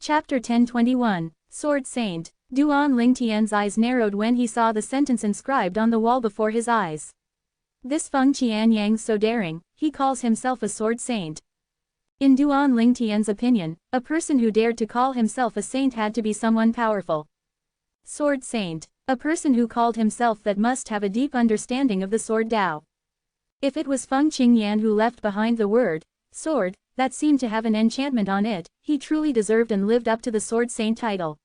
Chapter 1021, Sword Saint. Duan Lingtian's eyes narrowed when he saw the sentence inscribed on the wall before his eyes. This Feng Qianyang's so daring, he calls himself a sword saint. In Duan Lingtian's opinion, a person who dared to call himself a saint had to be someone powerful. Sword saint. A person who called himself that must have a deep understanding of the sword Tao. If it was Feng Qingyan who left behind the word, sword, that seemed to have an enchantment on it, he truly deserved and lived up to the sword saint title.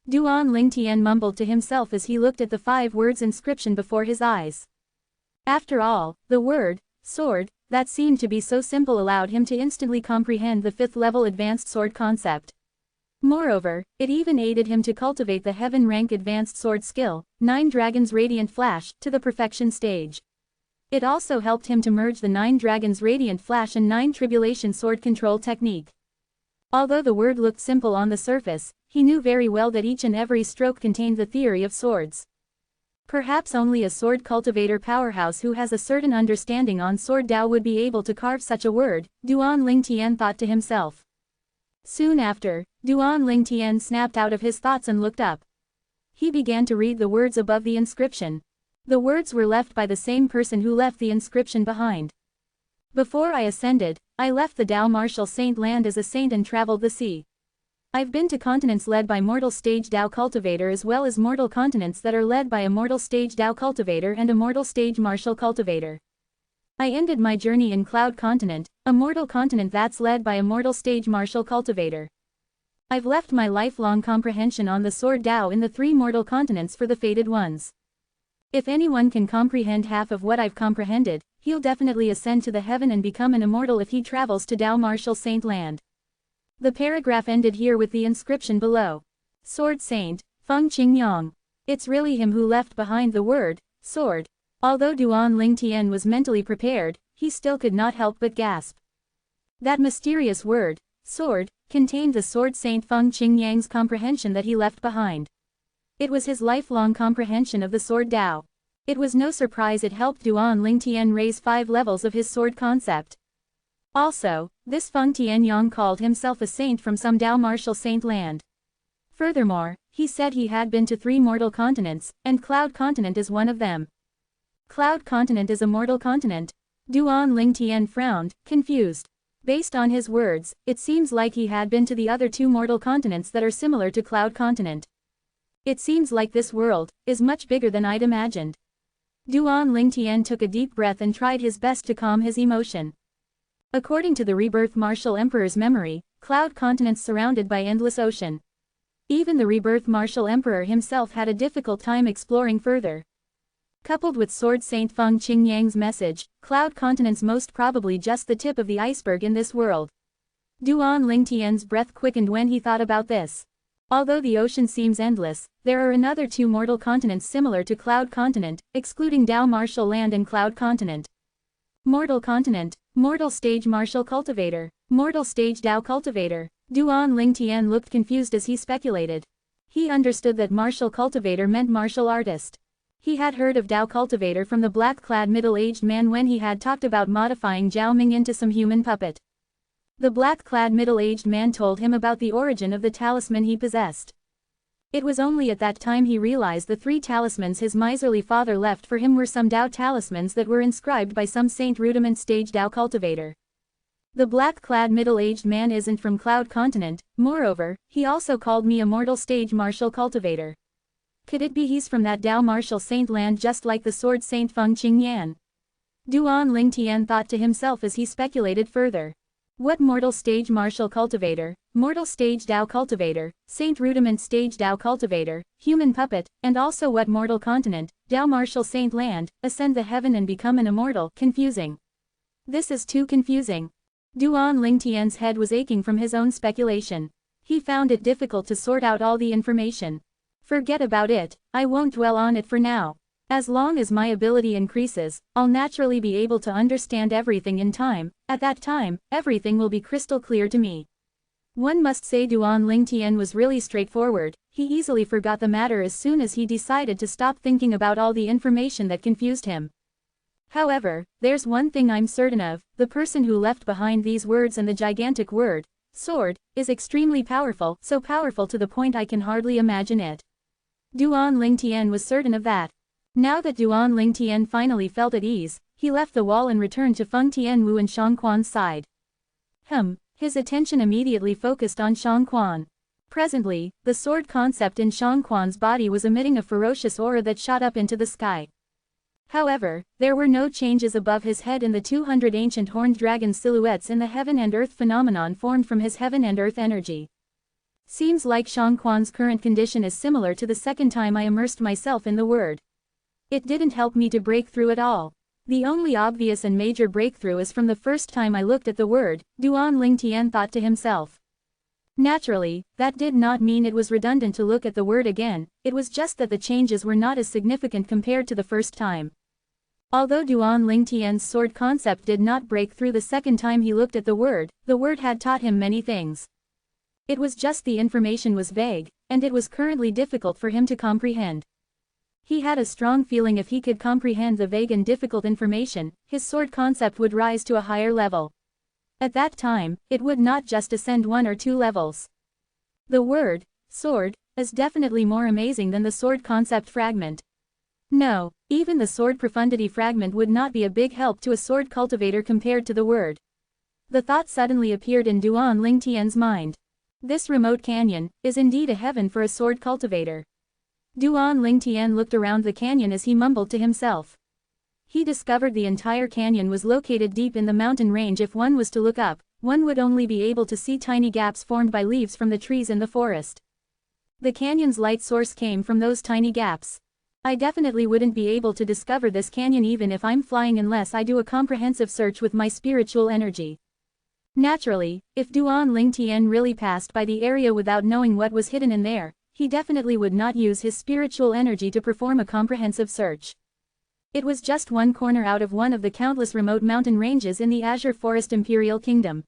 Duan Lingtian mumbled to himself as he looked at the 5 words inscription before his eyes. After all, the word, sword, that seemed to be so simple allowed him to instantly comprehend the 5th level advanced sword concept. Moreover, it even aided him to cultivate the heaven rank advanced sword skill, 9 Dragons Radiant Flash, to the perfection stage. It also helped him to merge the 9 Dragons Radiant Flash and 9 Tribulation sword control technique. Although the word looked simple on the surface, he knew very well that each and every stroke contained the theory of swords. Perhaps only a sword cultivator powerhouse who has a certain understanding on sword Tao would be able to carve such a word, Duan Lingtian thought to himself. Soon after, Duan Lingtian snapped out of his thoughts and looked up. He began to read the words above the inscription. The words were left by the same person who left the inscription behind. Before I ascended, I left the Tao martial saint land as a saint and traveled the sea. I've been to continents led by mortal stage Tao cultivator as well as mortal continents that are led by a mortal stage Tao cultivator and a mortal stage martial cultivator. I ended my journey in Cloud Continent, a mortal continent that's led by a mortal stage martial cultivator. I've left my lifelong comprehension on the sword Tao in the 3 mortal continents for the fated ones. If anyone can comprehend half of what I've comprehended, he'll definitely ascend to the heaven and become an immortal if he travels to Tao martial saint land. The paragraph ended here with the inscription below. Sword Saint, Feng Qingyang. It's really him who left behind the word, sword. Although Duan Lingtian was mentally prepared, he still could not help but gasp. That mysterious word, sword, contained the sword saint Feng Qingyang's comprehension that he left behind. It was his lifelong comprehension of the sword Tao. It was no surprise it helped Duan Lingtian raise 5 levels of his sword concept. Also, this Feng Tianyang called himself a saint from some Tao martial saint land. Furthermore, he said he had been to 3 mortal continents, and Cloud Continent is one of them. Cloud Continent is a mortal continent. Duan Lingtian frowned, confused. Based on his words, it seems like he had been to the other 2 mortal continents that are similar to Cloud Continent. It seems like this world is much bigger than I'd imagined. Duan Lingtian took a deep breath and tried his best to calm his emotion. According to the Rebirth Martial Emperor's memory, Cloud Continent's surrounded by endless ocean. Even the Rebirth Martial Emperor himself had a difficult time exploring further. Coupled with Sword Saint Feng Qingyang's message, Cloud Continent's most probably just the tip of the iceberg in this world. Duan Lingtian's breath quickened when he thought about this. Although the ocean seems endless, there are another 2 mortal continents similar to Cloud Continent, excluding Tao Martial Land and Cloud Continent. Mortal Continent, Mortal Stage Martial Cultivator, Mortal Stage Tao Cultivator. Duan Lingtian looked confused as he speculated. He understood that martial cultivator meant martial artist. He had heard of Tao cultivator from the black-clad middle-aged man when he had talked about modifying Zhao Ming into some human puppet. The black-clad middle-aged man told him about the origin of the talisman he possessed. It was only at that time he realized the 3 talismans his miserly father left for him were some Tao talismans that were inscribed by some saint rudiment stage Tao cultivator. The black-clad middle-aged man isn't from Cloud Continent, moreover, he also called me a mortal stage martial cultivator. Could it be he's from that Tao martial saint land just like the sword saint Feng Qingyan? Duan Lingtian thought to himself as he speculated further. What mortal stage martial cultivator, mortal stage Tao cultivator, saint rudiment stage Tao cultivator, human puppet, and also what mortal continent, Tao martial saint land, ascend the heaven and become an immortal? Confusing. This is too confusing. Duan Lingtian's head was aching from his own speculation. He found it difficult to sort out all the information. Forget about it, I won't dwell on it for now. As long as my ability increases, I'll naturally be able to understand everything in time. At that time, everything will be crystal clear to me. One must say Duan Lingtian was really straightforward. He easily forgot the matter as soon as he decided to stop thinking about all the information that confused him. However, there's one thing I'm certain of, the person who left behind these words and the gigantic word, sword, is extremely powerful, so powerful to the point I can hardly imagine it. Duan Lingtian was certain of that. Now that Duan Lingtian finally felt at ease, he left the wall and returned to Feng Tianwu and Shang Quan's side. His attention immediately focused on Shang Quan. Presently, the sword concept in Shang Quan's body was emitting a ferocious aura that shot up into the sky. However, there were no changes above his head in the 200 ancient horned dragon silhouettes in the heaven and earth phenomenon formed from his heaven and earth energy. Seems like Shang Quan's current condition is similar to the second time I immersed myself in the word. It didn't help me to break through at all. The only obvious and major breakthrough is from the first time I looked at the word, Duan Lingtian thought to himself. Naturally, that did not mean it was redundant to look at the word again, it was just that the changes were not as significant compared to the first time. Although Duan Lingtian's sword concept did not break through the second time he looked at the word had taught him many things. It was just the information was vague, and it was currently difficult for him to comprehend. He had a strong feeling if he could comprehend the vague and difficult information, his sword concept would rise to a higher level. At that time, it would not just ascend 1 or 2 levels. The word, sword, is definitely more amazing than the sword concept fragment. No, even the sword profundity fragment would not be a big help to a sword cultivator compared to the word. The thought suddenly appeared in Duan Lingtian's mind. This remote canyon is indeed a heaven for a sword cultivator. Duan Lingtian looked around the canyon as he mumbled to himself. He discovered the entire canyon was located deep in the mountain range. If one was to look up, one would only be able to see tiny gaps formed by leaves from the trees in the forest. The canyon's light source came from those tiny gaps. I definitely wouldn't be able to discover this canyon even if I'm flying unless I do a comprehensive search with my spiritual energy. Naturally, if Duan Lingtian really passed by the area without knowing what was hidden in there, he definitely would not use his spiritual energy to perform a comprehensive search. It was just one corner out of one of the countless remote mountain ranges in the Azure Forest Imperial Kingdom.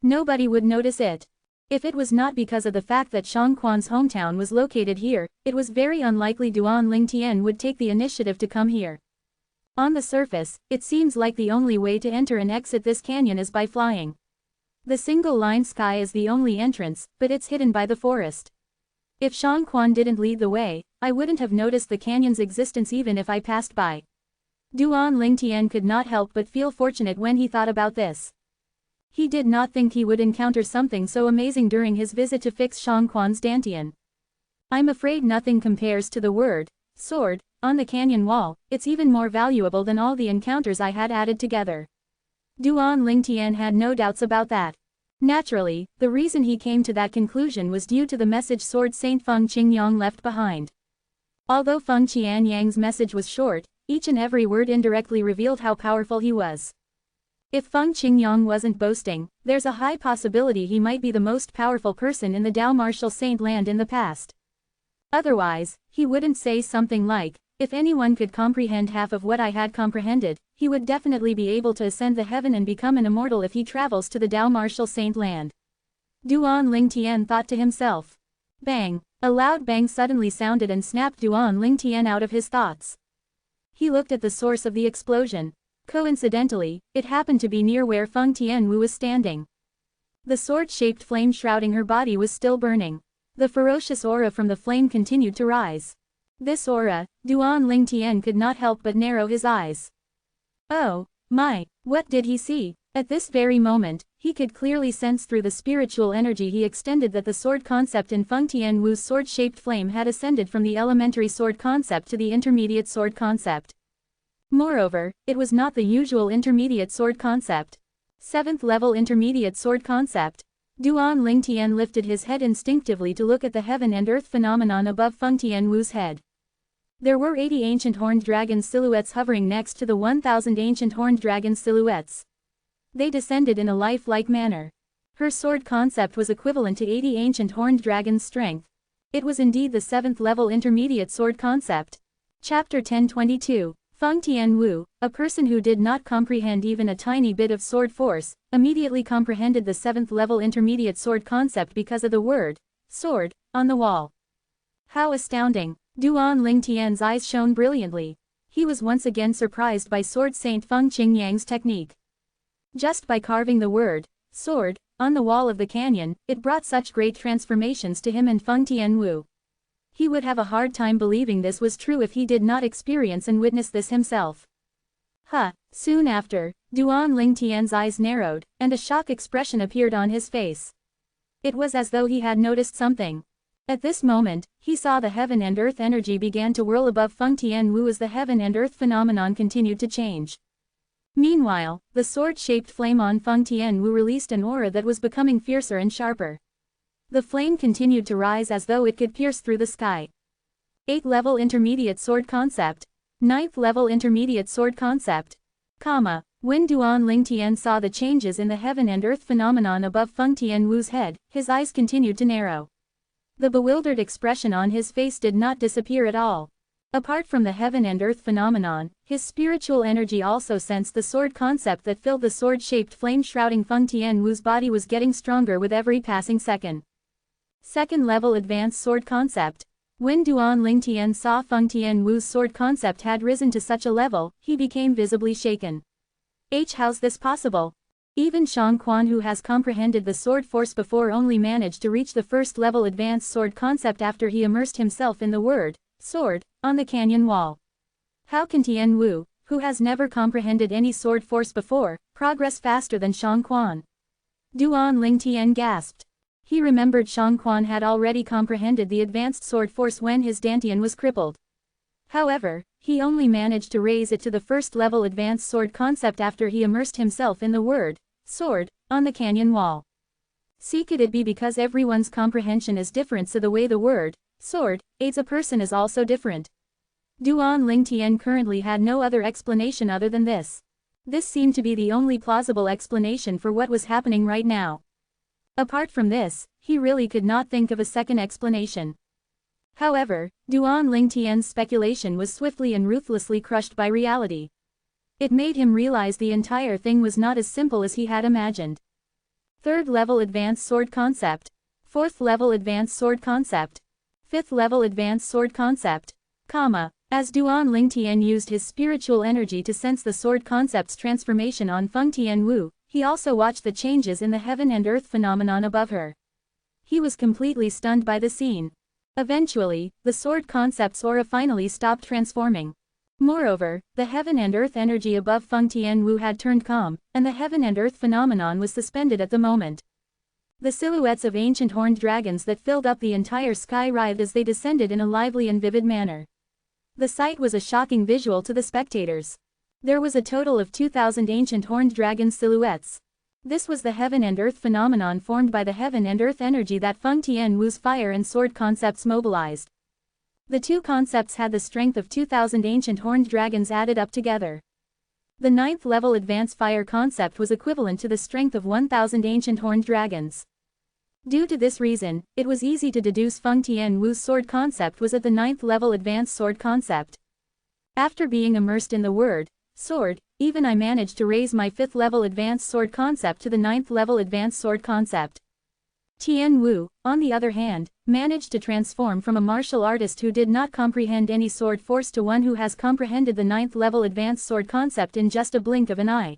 Nobody would notice it. If it was not because of the fact that Shang Quan's hometown was located here, it was very unlikely Duan Lingtian would take the initiative to come here. On the surface, it seems like the only way to enter and exit this canyon is by flying. The single-line sky is the only entrance, but it's hidden by the forest. If Shang Quan didn't lead the way, I wouldn't have noticed the canyon's existence even if I passed by. Duan Lingtian could not help but feel fortunate when he thought about this. He did not think he would encounter something so amazing during his visit to fix Shang Quan's dantian. I'm afraid nothing compares to the word, sword, on the canyon wall. It's even more valuable than all the encounters I had added together. Duan Lingtian had no doubts about that. Naturally, the reason he came to that conclusion was due to the message Sword Saint Feng Qingyang left behind. Although Feng Qianyang's message was short, each and every word indirectly revealed how powerful he was. If Feng Qingyang wasn't boasting, there's a high possibility he might be the most powerful person in the Dao Martial Saint land in the past. Otherwise, he wouldn't say something like, if anyone could comprehend half of what I had comprehended, he would definitely be able to ascend the heaven and become an immortal if he travels to the Dao Martial Saint land. Duan Lingtian thought to himself. Bang! A loud bang suddenly sounded and snapped Duan Lingtian out of his thoughts. He looked at the source of the explosion. Coincidentally, it happened to be near where Feng Tianwu was standing. The sword-shaped flame shrouding her body was still burning. The ferocious aura from the flame continued to rise. This aura, Duan Lingtian could not help but narrow his eyes. Oh, my, what did he see? At this very moment, he could clearly sense through the spiritual energy he extended that the sword concept in Feng Tianwu's sword-shaped flame had ascended from the elementary sword concept to the intermediate sword concept. Moreover, it was not the usual intermediate sword concept. 7th level intermediate sword concept. Duan Lingtian lifted his head instinctively to look at the heaven and earth phenomenon above Feng Tianwu's head. There were 80 ancient horned dragon silhouettes hovering next to the 1,000 ancient horned dragon silhouettes. They descended in a lifelike manner. Her sword concept was equivalent to 80 ancient horned dragons' strength. It was indeed the 7th level intermediate sword concept. Chapter 1022. Feng Tianwu, a person who did not comprehend even a tiny bit of sword force, immediately comprehended the 7th level intermediate sword concept because of the word, sword, on the wall. How astounding! Duan Lingtian's eyes shone brilliantly. He was once again surprised by Sword Saint Feng Qingyang's technique. Just by carving the word, sword, on the wall of the canyon, it brought such great transformations to him and Feng Tianwu. He would have a hard time believing this was true if he did not experience and witness this himself. Soon after, Duan Lingtian's eyes narrowed, and a shock expression appeared on his face. It was as though he had noticed something. At this moment, he saw the heaven and earth energy began to whirl above Feng Tianwu as the heaven and earth phenomenon continued to change. Meanwhile, the sword-shaped flame on Feng Tianwu released an aura that was becoming fiercer and sharper. The flame continued to rise as though it could pierce through the sky. 8th level intermediate sword concept. 9th level intermediate sword concept. When Duan Lingtian saw the changes in the heaven and earth phenomenon above Feng Tianwu's head, his eyes continued to narrow. The bewildered expression on his face did not disappear at all. Apart from the heaven and earth phenomenon, his spiritual energy also sensed the sword concept that filled the sword-shaped flame shrouding Feng Tianwu's body was getting stronger with every passing second. 2nd level advanced sword concept. When Duan Lingtian saw Feng Tianwu's sword concept had risen to such a level, he became visibly shaken. How's this possible? Even Shang Quan, who has comprehended the sword force before, only managed to reach the 1st level advanced sword concept after he immersed himself in the word, sword, on the canyon wall. How can Tianwu, who has never comprehended any sword force before, progress faster than Shang Quan? Duan Lingtian gasped. He remembered Shang Quan had already comprehended the advanced sword force when his dantian was crippled. However, he only managed to raise it to the 1st level advanced sword concept after he immersed himself in the word, sword, on the canyon wall. Could it be because everyone's comprehension is different, so the way the word, sword, aids a person is also different? Duan Lingtian currently had no other explanation other than this. This seemed to be the only plausible explanation for what was happening right now. Apart from this, he really could not think of a second explanation. However, Duan Lingtian's speculation was swiftly and ruthlessly crushed by reality. It made him realize the entire thing was not as simple as he had imagined. 3rd level advanced sword concept. 4th level advanced sword concept. 5th level advanced sword concept. As Duan Lingtian used his spiritual energy to sense the sword concept's transformation on Feng Tianwu, he also watched the changes in the heaven and earth phenomenon above her. He was completely stunned by the scene. Eventually, the sword concept's aura finally stopped transforming. Moreover, the heaven and earth energy above Feng Tianwu had turned calm, and the heaven and earth phenomenon was suspended at the moment. The silhouettes of ancient horned dragons that filled up the entire sky writhed as they descended in a lively and vivid manner. The sight was a shocking visual to the spectators. There was a total of 2,000 ancient horned dragon silhouettes. This was the heaven and earth phenomenon formed by the heaven and earth energy that Feng Tianwu's fire and sword concepts mobilized. The two concepts had the strength of 2,000 ancient horned dragons added up together. The 9th level advanced fire concept was equivalent to the strength of 1,000 ancient horned dragons. Due to this reason, it was easy to deduce Feng Tianwu's sword concept was at the 9th level advanced sword concept. After being immersed in the word, sword, even I managed to raise my 5th level advanced sword concept to the 9th level advanced sword concept. Tianwu, on the other hand, managed to transform from a martial artist who did not comprehend any sword force to one who has comprehended the 9th level advanced sword concept in just a blink of an eye.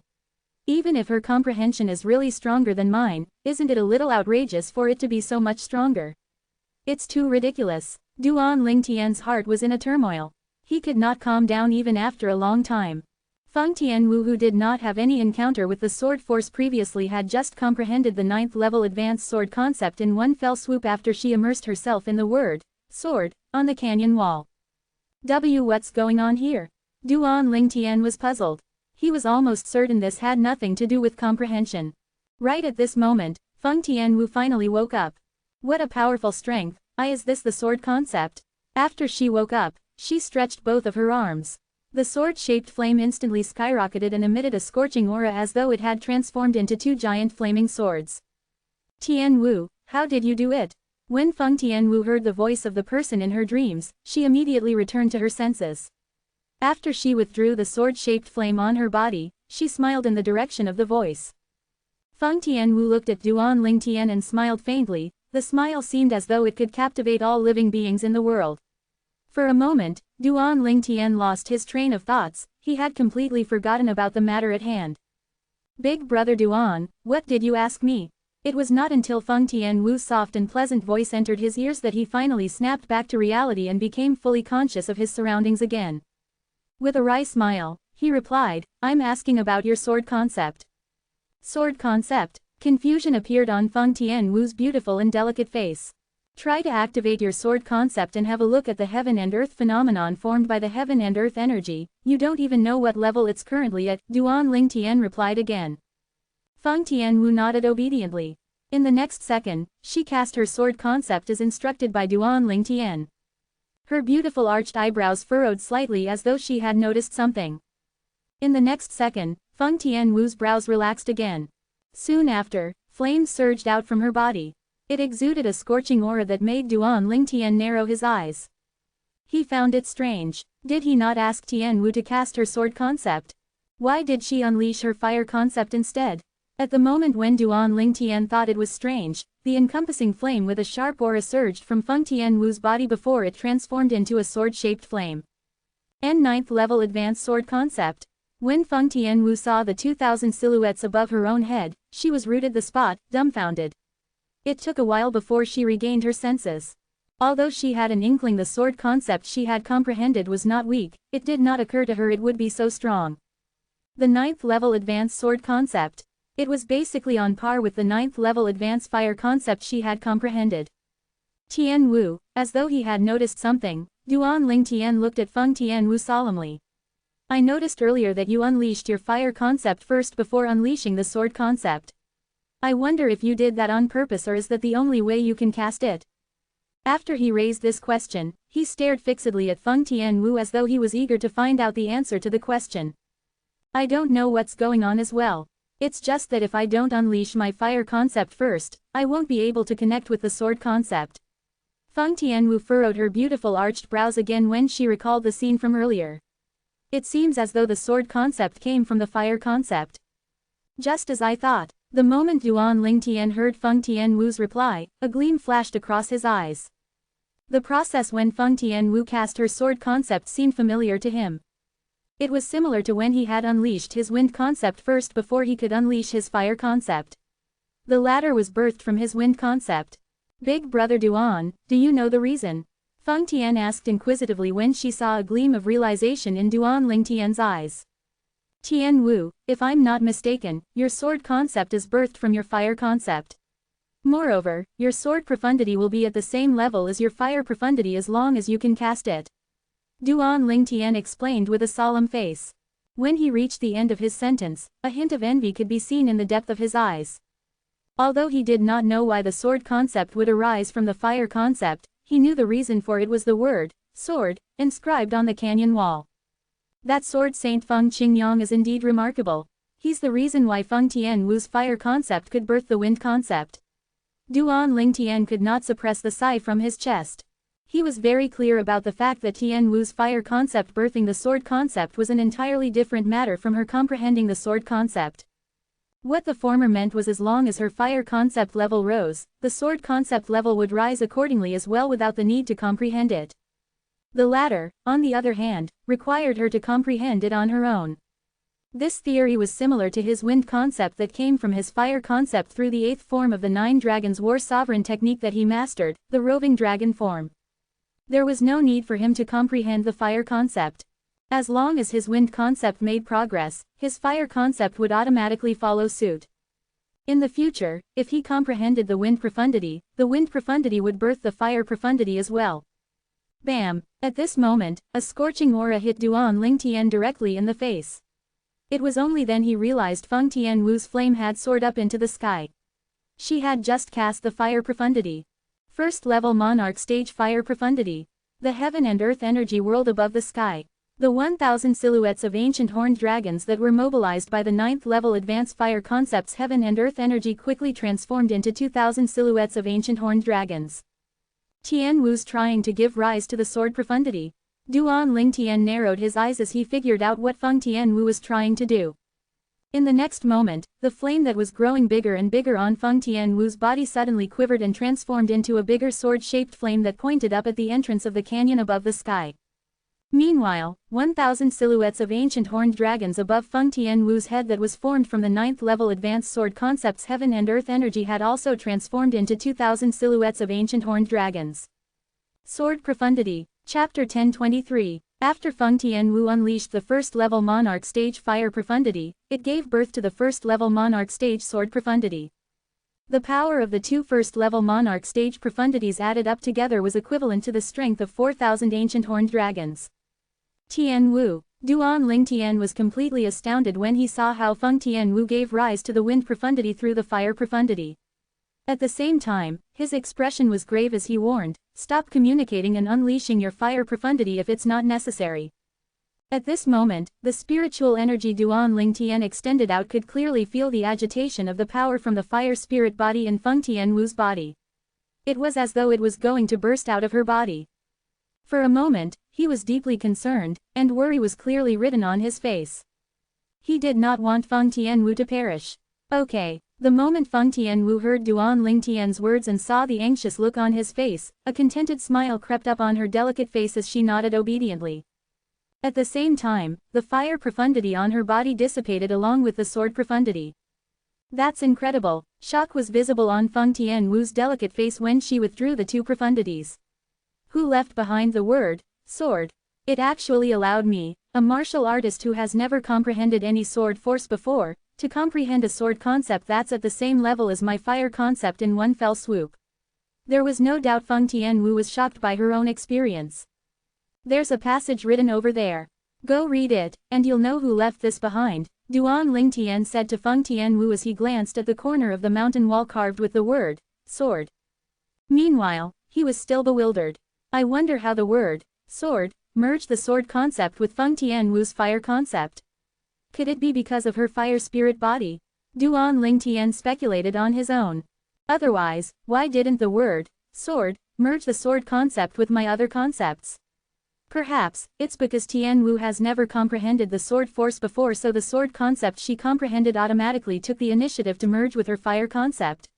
Even if her comprehension is really stronger than mine, isn't it a little outrageous for it to be so much stronger? It's too ridiculous. Duan Lingtian's heart was in a turmoil. He could not calm down even after a long time. Feng Tianwu, who did not have any encounter with the sword force previously, had just comprehended the 9th level advanced sword concept in one fell swoop after she immersed herself in the word, sword, on the canyon wall. What's going on here? Duan Lingtian was puzzled. He was almost certain this had nothing to do with comprehension. Right at this moment, Feng Tianwu finally woke up. What a powerful strength! Is this the sword concept? After she woke up, she stretched both of her arms. The sword-shaped flame instantly skyrocketed and emitted a scorching aura as though it had transformed into two giant flaming swords. Tianwu, how did you do it? When Feng Tianwu heard the voice of the person in her dreams, she immediately returned to her senses. After she withdrew the sword-shaped flame on her body, she smiled in the direction of the voice. Feng Tianwu looked at Duan Lingtian and smiled faintly. The smile seemed as though it could captivate all living beings in the world. For a moment, Duan Lingtian lost his train of thoughts. He had completely forgotten about the matter at hand. Big brother Duan, what did you ask me? It was not until Feng Tianwu's soft and pleasant voice entered his ears that he finally snapped back to reality and became fully conscious of his surroundings again. With a wry smile, he replied, "I'm asking about your sword concept." Sword concept? Confusion appeared on Feng Tianwu's beautiful and delicate face. Try to activate your sword concept and have a look at the heaven and earth phenomenon formed by the heaven and earth energy. You don't even know what level it's currently at, Duan Lingtian replied again. Feng Tianwu nodded obediently. In the next second, she cast her sword concept as instructed by Duan Lingtian. Her beautiful arched eyebrows furrowed slightly as though she had noticed something. In the next second, Feng Tianwu's brows relaxed again. Soon after, flames surged out from her body. It exuded a scorching aura that made Duan Lingtian narrow his eyes. He found it strange. Did he not ask Tianwu to cast her sword concept? Why did she unleash her fire concept instead? At the moment when Duan Lingtian thought it was strange, the encompassing flame with a sharp aura surged from Feng Tianwu's body before it transformed into a sword-shaped flame. Ninth level advanced sword concept. When Feng Tianwu saw the 2,000 silhouettes above her own head, she was rooted the spot, dumbfounded. It took a while before she regained her senses. Although she had an inkling the sword concept she had comprehended was not weak, it did not occur to her it would be so strong. The 9th level advanced sword concept. It was basically on par with the 9th level advanced fire concept she had comprehended. Tianwu, as though he had noticed something, Duan Lingtian looked at Feng Tianwu solemnly. I noticed earlier that you unleashed your fire concept first before unleashing the sword concept. I wonder if you did that on purpose or is that the only way you can cast it? After he raised this question, he stared fixedly at Feng Tianwu as though he was eager to find out the answer to the question. I don't know what's going on as well. It's just that if I don't unleash my fire concept first, I won't be able to connect with the sword concept. Feng Tianwu furrowed her beautiful arched brows again when she recalled the scene from earlier. It seems as though the sword concept came from the fire concept. Just as I thought. The moment Duan Lingtian heard Feng Tianwu's reply, a gleam flashed across his eyes. The process when Feng Tianwu cast her sword concept seemed familiar to him. It was similar to when he had unleashed his wind concept first before he could unleash his fire concept. The latter was birthed from his wind concept. Big brother Duan, do you know the reason? Feng Tian asked inquisitively when she saw a gleam of realization in Duan Lingtian's eyes. Tianwu, if I'm not mistaken, your sword concept is birthed from your fire concept. Moreover, your sword profundity will be at the same level as your fire profundity as long as you can cast it. Duan Lingtian explained with a solemn face. When he reached the end of his sentence, a hint of envy could be seen in the depth of his eyes. Although he did not know why the sword concept would arise from the fire concept, he knew the reason for it was the word, sword, inscribed on the canyon wall. That sword Saint Feng Qingyang is indeed remarkable. He's the reason why Feng Tianwu's fire concept could birth the wind concept. Duan Lingtian could not suppress the sigh from his chest. He was very clear about the fact that Tianwu's fire concept birthing the sword concept was an entirely different matter from her comprehending the sword concept. What the former meant was as long as her fire concept level rose, the sword concept level would rise accordingly as well without the need to comprehend it. The latter, on the other hand, required her to comprehend it on her own. This theory was similar to his wind concept that came from his fire concept through the 8th form of the 9 Dragons War Sovereign technique that he mastered, the roving dragon form. There was no need for him to comprehend the fire concept. As long as his wind concept made progress, his fire concept would automatically follow suit. In the future, if he comprehended the wind profundity would birth the fire profundity as well. Bam! At this moment, a scorching aura hit Duan Lingtian directly in the face. It was only then he realized Feng Tianwu's flame had soared up into the sky. She had just cast the fire profundity. First level monarch stage fire profundity. The heaven and earth energy whirled above the sky. The 1,000 silhouettes of ancient horned dragons that were mobilized by the 9th level advanced fire concept's heaven and earth energy quickly transformed into 2,000 silhouettes of ancient horned dragons. Tianwu's trying to give rise to the sword profundity. Duan Lingtian narrowed his eyes as he figured out what Feng Tianwu was trying to do. In the next moment, the flame that was growing bigger and bigger on Feng Tianwu's body suddenly quivered and transformed into a bigger sword-shaped flame that pointed up at the entrance of the canyon above the sky. Meanwhile, 1,000 silhouettes of ancient horned dragons above Feng Tianwu's head that was formed from the 9th level advanced sword concepts heaven and earth energy had also transformed into 2,000 silhouettes of ancient horned dragons. Sword Profundity. Chapter 1023. After Feng Tianwu unleashed the first level Monarch stage Fire Profundity, it gave birth to the first level Monarch stage Sword Profundity. The power of the two first level Monarch stage profundities added up together was equivalent to the strength of 4,000 ancient horned dragons. Tianwu. Duan Ling Tian was completely astounded when he saw how Feng Tianwu gave rise to the wind profundity through the fire profundity. At the same time, his expression was grave as he warned, "Stop communicating and unleashing your fire profundity if it's not necessary." At this moment, the spiritual energy Duan Ling Tian extended out could clearly feel the agitation of the power from the fire spirit body in Feng Tianwu's body. It was as though it was going to burst out of her body. For a moment, he was deeply concerned, and worry was clearly written on his face. He did not want Feng Tianwu to perish. Okay. The moment Feng Tianwu heard Duan Ling Tian's words and saw the anxious look on his face, a contented smile crept up on her delicate face as she nodded obediently. At the same time, the fire profundity on her body dissipated along with the sword profundity. That's incredible. Shock was visible on Feng Tianwu's delicate face when she withdrew the two profundities. Who left behind the word, sword? It actually allowed me, a martial artist who has never comprehended any sword force before, to comprehend a sword concept that's at the same level as my fire concept in one fell swoop. There was no doubt Feng Tianwu was shocked by her own experience. There's a passage written over there. Go read it, and you'll know who left this behind, Duan Ling Tian said to Feng Tianwu as he glanced at the corner of the mountain wall carved with the word, sword. Meanwhile, he was still bewildered. I wonder how the word, sword, merged the sword concept with Feng Tianwu's fire concept. Could it be because of her fire spirit body? Duan Ling Tian speculated on his own. Otherwise, why didn't the word, sword, merge the sword concept with my other concepts? Perhaps, it's because Tianwu has never comprehended the sword force before, so the sword concept she comprehended automatically took the initiative to merge with her fire concept.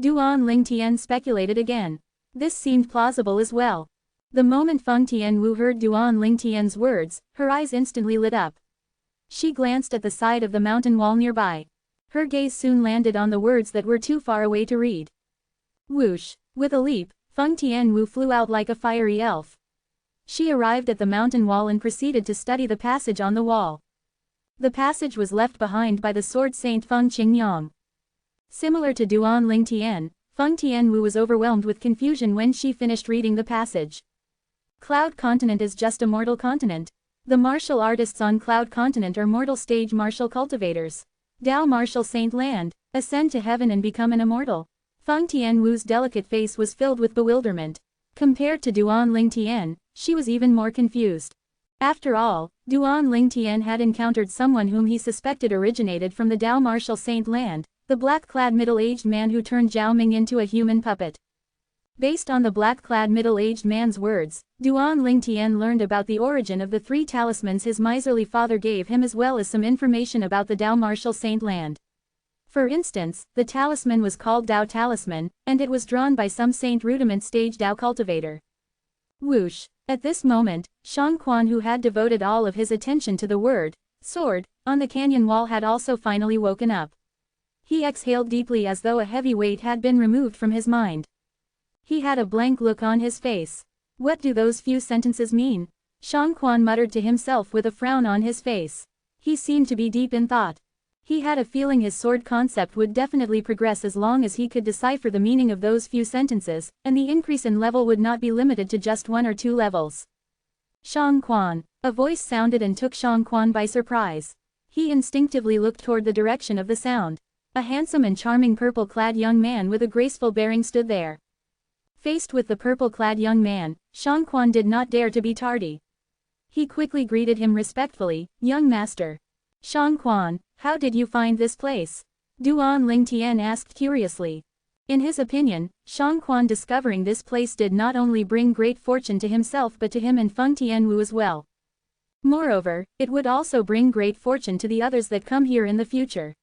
Duan Ling Tian speculated again. This seemed plausible as well. The moment Feng Tianwu heard Duan Ling Tian's words, her eyes instantly lit up. She glanced at the side of the mountain wall nearby. Her gaze soon landed on the words that were too far away to read. Whoosh! With a leap, Feng Tianwu flew out like a fiery elf. She arrived at the mountain wall and proceeded to study the passage on the wall. The passage was left behind by the sword saint Feng Qingyang. Similar to Duan Ling Tian, Feng Tianwu was overwhelmed with confusion when she finished reading the passage. Cloud Continent is just a mortal continent. The martial artists on Cloud Continent are mortal stage martial cultivators. Dao Martial Saint Land, ascend to heaven and become an immortal. Feng Tianwu's delicate face was filled with bewilderment. Compared to Duan Ling Tian, she was even more confused. After all, Duan Ling Tian had encountered someone whom he suspected originated from the Dao Martial Saint Land, the black-clad middle-aged man who turned Zhao Ming into a human puppet. Based on the black-clad middle-aged man's words, Duan Ling Tian learned about the origin of the 3 talismans his miserly father gave him, as well as some information about the Dao Martial Saint Land. For instance, the talisman was called Dao Talisman, and it was drawn by some Saint Rudiment stage Dao cultivator. Whoosh! At this moment, Shang Quan, who had devoted all of his attention to the word, sword, on the canyon wall, had also finally woken up. He exhaled deeply as though a heavy weight had been removed from his mind. He had a blank look on his face. What do those few sentences mean? Shang Quan muttered to himself with a frown on his face. He seemed to be deep in thought. He had a feeling his sword concept would definitely progress as long as he could decipher the meaning of those few sentences, and the increase in level would not be limited to just 1 or 2 levels. Shang Quan. A voice sounded and took Shang Quan by surprise. He instinctively looked toward the direction of the sound. A handsome and charming purple-clad young man with a graceful bearing stood there. Faced with the purple-clad young man, Shang Quan did not dare to be tardy. He quickly greeted him respectfully, "Young master." Shang Quan, how did you find this place? Duan Ling Tian asked curiously. In his opinion, Shang Quan discovering this place did not only bring great fortune to himself but to him and Feng Tianwu as well. Moreover, it would also bring great fortune to the others that come here in the future.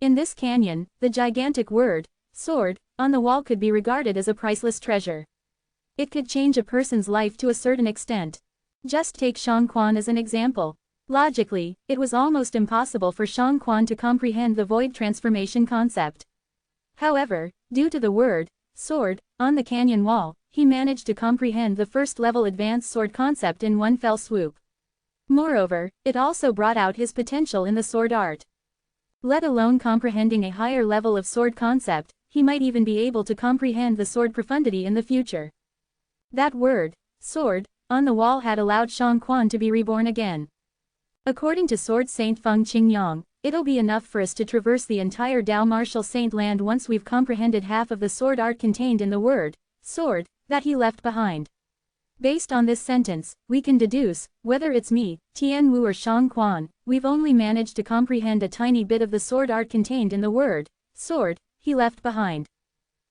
In this canyon, the gigantic word, sword, on the wall could be regarded as a priceless treasure. It could change a person's life to a certain extent. Just take Shang Quan as an example. Logically, it was almost impossible for Shang Quan to comprehend the void transformation concept. However, due to the word, sword, on the canyon wall, he managed to comprehend the first-level advanced sword concept in one fell swoop. Moreover, it also brought out his potential in the sword art. Let alone comprehending a higher level of sword concept, he might even be able to comprehend the sword profundity in the future. That word, sword, on the wall had allowed Shang Quan to be reborn again. According to Sword Saint Feng Qingyang, it'll be enough for us to traverse the entire Dao Martial Saint land once we've comprehended half of the sword art contained in the word, sword, that he left behind. Based on this sentence, we can deduce, whether it's me, Tian Wu or Shang Quan, we've only managed to comprehend a tiny bit of the sword art contained in the word, sword, he left behind.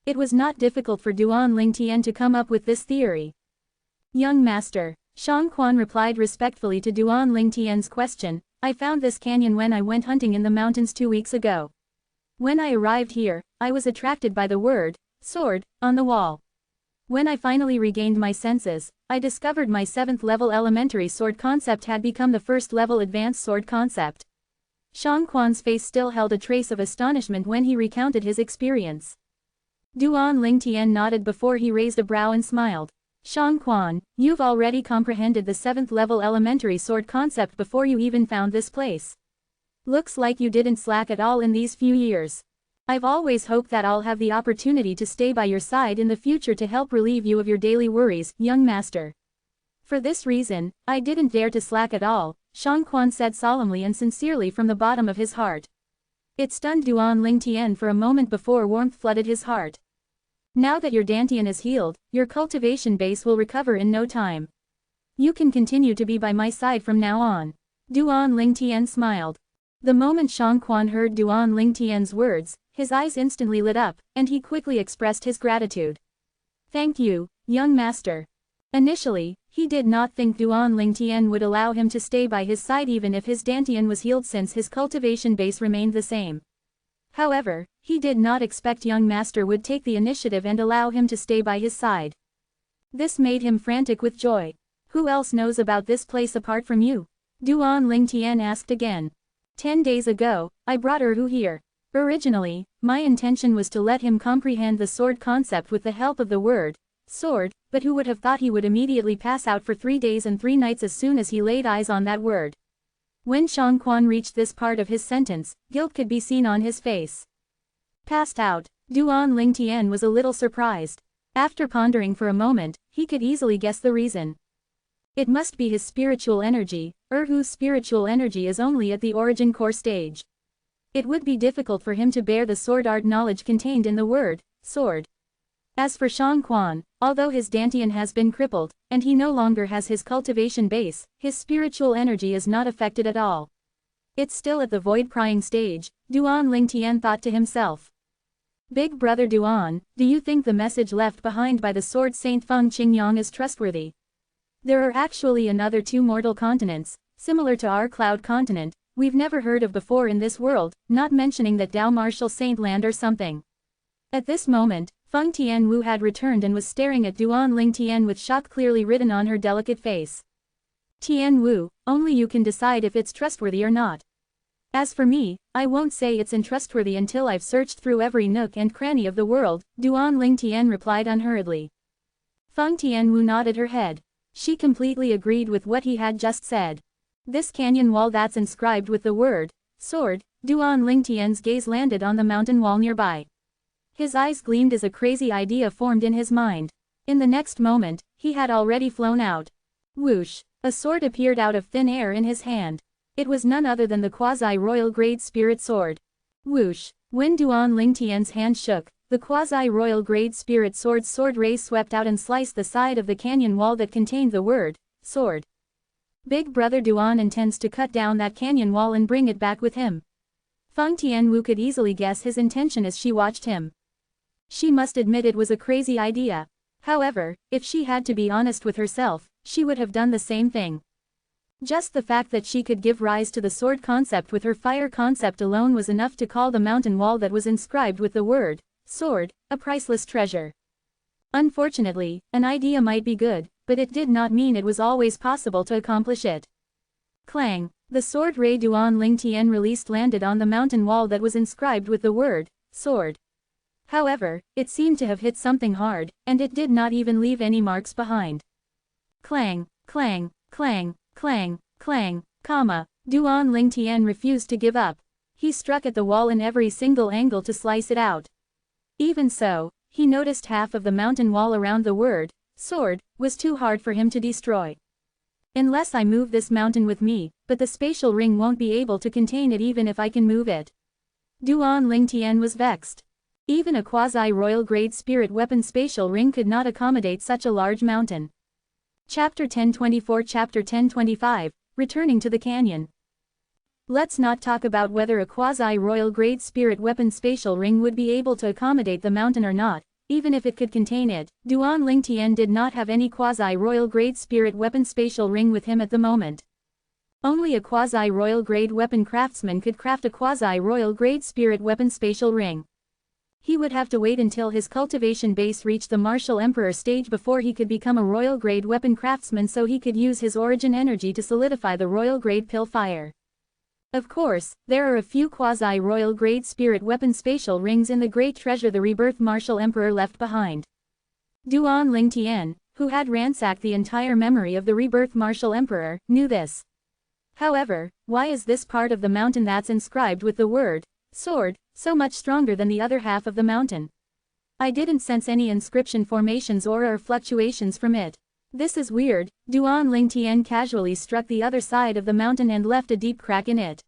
It was not difficult for Duan Ling Tian to come up with this theory. Young master, Shang Quan replied respectfully to Duan Ling Tian's question, I found this canyon when I went hunting in the mountains 2 weeks ago. When I arrived here, I was attracted by the word, sword, on the wall. When I finally regained my senses, I discovered my 7th level elementary sword concept had become the 1st level advanced sword concept. Shang Quan's face still held a trace of astonishment when he recounted his experience. Duan Ling Tian nodded before he raised a brow and smiled. Shang Quan, you've already comprehended the 7th level elementary sword concept before you even found this place. Looks like you didn't slack at all in these few years. I've always hoped that I'll have the opportunity to stay by your side in the future to help relieve you of your daily worries, young master. For this reason, I didn't dare to slack at all, Shang Quan said solemnly and sincerely from the bottom of his heart. It stunned Duan Ling Tian for a moment before warmth flooded his heart. Now that your Dantian is healed, your cultivation base will recover in no time. You can continue to be by my side from now on. Duan Ling Tian smiled. The moment Shang Quan heard Duan Ling Tian's words, his eyes instantly lit up, and he quickly expressed his gratitude. Thank you, young master. Initially, he did not think Duan Ling Tian would allow him to stay by his side even if his Dantian was healed since his cultivation base remained the same. However, he did not expect young master would take the initiative and allow him to stay by his side. This made him frantic with joy. Who else knows about this place apart from you? Duan Ling Tian asked again. 10 days ago, I brought Erhu here. Originally, my intention was to let him comprehend the sword concept with the help of the word, sword, but who would have thought he would immediately pass out for 3 days and 3 nights as soon as he laid eyes on that word. When Shang Quan reached this part of his sentence, guilt could be seen on his face. Passed out, Duan Ling Tian was a little surprised. After pondering for a moment, he could easily guess the reason. It must be his spiritual energy. Erhu's spiritual energy is only at the origin core stage. It would be difficult for him to bear the sword art knowledge contained in the word, sword. As for Shang Quan, although his Dantian has been crippled, and he no longer has his cultivation base, his spiritual energy is not affected at all. It's still at the void prying stage, Duan Ling Tian thought to himself. Big brother Duan, do you think the message left behind by the sword Saint Feng Qingyang is trustworthy? There are actually another 2 mortal continents, similar to our cloud continent, we've never heard of before in this world, not mentioning that Dao Martial Saint land or something. At this moment, Feng Tianwu had returned and was staring at Duan Ling Tian with shock clearly written on her delicate face. Tianwu, only you can decide if it's trustworthy or not. As for me, I won't say it's untrustworthy until I've searched through every nook and cranny of the world, Duan Ling Tian replied unhurriedly. Feng Tianwu nodded her head. She completely agreed with what he had just said. This canyon wall that's inscribed with the word, sword, Duan Ling Tian's gaze landed on the mountain wall nearby. His eyes gleamed as a crazy idea formed in his mind. In the next moment, he had already flown out. Whoosh! A sword appeared out of thin air in his hand. It was none other than the quasi-royal grade spirit sword. Whoosh! When Duan Ling Tian's hand shook, the quasi-royal grade spirit sword rays swept out and sliced the side of the canyon wall that contained the word, sword. Big brother Duan intends to cut down that canyon wall and bring it back with him. Feng Tianwu could easily guess his intention as she watched him. She must admit it was a crazy idea. However, if she had to be honest with herself, she would have done the same thing. Just the fact that she could give rise to the sword concept with her fire concept alone was enough to call the mountain wall that was inscribed with the word, sword, a priceless treasure. Unfortunately, an idea might be good, but it did not mean it was always possible to accomplish it. Clang! The sword Ray Duan Ling Tian released landed on the mountain wall that was inscribed with the word, sword. However, it seemed to have hit something hard, and it did not even leave any marks behind. Clang, clang, clang, clang, clang, comma. Duan Ling Tian refused to give up. He struck at the wall in every single angle to slice it out. Even so, he noticed half of the mountain wall around the word, sword, was too hard for him to destroy. Unless I move this mountain with me, but the spatial ring won't be able to contain it even if I can move it. Duan Ling Tian was vexed. Even a quasi-royal grade spirit weapon spatial ring could not accommodate such a large mountain. Chapter 1024 Chapter 1025, Returning to the Canyon. Let's not talk about whether a quasi-royal grade spirit weapon spatial ring would be able to accommodate the mountain or not. Even if it could contain it, Duan Ling Tian did not have any quasi-royal grade spirit weapon spatial ring with him at the moment. Only a quasi-royal grade weapon craftsman could craft a quasi-royal grade spirit weapon spatial ring. He would have to wait until his cultivation base reached the martial emperor stage before he could become a royal grade weapon craftsman so he could use his origin energy to solidify the royal grade pill fire. Of course, there are a few quasi-royal grade spirit weapon spatial rings in the great treasure the rebirth martial emperor left behind. Duan Ling Tian, who had ransacked the entire memory of the rebirth martial emperor, knew this. However, why is this part of the mountain that's inscribed with the word, sword, so much stronger than the other half of the mountain? I didn't sense any inscription formations or fluctuations from it. This is weird. Duan Ling Tian casually struck the other side of the mountain and left a deep crack in it.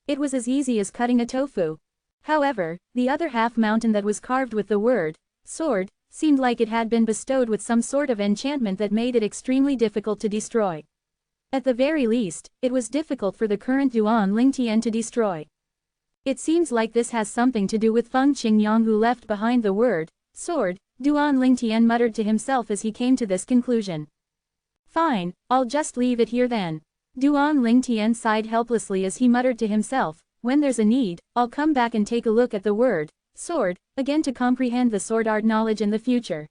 It was as easy as cutting a tofu. However, the other half mountain that was carved with the word, sword, seemed like it had been bestowed with some sort of enchantment that made it extremely difficult to destroy. At the very least, it was difficult for the current Duan Ling Tian to destroy. It seems like this has something to do with Feng Qingyang who left behind the word, sword, Duan Ling Tian muttered to himself as he came to this conclusion. Fine, I'll just leave it here then. Duan Ling Tian sighed helplessly as he muttered to himself, when there's a need, I'll come back and take a look at the word, sword, again to comprehend the sword art knowledge in the future.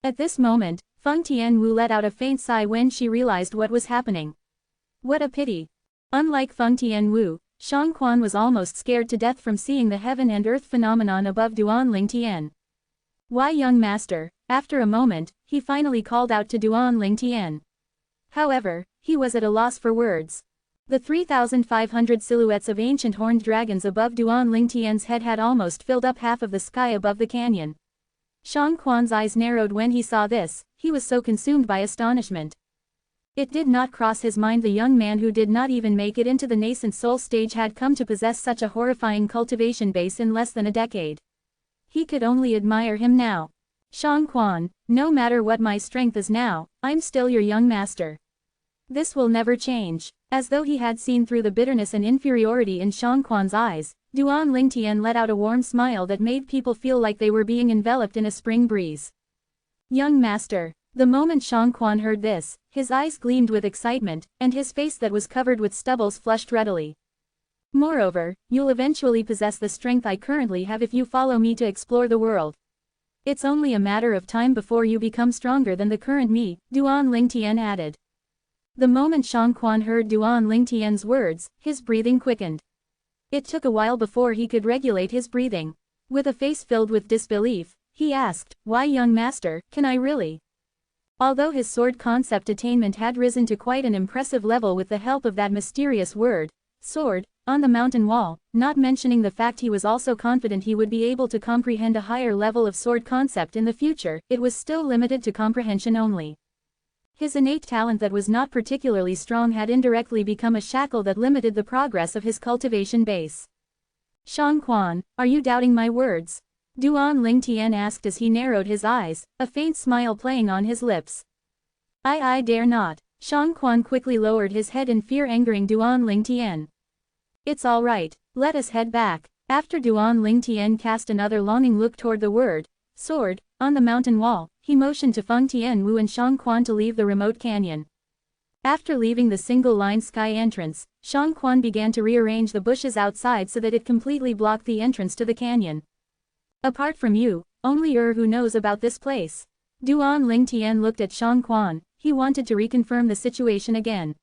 At this moment, Feng Tianwu let out a faint sigh when she realized what was happening. What a pity. Unlike Feng Tianwu, Shang Quan was almost scared to death from seeing the heaven and earth phenomenon above Duan Ling Tian. Why, young master? After a moment, he finally called out to Duan Ling Tian. However, he was at a loss for words. The 3,500 silhouettes of ancient horned dragons above Duan Ling Tian's head had almost filled up half of the sky above the canyon. Shang Quan's eyes narrowed when he saw this, he was so consumed by astonishment. It did not cross his mind the young man who did not even make it into the nascent soul stage had come to possess such a horrifying cultivation base in less than a decade. He could only admire him now. Shang Quan, no matter what my strength is now, I'm still your young master. This will never change. As though he had seen through the bitterness and inferiority in Shang Quan's eyes, Duan Ling Tian let out a warm smile that made people feel like they were being enveloped in a spring breeze. Young master. The moment Shang Quan heard this, his eyes gleamed with excitement, and his face that was covered with stubbles flushed readily. Moreover, you'll eventually possess the strength I currently have if you follow me to explore the world. It's only a matter of time before you become stronger than the current me, Duan Ling Tian added. The moment Shang Quan heard Duan Ling Tian's words, his breathing quickened. It took a while before he could regulate his breathing. With a face filled with disbelief, he asked, why young master, can I really? Although his sword concept attainment had risen to quite an impressive level with the help of that mysterious word, sword, on the mountain wall, not mentioning the fact he was also confident he would be able to comprehend a higher level of sword concept in the future, it was still limited to comprehension only. His innate talent that was not particularly strong had indirectly become a shackle that limited the progress of his cultivation base. Shang Quan, are you doubting my words? Duan Ling Tian asked as he narrowed his eyes, a faint smile playing on his lips. I dare not. Shang Quan quickly lowered his head in fear, angering Duan Ling Tian. It's all right, let us head back. After Duan Ling Tian cast another longing look toward the word, sword, on the mountain wall, he motioned to Feng Tianwu and Shang Quan to leave the remote canyon. After leaving the single-line sky entrance, Shang Quan began to rearrange the bushes outside so that it completely blocked the entrance to the canyon. Apart from you, only who knows about this place. Duan Lingtian looked at Shang Quan, he wanted to reconfirm the situation again.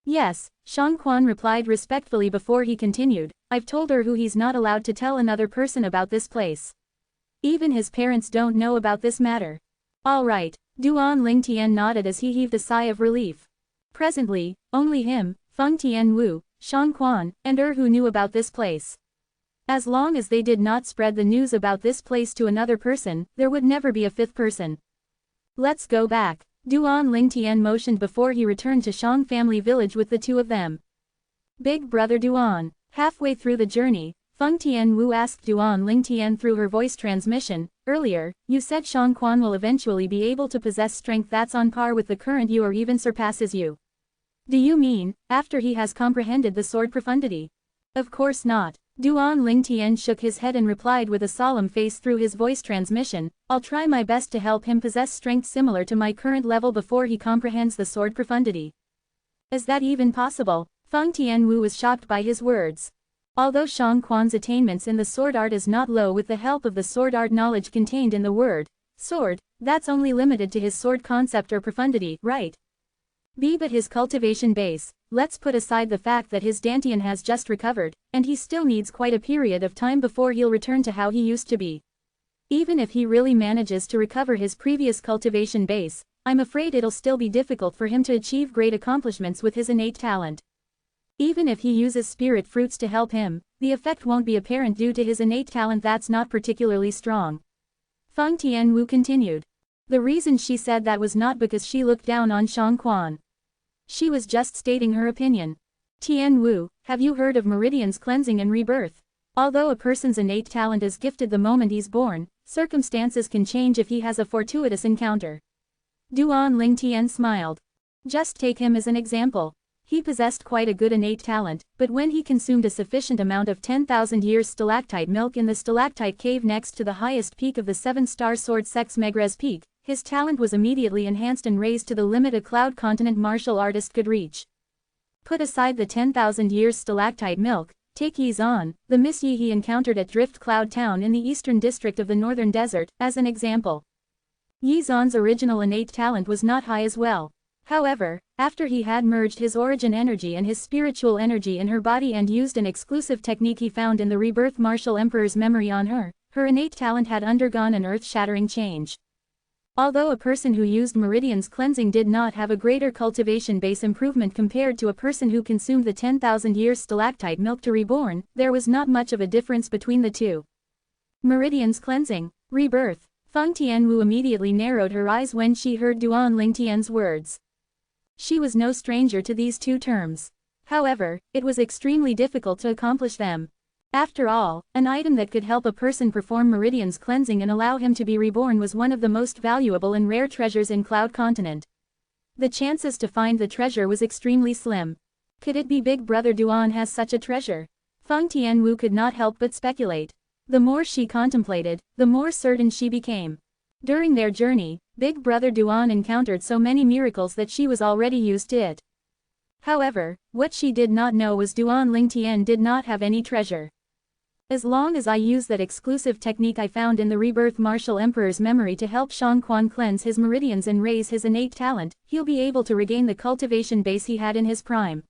Yes, Shang Quan replied respectfully before he continued, I've told who he's not allowed to tell another person about this place. Even his parents don't know about this matter. All right, Duan Lingtian nodded as he heaved a sigh of relief. Presently, only him, Feng Tianwu, Shang Quan, and who knew about this place. As long as they did not spread the news about this place to another person, there would never be a fifth person. Let's go back. Duan Lingtian motioned before he returned to Shang family village with the two of them. Big brother Duan. Halfway through the journey, Feng Tianwu asked Duan Lingtian through her voice transmission, earlier, you said Shang Quan will eventually be able to possess strength that's on par with the current you or even surpasses you. Do you mean, after he has comprehended the sword profundity? Of course not. Duan Lingtian shook his head and replied with a solemn face through his voice transmission, I'll try my best to help him possess strength similar to my current level before he comprehends the sword profundity. Is that even possible? Feng Tianwu was shocked by his words. Although Shang Quan's attainments in the sword art is not low with the help of the sword art knowledge contained in the word, sword, that's only limited to his sword concept or profundity, right? But his cultivation base, let's put aside the fact that his Dantian has just recovered, and he still needs quite a period of time before he'll return to how he used to be. Even if he really manages to recover his previous cultivation base, I'm afraid it'll still be difficult for him to achieve great accomplishments with his innate talent. Even if he uses spirit fruits to help him, the effect won't be apparent due to his innate talent that's not particularly strong. Feng Tianwu continued. The reason she said that was not because she looked down on Shang Quan. She was just stating her opinion. Tianwu, have you heard of meridians cleansing and rebirth? Although a person's innate talent is gifted the moment he's born, circumstances can change if he has a fortuitous encounter. Duan Lingtian smiled. Just take him as an example. He possessed quite a good innate talent, but when he consumed a sufficient amount of 10,000 years stalactite milk in the stalactite cave next to the highest peak of the 7-star sword Sex Megrez Peak, his talent was immediately enhanced and raised to the limit a cloud continent martial artist could reach. Put aside the 10,000 years stalactite milk, take Yizan, the Miss Yi he encountered at Drift Cloud Town in the eastern district of the northern desert, as an example. Yizan's original innate talent was not high as well. However, after he had merged his origin energy and his spiritual energy in her body and used an exclusive technique he found in the rebirth martial emperor's memory on her, her innate talent had undergone an earth-shattering change. Although a person who used Meridian's cleansing did not have a greater cultivation base improvement compared to a person who consumed the 10,000 years stalactite milk to reborn, there was not much of a difference between the two. Meridian's cleansing, rebirth. Feng Tianwu immediately narrowed her eyes when she heard Duan Lingtian's words. She was no stranger to these two terms. However, it was extremely difficult to accomplish them. After all, an item that could help a person perform Meridian's cleansing and allow him to be reborn was one of the most valuable and rare treasures in Cloud Continent. The chances to find the treasure was extremely slim. Could it be Big Brother Duan has such a treasure? Feng Tianwu could not help but speculate. The more she contemplated, the more certain she became. During their journey, Big Brother Duan encountered so many miracles that she was already used to it. However, what she did not know was Duan Lingtian did not have any treasure. As long as I use that exclusive technique I found in the Rebirth Martial Emperor's memory to help Shang Quan cleanse his meridians and raise his innate talent, he'll be able to regain the cultivation base he had in his prime.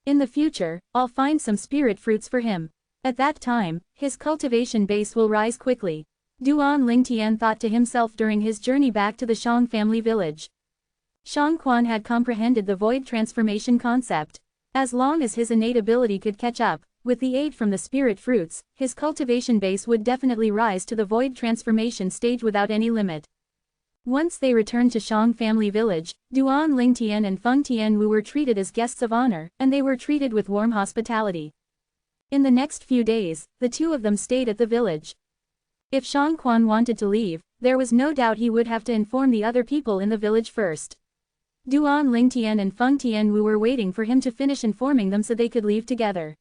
In the future, I'll find some spirit fruits for him. At that time, his cultivation base will rise quickly. Duan Lingtian thought to himself during his journey back to the Shang family village. Shang Quan had comprehended the void transformation concept. As long as his innate ability could catch up, with the aid from the spirit fruits, his cultivation base would definitely rise to the void transformation stage without any limit. Once they returned to Shang family village, Duan Lingtian and Feng Tianwu were treated as guests of honor, and they were treated with warm hospitality. In the next few days, the two of them stayed at the village. If Shang Quan wanted to leave, there was no doubt he would have to inform the other people in the village first. Duan Lingtian and Feng Tianwu were waiting for him to finish informing them so they could leave together.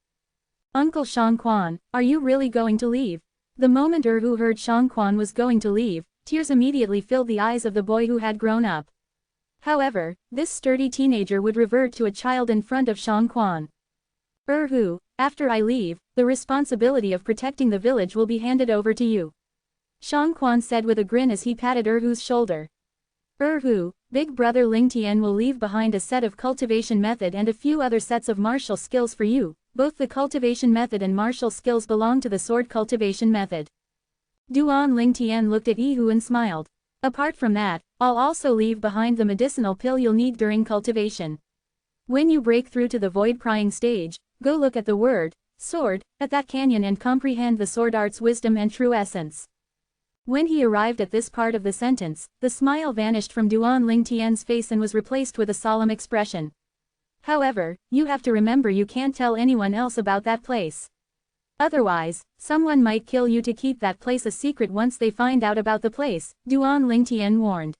Uncle Shang Quan, are you really going to leave? The moment who heard Shang Quan was going to leave, tears immediately filled the eyes of the boy who had grown up. However, this sturdy teenager would revert to a child in front of Shang Quan. After I leave, the responsibility of protecting the village will be handed over to you. Quan said with a grin as he patted Erhu's shoulder. Erhu, Big Brother Ling Tian will leave behind a set of cultivation method and a few other sets of martial skills for you. Both the cultivation method and martial skills belong to the sword cultivation method. Duan Ling Tian looked at Yihu and smiled. Apart from that, I'll also leave behind the medicinal pill you'll need during cultivation. When you break through to the void prying stage, go look at the word, sword, at that canyon and comprehend the sword art's wisdom and true essence. When he arrived at this part of the sentence, the smile vanished from Duan Ling Tian's face and was replaced with a solemn expression. However, you have to remember you can't tell anyone else about that place. Otherwise, someone might kill you to keep that place a secret once they find out about the place, Duan Ling Tian warned.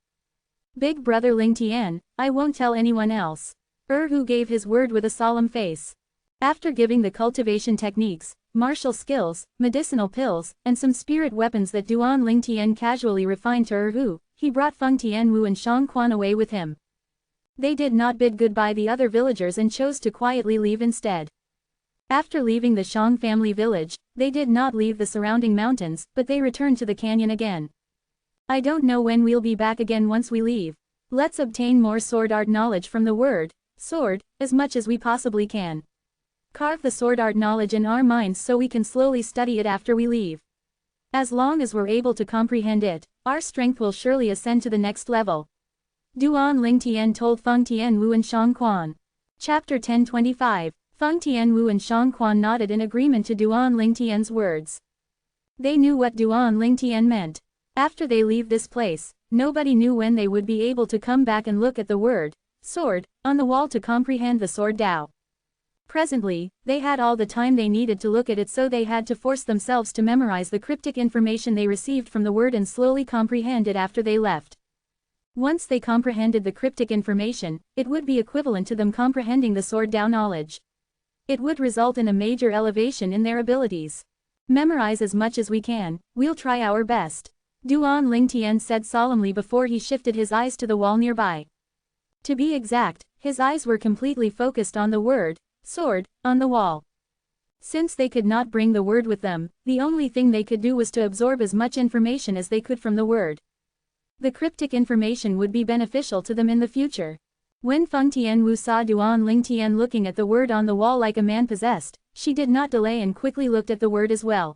Big Brother Ling Tian, I won't tell anyone else. Erhu gave his word with a solemn face. After giving the cultivation techniques, martial skills, medicinal pills, and some spirit weapons that Duan Ling Tian casually refined to Erhu, he brought Feng Tianwu and Quan away with him. They did not bid goodbye the other villagers and chose to quietly leave instead. After leaving the Shang family village, they did not leave the surrounding mountains, but they returned to the canyon again. I don't know when we'll be back again once we leave. Let's obtain more sword art knowledge from the word, sword, as much as we possibly can. Carve the sword art knowledge in our minds so we can slowly study it after we leave. As long as we're able to comprehend it, our strength will surely ascend to the next level. Duan Ling Tian told Feng Tianwu and Quan. Chapter 1025. Feng Tianwu and Quan nodded in agreement to Duan Ling Tian's words. They knew what Duan Ling Tian meant. After they leave this place, nobody knew when they would be able to come back and look at the word, sword, on the wall to comprehend the sword Dao. Presently, they had all the time they needed to look at it, so they had to force themselves to memorize the cryptic information they received from the word and slowly comprehend it after they left. Once they comprehended the cryptic information, it would be equivalent to them comprehending the sword Dao knowledge. It would result in a major elevation in their abilities. Memorize as much as we can, we'll try our best. Duan Ling Tian said solemnly before he shifted his eyes to the wall nearby. To be exact, his eyes were completely focused on the word, sword, on the wall. Since they could not bring the word with them, the only thing they could do was to absorb as much information as they could from the word. The cryptic information would be beneficial to them in the future. When Feng Tianwu saw Duan Ling Tian looking at the word on the wall like a man possessed, she did not delay and quickly looked at the word as well.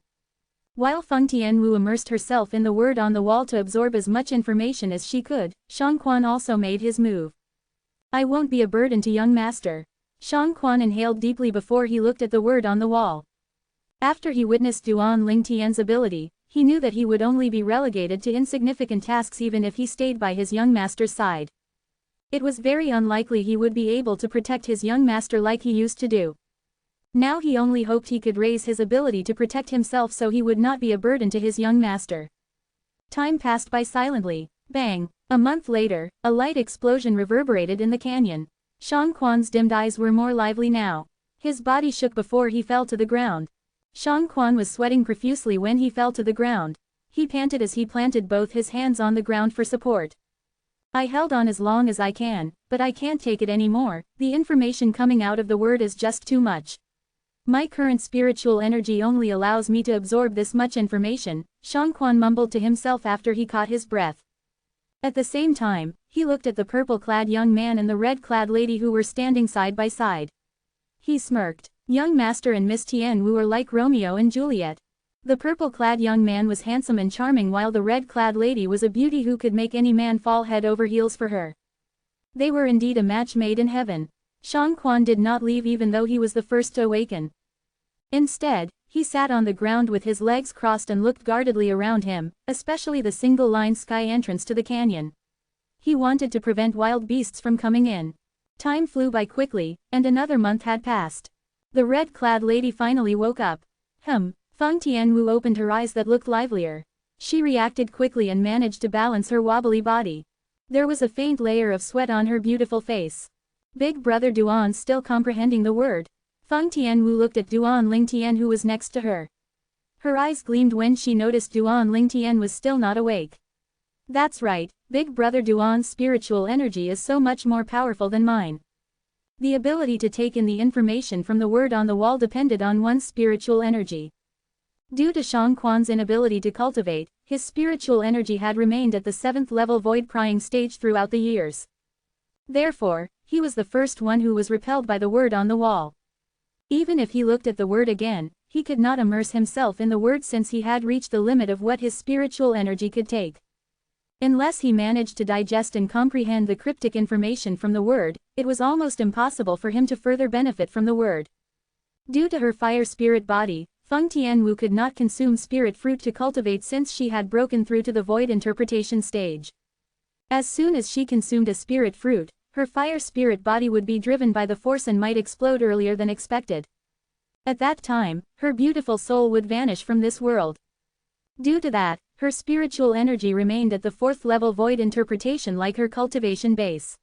While Feng Tianwu immersed herself in the word on the wall to absorb as much information as she could, Quan also made his move. I won't be a burden to young master. Quan inhaled deeply before he looked at the word on the wall. After he witnessed Duan Ling Tian's ability, he knew that he would only be relegated to insignificant tasks even if he stayed by his young master's side. It was very unlikely he would be able to protect his young master like he used to do. Now he only hoped he could raise his ability to protect himself so he would not be a burden to his young master. Time passed by silently. Bang! A month later, a light explosion reverberated in the canyon. Quan's dimmed eyes were more lively now. His body shook before he fell to the ground. Quan was sweating profusely when he fell to the ground. He panted as he planted both his hands on the ground for support. I held on as long as I can, but I can't take it anymore. The information coming out of the word is just too much. My current spiritual energy only allows me to absorb this much information, Quan mumbled to himself after he caught his breath. At the same time, he looked at the purple-clad young man and the red-clad lady who were standing side by side. He smirked. Young Master and Miss Tianwu were like Romeo and Juliet. The purple-clad young man was handsome and charming while the red-clad lady was a beauty who could make any man fall head over heels for her. They were indeed a match made in heaven. Quan did not leave even though he was the first to awaken. Instead, he sat on the ground with his legs crossed and looked guardedly around him, especially the single-line sky entrance to the canyon. He wanted to prevent wild beasts from coming in. Time flew by quickly, and another month had passed. The red-clad lady finally woke up. Feng Tianwu opened her eyes that looked livelier. She reacted quickly and managed to balance her wobbly body. There was a faint layer of sweat on her beautiful face. Big Brother Duan still comprehending the word. Feng Tianwu looked at Duan Ling Tian who was next to her. Her eyes gleamed when she noticed Duan Ling Tian was still not awake. That's right, Big Brother Duan's spiritual energy is so much more powerful than mine. The ability to take in the information from the word on the wall depended on one's spiritual energy. Due to Shang Quan's inability to cultivate, his spiritual energy had remained at the 7th level void prying stage throughout the years. Therefore, he was the first one who was repelled by the word on the wall. Even if he looked at the word again, he could not immerse himself in the word since he had reached the limit of what his spiritual energy could take. Unless he managed to digest and comprehend the cryptic information from the word, it was almost impossible for him to further benefit from the word. Due to her fire spirit body, Feng Tianwu could not consume spirit fruit to cultivate since she had broken through to the void interpretation stage. As soon as she consumed a spirit fruit, her fire spirit body would be driven by the force and might explode earlier than expected. At that time, her beautiful soul would vanish from this world. Due to that, her spiritual energy remained at the 4th level void interpretation like her cultivation base.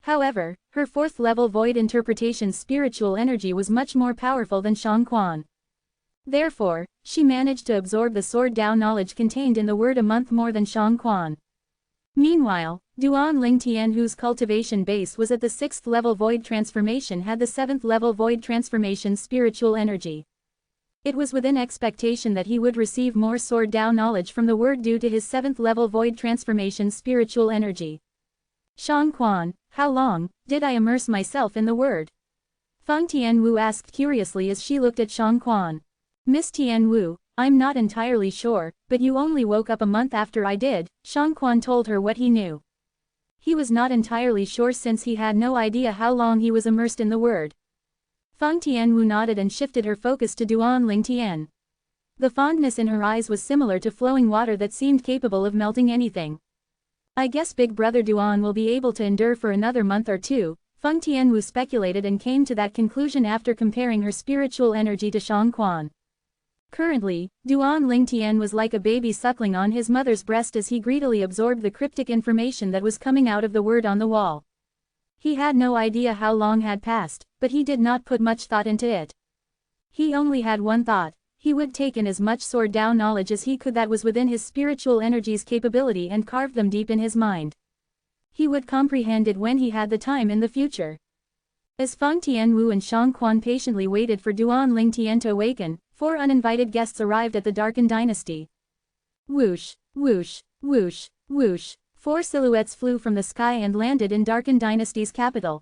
However, her 4th level void interpretation spiritual energy was much more powerful than Shang Quan. Therefore, she managed to absorb the sword Dao knowledge contained in the word a month more than Shang Quan. Meanwhile, Duan Ling Tian, whose cultivation base was at the 6th level void transformation, had the 7th level void transformation spiritual energy. It was within expectation that he would receive more sword Dao knowledge from the word due to his 7th level void transformation spiritual energy. Shang Quan, how long did I immerse myself in the word? Feng Tianwu asked curiously as she looked at Shang Quan. Miss Tianwu, I'm not entirely sure, but you only woke up a month after I did, Shang Quan told her what he knew. He was not entirely sure since he had no idea how long he was immersed in the word. Feng Tianwu nodded and shifted her focus to Duan Ling Tian. The fondness in her eyes was similar to flowing water that seemed capable of melting anything. I guess Big Brother Duan will be able to endure for another month or two, Feng Tianwu speculated and came to that conclusion after comparing her spiritual energy to Shang Quan. Currently, Duan Ling Tian was like a baby suckling on his mother's breast as he greedily absorbed the cryptic information that was coming out of the word on the wall. He had no idea how long had passed, but he did not put much thought into it. He only had one thought: he would take in as much sword Dao knowledge as he could that was within his spiritual energy's capability and carve them deep in his mind. He would comprehend it when he had the time in the future. As Feng Tianwu and Shang Quan patiently waited for Duan Ling Tian to awaken, 4 uninvited guests arrived at the darkened dynasty. Whoosh, whoosh, whoosh, whoosh, 4 silhouettes flew from the sky and landed in darkened dynasty's capital.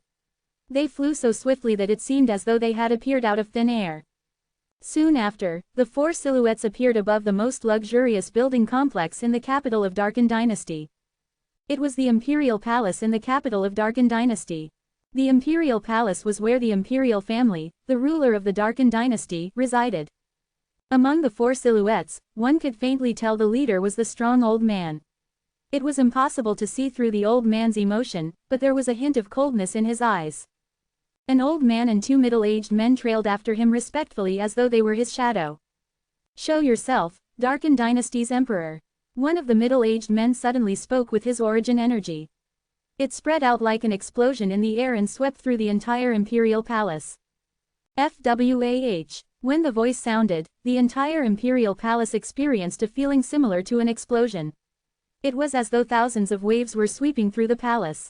They flew so swiftly that it seemed as though they had appeared out of thin air. Soon after, the 4 silhouettes appeared above the most luxurious building complex in the capital of Darkened Dynasty. It was the Imperial Palace in the capital of Darkened Dynasty. The Imperial Palace was where the Imperial family, the ruler of the Darkened Dynasty, resided. Among the 4 silhouettes, one could faintly tell the leader was the strong old man. It was impossible to see through the old man's emotion, but there was a hint of coldness in his eyes. An old man and 2 middle-aged men trailed after him respectfully as though they were his shadow. Show yourself, Darkened Dynasty's emperor. One of the middle-aged men suddenly spoke with his origin energy. It spread out like an explosion in the air and swept through the entire Imperial Palace. FWAH. When the voice sounded, the entire Imperial Palace experienced a feeling similar to an explosion. It was as though thousands of waves were sweeping through the palace.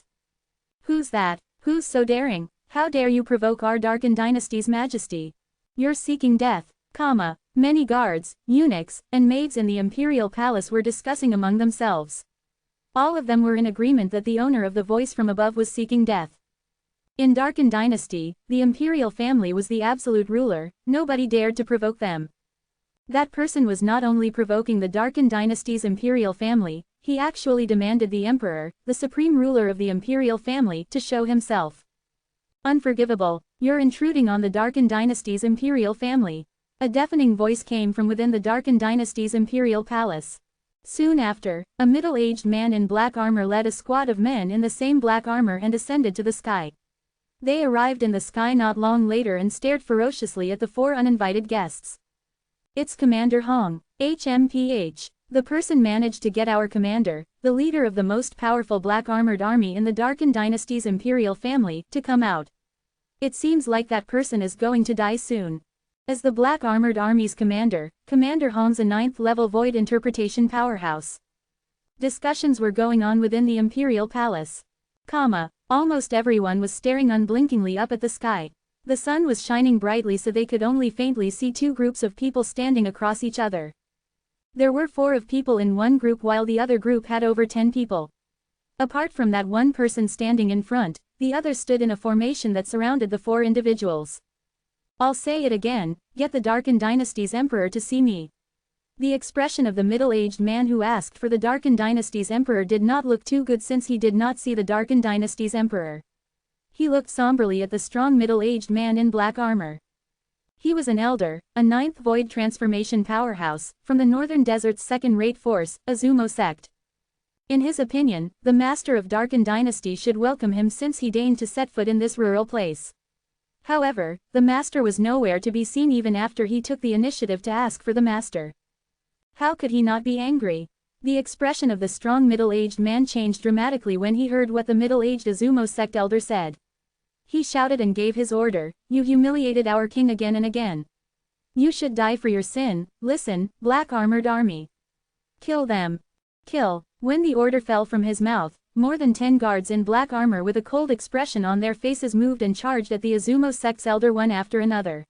Who's that? Who's so daring? How dare you provoke our Darkened Dynasty's majesty? You're seeking death, Many guards, eunuchs, and maids in the Imperial Palace were discussing among themselves. All of them were in agreement that the owner of the voice from above was seeking death. In Darkened Dynasty, the Imperial family was the absolute ruler, nobody dared to provoke them. That person was not only provoking the Darkened Dynasty's Imperial family, he actually demanded the Emperor, the supreme ruler of the Imperial family, to show himself. Unforgivable, you're intruding on the Darkened Dynasty's Imperial family. A deafening voice came from within the Darkened Dynasty's Imperial Palace. Soon after, a middle-aged man in black armor led a squad of men in the same black armor and ascended to the sky. They arrived in the sky not long later and stared ferociously at the 4 uninvited guests. It's Commander Hong, HMPH. The person managed to get our commander, the leader of the most powerful black armored army in the Darkened Dynasty's Imperial family, to come out. It seems like that person is going to die soon. As the black armored army's commander, Commander Hong's a 9th level void interpretation powerhouse. Discussions were going on within the Imperial Palace. Almost everyone was staring unblinkingly up at the sky. The sun was shining brightly so they could only faintly see two groups of people standing across each other. There were 4 of people in one group while the other group had over 10 people. Apart from that one person standing in front, the others stood in a formation that surrounded the 4 individuals. I'll say it again, get the Darken Dynasty's Emperor to see me. The expression of the middle-aged man who asked for the Darken Dynasty's Emperor did not look too good since he did not see the Darken Dynasty's Emperor. He looked somberly at the strong middle-aged man in black armor. He was an elder, a 9th Void Transformation powerhouse, from the Northern Desert's second-rate force, Azumo sect. In his opinion, the Master of Darken Dynasty should welcome him since he deigned to set foot in this rural place. However, the Master was nowhere to be seen even after he took the initiative to ask for the Master. How could he not be angry? The expression of the strong middle-aged man changed dramatically when he heard what the middle-aged Azumo sect elder said. He shouted and gave his order, "You humiliated our king again and again. You should die for your sin. Listen, black armored army. Kill them. Kill." When the order fell from his mouth, more than 10 guards in black armor with a cold expression on their faces moved and charged at the Azumo sect's elder one after another.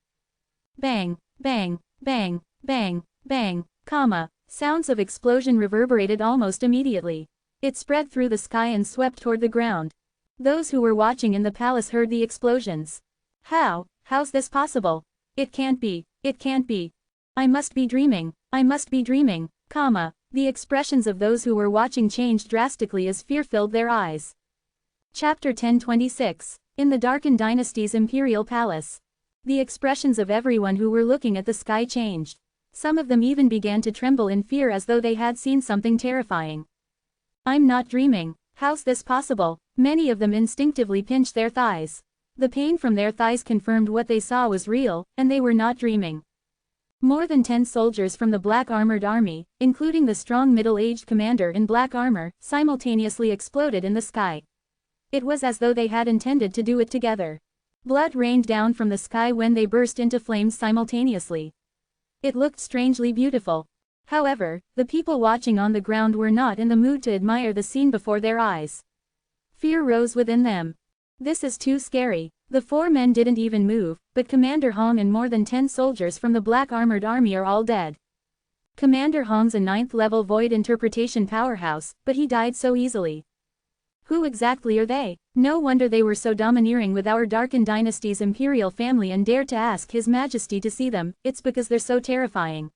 Bang, bang, bang, bang, bang, comma. Sounds of explosion reverberated almost immediately. It spread through the sky and swept toward the ground. Those who were watching in the palace heard the explosions. How's this possible? It can't be, it can't be. I must be dreaming, comma. The expressions of those who were watching changed drastically as fear filled their eyes. Chapter 1026. In the Darken Dynasty's Imperial Palace. The expressions of everyone who were looking at the sky changed. Some of them even began to tremble in fear as though they had seen something terrifying. I'm not dreaming. How's this possible? Many of them instinctively pinched their thighs. The pain from their thighs confirmed what they saw was real, and they were not dreaming. More than 10 soldiers from the black armored army, including the strong middle-aged commander in black armor, simultaneously exploded in the sky. It was as though they had intended to do it together. Blood rained down from the sky when they burst into flames simultaneously. It looked strangely beautiful. However, the people watching on the ground were not in the mood to admire the scene before their eyes. Fear rose within them. This is too scary. The 4 men didn't even move, but Commander Hong and more than 10 soldiers from the black armored army are all dead. Commander Hong's a 9th level void interpretation powerhouse, but he died so easily. Who exactly are they? No wonder they were so domineering with our Darken Dynasty's imperial family and dared to ask His Majesty to see them. It's because they're so terrifying.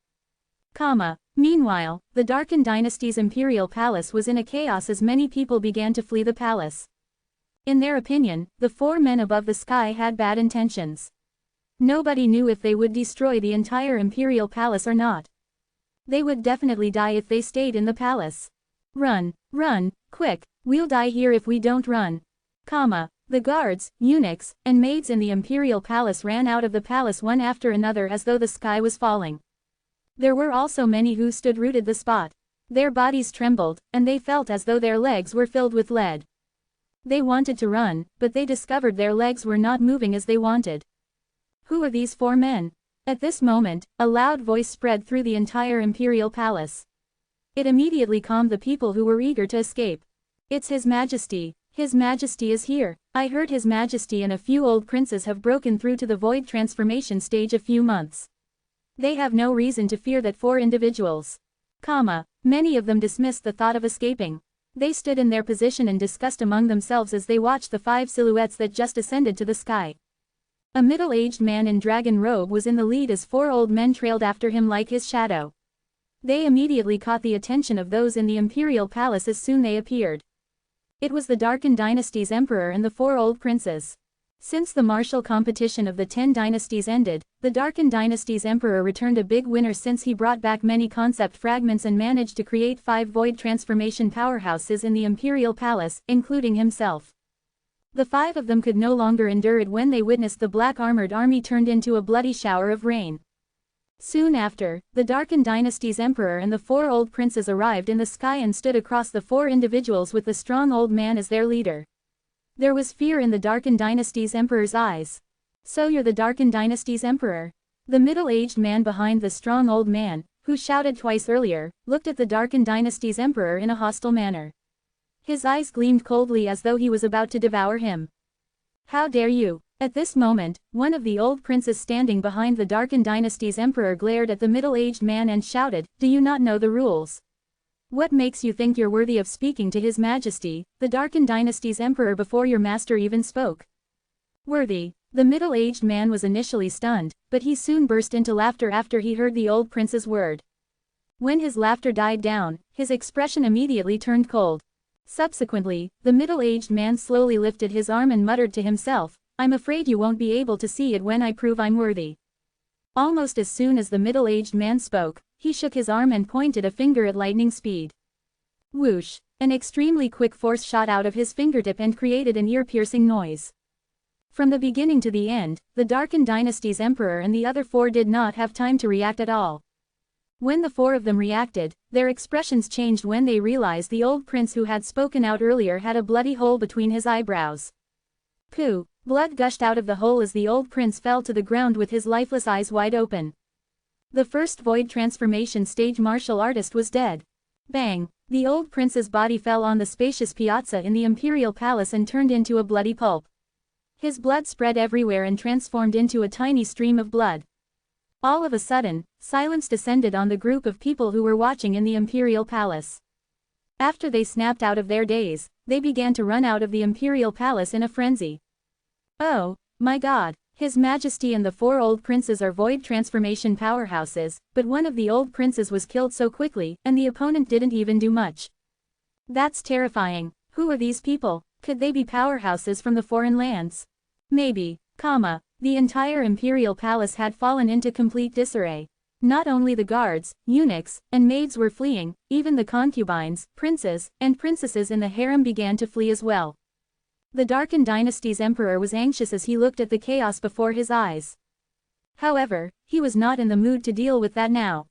Comma. Meanwhile, the Darken Dynasty's imperial palace was in a chaos as many people began to flee the palace. In their opinion, the 4 men above the sky had bad intentions. Nobody knew if they would destroy the entire imperial palace or not. They would definitely die if they stayed in the palace. Run, quick, we'll die here if we don't run. Comma. The guards, eunuchs, and maids in the imperial palace ran out of the palace one after another as though the sky was falling. There were also many who stood rooted the spot. Their bodies trembled, and they felt as though their legs were filled with lead. They wanted to run, but they discovered their legs were not moving as they wanted. Who are these 4 men? At this moment, a loud voice spread through the entire imperial palace. It immediately calmed the people who were eager to escape. It's His Majesty. His Majesty is here. I heard His Majesty and a few old princes have broken through to the void transformation stage a few months. They have no reason to fear that 4 individuals. Comma. Many of them dismissed the thought of escaping. They stood in their position and discussed among themselves as they watched the 5 silhouettes that just ascended to the sky. A middle-aged man in dragon robe was in the lead as 4 old men trailed after him like his shadow. They immediately caught the attention of those in the imperial palace as soon they appeared. It was the Darken Dynasty's emperor and the 4 old princes. Since the martial competition of the 10 dynasties ended, the Darken Dynasty's emperor returned a big winner since he brought back many concept fragments and managed to create 5 void transformation powerhouses in the imperial palace, including himself. The 5 of them could no longer endure it when they witnessed the black armored army turned into a bloody shower of rain. Soon after, the Darken Dynasty's emperor and the 4 old princes arrived in the sky and stood across the 4 individuals with the strong old man as their leader. There was fear in the Darken Dynasty's emperor's eyes. So you're the Darken Dynasty's emperor? The middle-aged man behind the strong old man, who shouted twice earlier, looked at the Darken Dynasty's emperor in a hostile manner. His eyes gleamed coldly as though he was about to devour him. How dare you? At this moment, one of the old princes standing behind the Darken Dynasty's emperor glared at the middle-aged man and shouted, "Do you not know the rules? What makes you think you're worthy of speaking to His Majesty, the Darken Dynasty's emperor, before your master even spoke?" Worthy. The middle-aged man was initially stunned, but he soon burst into laughter after he heard the old prince's word. When his laughter died down, his expression immediately turned cold. Subsequently, the middle-aged man slowly lifted his arm and muttered to himself, "I'm afraid you won't be able to see it when I prove I'm worthy." Almost as soon as the middle-aged man spoke, he shook his arm and pointed a finger at lightning speed. Whoosh! An extremely quick force shot out of his fingertip and created an ear-piercing noise. From the beginning to the end, the Darken Dynasty's emperor and the other four did not have time to react at all. When the four of them reacted, their expressions changed when they realized the old prince who had spoken out earlier had a bloody hole between his eyebrows. Pooh! Blood gushed out of the hole as the old prince fell to the ground with his lifeless eyes wide open. The first void transformation stage martial artist was dead. Bang! The old prince's body fell on the spacious piazza in the imperial palace and turned into a bloody pulp. His blood spread everywhere and transformed into a tiny stream of blood. All of a sudden, silence descended on the group of people who were watching in the imperial palace. After they snapped out of their daze, they began to run out of the imperial palace in a frenzy. Oh, my God! His Majesty and the four old princes are void transformation powerhouses, but one of the old princes was killed so quickly, and the opponent didn't even do much. That's terrifying. Who are these people? Could they be powerhouses from the foreign lands? Maybe, the entire imperial palace had fallen into complete disarray. Not only the guards, eunuchs, and maids were fleeing, even the concubines, princes, and princesses in the harem began to flee as well. The Darken Dynasty's emperor was anxious as he looked at the chaos before his eyes. However, he was not in the mood to deal with that now.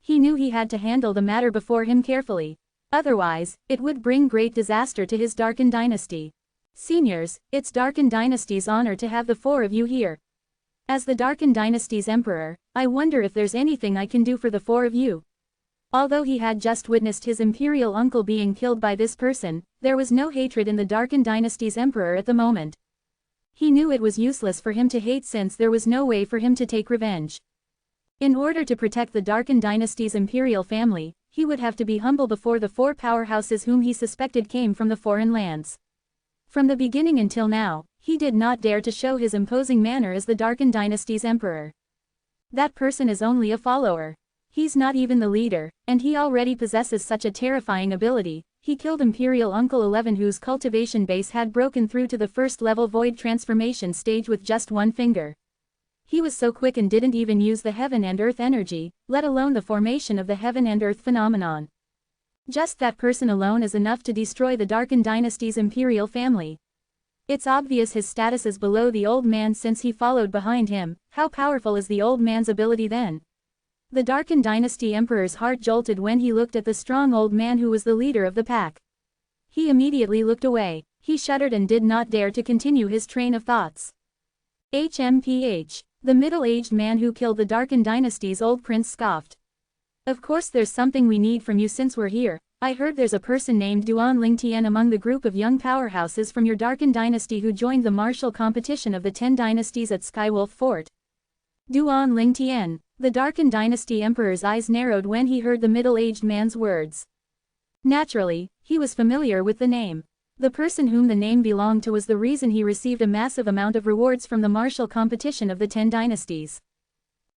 He knew he had to handle the matter before him carefully. Otherwise, it would bring great disaster to his Darken Dynasty. Seniors, it's Darken Dynasty's honor to have the four of you here. As the Darken Dynasty's emperor, I wonder if there's anything I can do for the four of you. Although he had just witnessed his imperial uncle being killed by this person, there was no hatred in the Darken Dynasty's emperor at the moment. He knew it was useless for him to hate since there was no way for him to take revenge. In order to protect the Darken Dynasty's imperial family, he would have to be humble before the four powerhouses whom he suspected came from the foreign lands. From the beginning until now, he did not dare to show his imposing manner as the Darken Dynasty's emperor. That person is only a follower. He's not even the leader, and he already possesses such a terrifying ability. He killed Imperial Uncle 11 whose cultivation base had broken through to the first level void transformation stage with just one finger. He was so quick and didn't even use the heaven and earth energy, let alone the formation of the heaven and earth phenomenon. Just that person alone is enough to destroy the Darken Dynasty's imperial family. It's obvious his status is below the old man since he followed behind him. How powerful is the old man's ability then? The Darken Dynasty emperor's heart jolted when he looked at the strong old man who was the leader of the pack. He immediately looked away. He shuddered and did not dare to continue his train of thoughts. HMPH. The middle-aged man who killed the Darken Dynasty's old prince scoffed. Of course there's something we need from you since we're here. I heard there's a person named Duan Lingtian among the group of young powerhouses from your Darken Dynasty who joined the martial competition of the 10 dynasties at Skywolf Fort. Duan Lingtian. The Darken Dynasty emperor's eyes narrowed when he heard the middle-aged man's words. Naturally, he was familiar with the name. The person whom the name belonged to was the reason he received a massive amount of rewards from the martial competition of the 10 dynasties.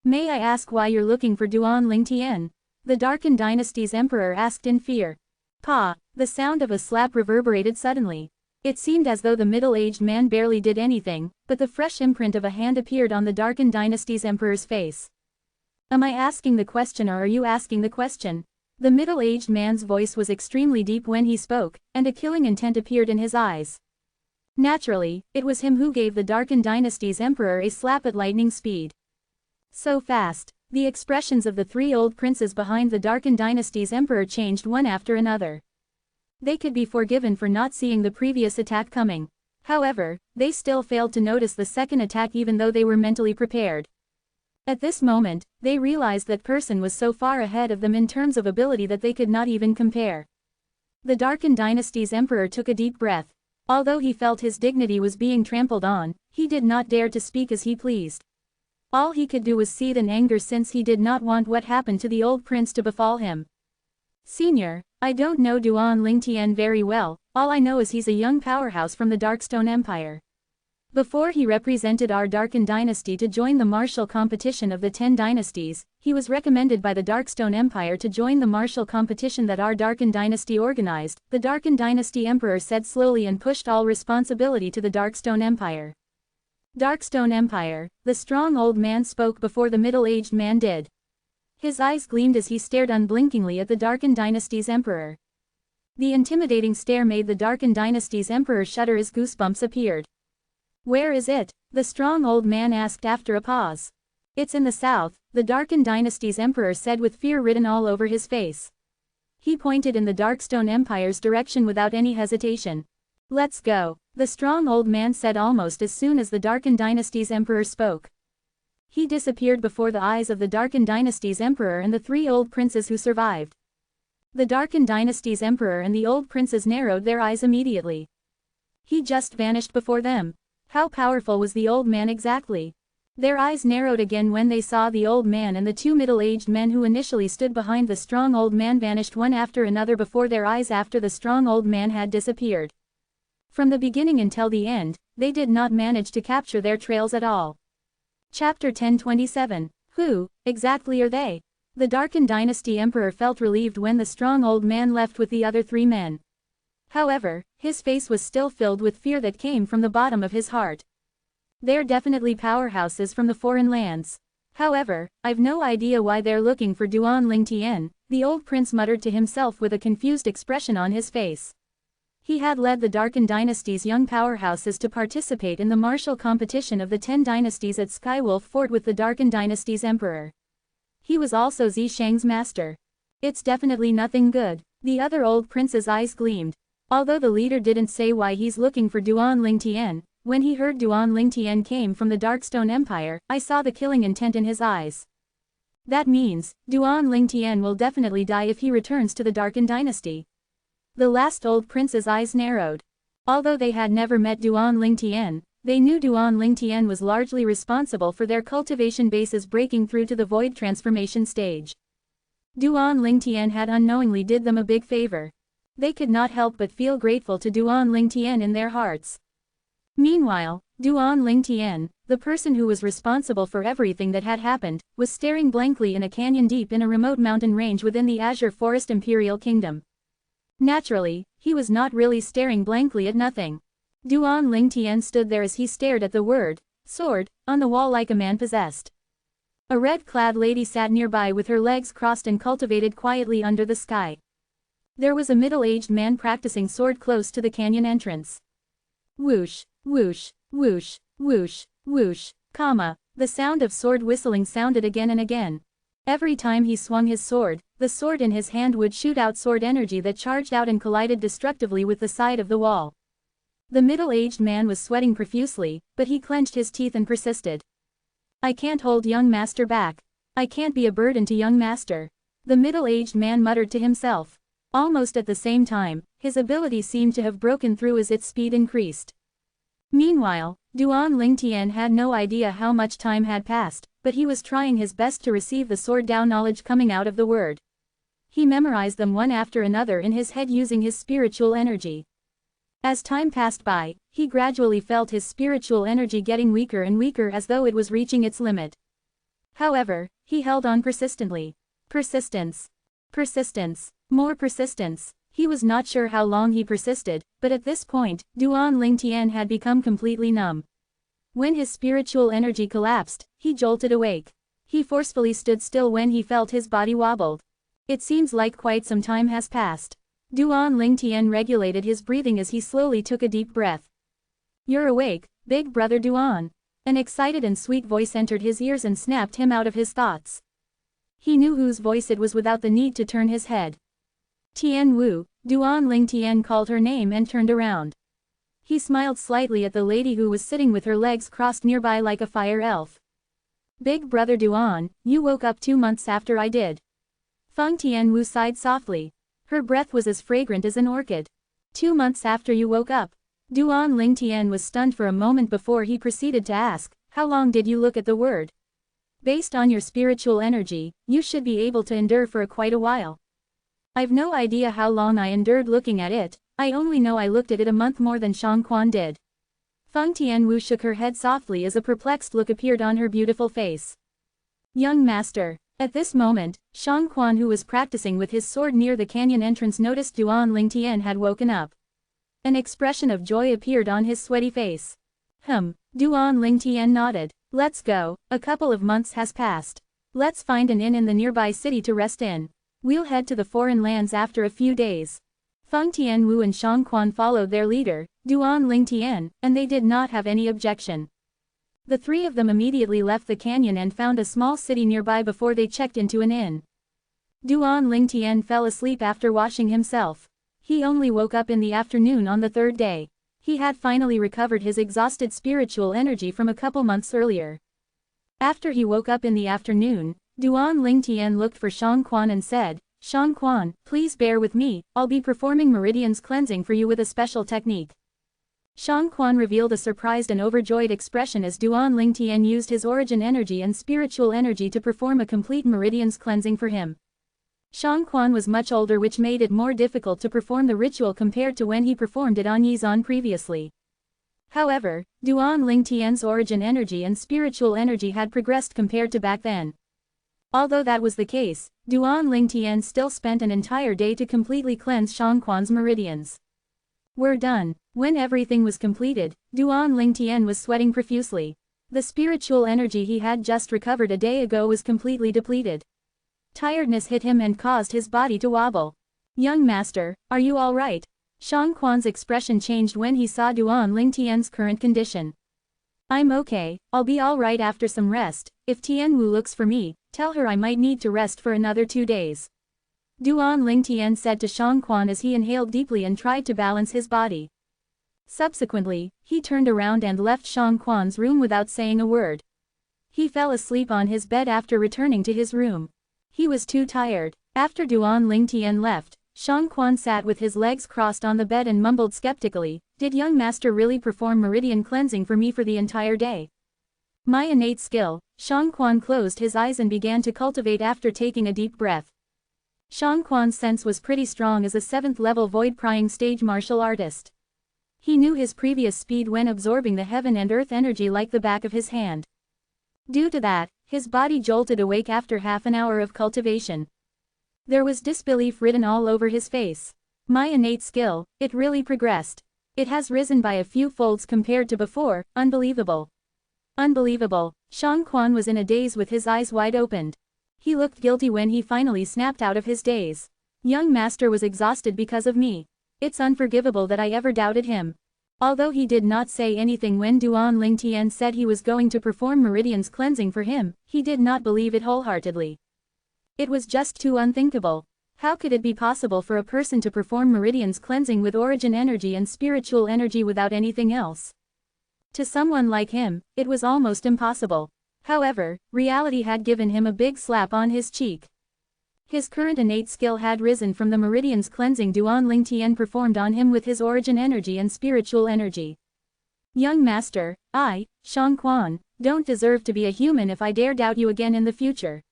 May I ask why you're looking for Duan Lingtian? The Darken Dynasty's emperor asked in fear. Pa! The sound of a slap reverberated suddenly. It seemed as though the middle-aged man barely did anything, but the fresh imprint of a hand appeared on the Darken Dynasty's emperor's face. Am I asking the question or are you asking the question? The middle-aged man's voice was extremely deep when he spoke, and a killing intent appeared in his eyes. Naturally, it was him who gave the Darken Dynasty's emperor a slap at lightning speed. So fast, the expressions of the three old princes behind the Darken Dynasty's emperor changed one after another. They could be forgiven for not seeing the previous attack coming. However, they still failed to notice the second attack even though they were mentally prepared. At this moment, they realized that person was so far ahead of them in terms of ability that they could not even compare. The Darken Dynasty's emperor took a deep breath. Although he felt his dignity was being trampled on, he did not dare to speak as he pleased. All he could do was seethe in anger since he did not want what happened to the old prince to befall him. Senior, I don't know Duan Lingtian very well, all I know is he's a young powerhouse from the Darkstone Empire. Before he represented our Darken dynasty to join the martial competition of the 10 dynasties, he was recommended by the Darkstone Empire to join the martial competition that our Darken dynasty organized, the Darken dynasty emperor said slowly and pushed all responsibility to the Darkstone Empire. Darkstone Empire, the strong old man spoke before the middle-aged man did. His eyes gleamed as he stared unblinkingly at the Darken dynasty's emperor. The intimidating stare made the Darken dynasty's emperor shudder as goosebumps appeared. Where is it? The strong old man asked after a pause. It's in the south, the Darken dynasty's emperor said with fear written all over his face. He pointed in the Darkstone Empire's direction without any hesitation. Let's go, the strong old man said almost as soon as the Darken dynasty's emperor spoke. He disappeared before the eyes of the Darken dynasty's emperor and the 3 old princes who survived. The Darken dynasty's emperor and the old princes narrowed their eyes immediately. He just vanished before them. How powerful was the old man exactly? Their eyes narrowed again when they saw the old man and the 2 middle-aged men who initially stood behind the strong old man vanished one after another before their eyes after the strong old man had disappeared. From the beginning until the end, they did not manage to capture their trails at all. Chapter 1027. Who, exactly are they? The Darken dynasty emperor felt relieved when the strong old man left with the other 3 men. However, his face was still filled with fear that came from the bottom of his heart. They're definitely powerhouses from the foreign lands. However, I've no idea why they're looking for Duan Lingtian, the old prince muttered to himself with a confused expression on his face. He had led the Darken dynasty's young powerhouses to participate in the martial competition of the 10 dynasties at Skywolf Fort with the Darken dynasty's emperor. He was also Zishang's master. It's definitely nothing good, the other old prince's eyes gleamed. Although the leader didn't say why he's looking for Duan Lingtian, when he heard Duan Lingtian came from the Darkstone Empire, I saw the killing intent in his eyes. That means, Duan Lingtian will definitely die if he returns to the Darken dynasty. The last old prince's eyes narrowed. Although they had never met Duan Lingtian, they knew Duan Lingtian was largely responsible for their cultivation bases breaking through to the void transformation stage. Duan Lingtian had unknowingly did them a big favor. They could not help but feel grateful to Duan Lingtian in their hearts. Meanwhile, Duan Lingtian, the person who was responsible for everything that had happened, was staring blankly in a canyon deep in a remote mountain range within the Azure Forest Imperial Kingdom. Naturally, he was not really staring blankly at nothing. Duan Lingtian stood there as he stared at the word, sword, on the wall like a man possessed. A red-clad lady sat nearby with her legs crossed and cultivated quietly under the sky. There was a middle-aged man practicing sword close to the canyon entrance. Whoosh, whoosh, whoosh, whoosh, whoosh, the sound of sword whistling sounded again and again. Every time he swung his sword, the sword in his hand would shoot out sword energy that charged out and collided destructively with the side of the wall. The middle-aged man was sweating profusely, but he clenched his teeth and persisted. I can't hold young master back. I can't be a burden to young master. The middle-aged man muttered to himself. Almost at the same time, his ability seemed to have broken through as its speed increased. Meanwhile, Duan Lingtian had no idea how much time had passed, but he was trying his best to receive the sword down knowledge coming out of the word. He memorized them one after another in his head using his spiritual energy. As time passed by, he gradually felt his spiritual energy getting weaker and weaker as though it was reaching its limit. However, he held on persistently. Persistence. Persistence. More persistence. He was not sure how long he persisted, but at this point, Duan Lingtian had become completely numb. When his spiritual energy collapsed, he jolted awake. He forcefully stood still when he felt his body wobbled. It seems like quite some time has passed. Duan Lingtian regulated his breathing as he slowly took a deep breath. You're awake, big brother Duan. An excited and sweet voice entered his ears and snapped him out of his thoughts. He knew whose voice it was without the need to turn his head. Tian Wu, Duan Lingtian called her name and turned around. He smiled slightly at the lady who was sitting with her legs crossed nearby like a fire elf. Big brother Duan, you woke up 2 months after I did. Feng Tian Wu sighed softly. Her breath was as fragrant as an orchid. 2 months after you woke up. Duan Lingtian was stunned for a moment before he proceeded to ask, how long did you look at the word? Based on your spiritual energy, you should be able to endure for quite a while. I've no idea how long I endured looking at it, I only know I looked at it a month more than Shang Quan did. Feng Tianwu shook her head softly as a perplexed look appeared on her beautiful face. Young master. At this moment, Shang Quan, who was practicing with his sword near the canyon entrance, noticed Duan Lingtian had woken up. An expression of joy appeared on his sweaty face. Duan Lingtian nodded. Let's go, a couple of months has passed. Let's find an inn in the nearby city to rest in. We'll head to the foreign lands after a few days. Feng Tianwu and Shang Quan followed their leader, Duan Lingtian, and they did not have any objection. The three of them immediately left the canyon and found a small city nearby before they checked into an inn. Duan Lingtian fell asleep after washing himself. He only woke up in the afternoon on the third day. He had finally recovered his exhausted spiritual energy from a couple months earlier. After he woke up in the afternoon, Duan Lingtian looked for Shang Quan and said, Shang Quan, please bear with me, I'll be performing meridians cleansing for you with a special technique. Shang Quan revealed a surprised and overjoyed expression as Duan Lingtian used his origin energy and spiritual energy to perform a complete meridians cleansing for him. Shang Quan was much older, which made it more difficult to perform the ritual compared to when he performed it on Yizan previously. However, Duan Lingtian's origin energy and spiritual energy had progressed compared to back then. Although that was the case, Duan Lingtian still spent an entire day to completely cleanse Shang Quan's meridians. We're done. When everything was completed, Duan Lingtian was sweating profusely. The spiritual energy he had just recovered a day ago was completely depleted. Tiredness hit him and caused his body to wobble. Young master, are you all right? Shang Quan's expression changed when he saw Duan Lingtian's current condition. I'm okay, I'll be all right after some rest. If Tianwu looks for me, tell her I might need to rest for another 2 days. Duan Lingtian said to Shang Quan as he inhaled deeply and tried to balance his body. Subsequently, he turned around and left Shang Quan's room without saying a word. He fell asleep on his bed after returning to his room. He was too tired. After Duan Lingtian left, Shang Quan sat with his legs crossed on the bed and mumbled skeptically, did young master really perform meridian cleansing for me for the entire day? My innate skill. Shang Quan closed his eyes and began to cultivate after taking a deep breath. Shang Quan's sense was pretty strong as a 7th level void-prying stage martial artist. He knew his previous speed when absorbing the heaven and earth energy like the back of his hand. Due to that, his body jolted awake after half an hour of cultivation. There was disbelief written all over his face. My innate skill, it really progressed. It has risen by a few folds compared to before, unbelievable. Unbelievable. Shang Quan was in a daze with his eyes wide opened. He looked guilty when he finally snapped out of his daze. Young master was exhausted because of me. It's unforgivable that I ever doubted him. Although he did not say anything when Duan Lingtian said he was going to perform meridians cleansing for him, he did not believe it wholeheartedly. It was just too unthinkable. How could it be possible for a person to perform meridians cleansing with origin energy and spiritual energy without anything else? To someone like him, it was almost impossible. However, reality had given him a big slap on his cheek. His current innate skill had risen from the meridians cleansing Duan Lingtian performed on him with his origin energy and spiritual energy. Young master, I, Shang Quan, don't deserve to be a human if I dare doubt you again in the future.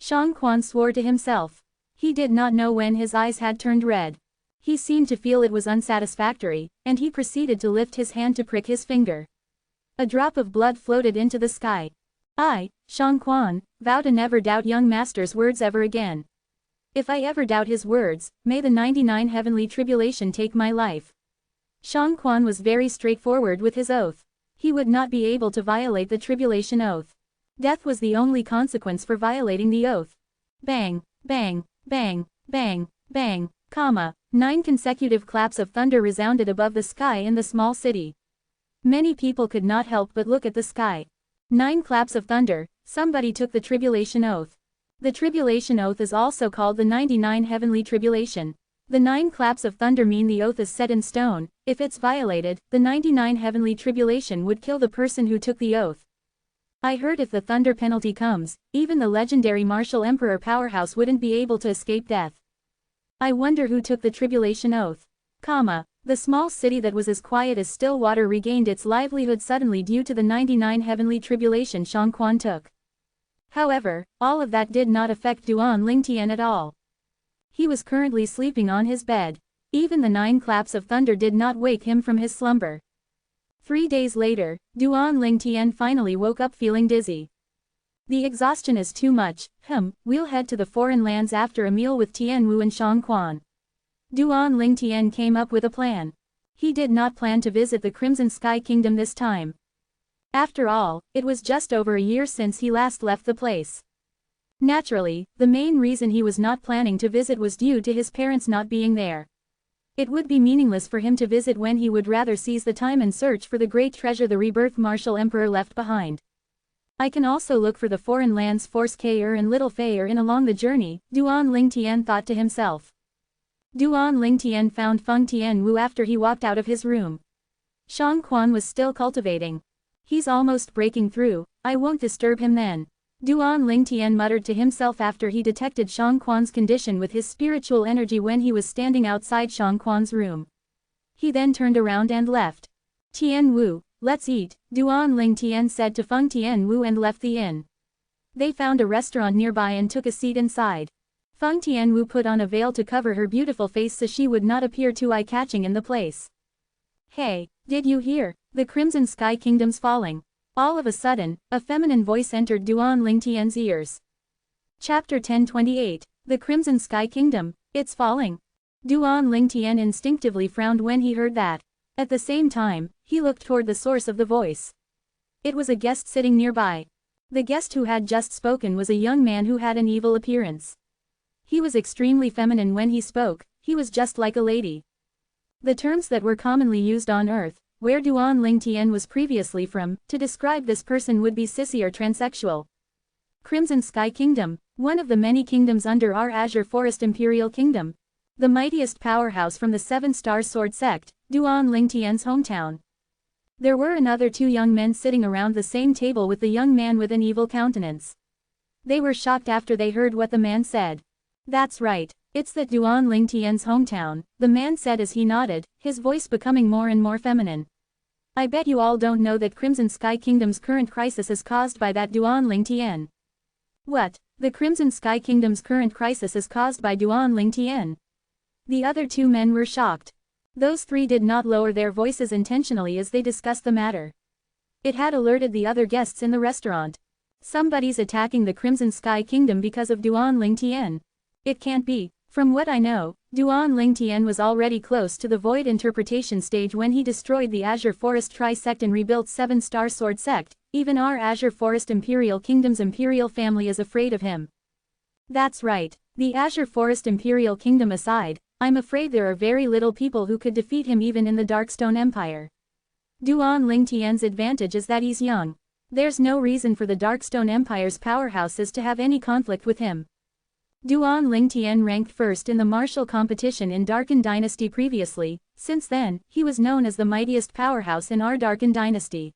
Shang Quan swore to himself. He did not know when his eyes had turned red. He seemed to feel it was unsatisfactory, and he proceeded to lift his hand to prick his finger. A drop of blood floated into the sky. I, Shang Quan, vow to never doubt young master's words ever again. If I ever doubt his words, may the 99 heavenly tribulation take my life. Shang Quan was very straightforward with his oath. He would not be able to violate the tribulation oath. Death was the only consequence for violating the oath. Bang, bang, bang, bang, bang, 9 consecutive claps of thunder resounded above the sky in the small city. Many people could not help but look at the sky. 9 claps of thunder, somebody took the tribulation oath. The tribulation oath is also called the 99 heavenly tribulation. The 9 claps of thunder mean the oath is set in stone. If it's violated, the 99 heavenly tribulation would kill the person who took the oath. I heard if the thunder penalty comes, even the legendary martial emperor powerhouse wouldn't be able to escape death. I wonder who took the tribulation oath. The small city that was as quiet as still water regained its livelihood suddenly due to the 99 heavenly tribulation Shang Quan took. However, all of that did not affect Duan Lingtian at all. He was currently sleeping on his bed. Even the 9 claps of thunder did not wake him from his slumber. 3 days later, Duan Lingtian finally woke up feeling dizzy. The exhaustion is too much, we'll head to the foreign lands after a meal with Tian Wu and Shang Quan. Duan Lingtian came up with a plan. He did not plan to visit the Crimson Sky Kingdom this time. After all, it was just over a year since he last left the place. Naturally, the main reason he was not planning to visit was due to his parents not being there. It would be meaningless for him to visit when he would rather seize the time and search for the great treasure the rebirth martial emperor left behind. I can also look for the foreign lands Force K'er and Little Fei in along the journey, Duan Lingtian thought to himself. Duan Lingtian found Feng Tianwu after he walked out of his room. Shang Quan was still cultivating. He's almost breaking through, I won't disturb him then. Duan Lingtian muttered to himself after he detected Shang Quan's condition with his spiritual energy when he was standing outside Shang Quan's room. He then turned around and left. Tianwu, let's eat, Duan Lingtian said to Feng Tianwu and left the inn. They found a restaurant nearby and took a seat inside. Feng Tianwu put on a veil to cover her beautiful face so she would not appear too eye-catching in the place. Hey, did you hear? The Crimson Sky Kingdom's falling. All of a sudden, a feminine voice entered Duan Lingtian's ears. Chapter 1028, The Crimson Sky Kingdom, it's falling. Duan Lingtian instinctively frowned when he heard that. At the same time, he looked toward the source of the voice. It was a guest sitting nearby. The guest who had just spoken was a young man who had an evil appearance. He was extremely feminine when he spoke, he was just like a lady. The terms that were commonly used on Earth, where Duan Lingtian was previously from, to describe this person would be sissy or transsexual. Crimson Sky Kingdom, one of the many kingdoms under our Azure Forest Imperial Kingdom. The mightiest powerhouse from the 7-star sword sect, Duan Lingtian's hometown. There were another 2 young men sitting around the same table with the young man with an evil countenance. They were shocked after they heard what the man said. That's right, it's that Duan Lingtian's hometown, the man said as he nodded, his voice becoming more and more feminine. I bet you all don't know that Crimson Sky Kingdom's current crisis is caused by that Duan Lingtian. What? The Crimson Sky Kingdom's current crisis is caused by Duan Lingtian? The other 2 men were shocked. Those 3 did not lower their voices intentionally as they discussed the matter. It had alerted the other guests in the restaurant. Somebody's attacking the Crimson Sky Kingdom because of Duan Lingtian. It can't be. From what I know, Duan Lingtian was already close to the void interpretation stage when he destroyed the Azure Forest Tri-Sect and rebuilt 7-star sword sect. Even our Azure Forest Imperial Kingdom's imperial family is afraid of him. That's right. The Azure Forest Imperial Kingdom aside, I'm afraid there are very little people who could defeat him even in the Darkstone Empire. Duan Lingtian's advantage is that he's young. There's no reason for the Darkstone Empire's powerhouses to have any conflict with him. Duan Lingtian ranked first in the martial competition in Darken Dynasty previously. Since then, he was known as the mightiest powerhouse in our Darken Dynasty.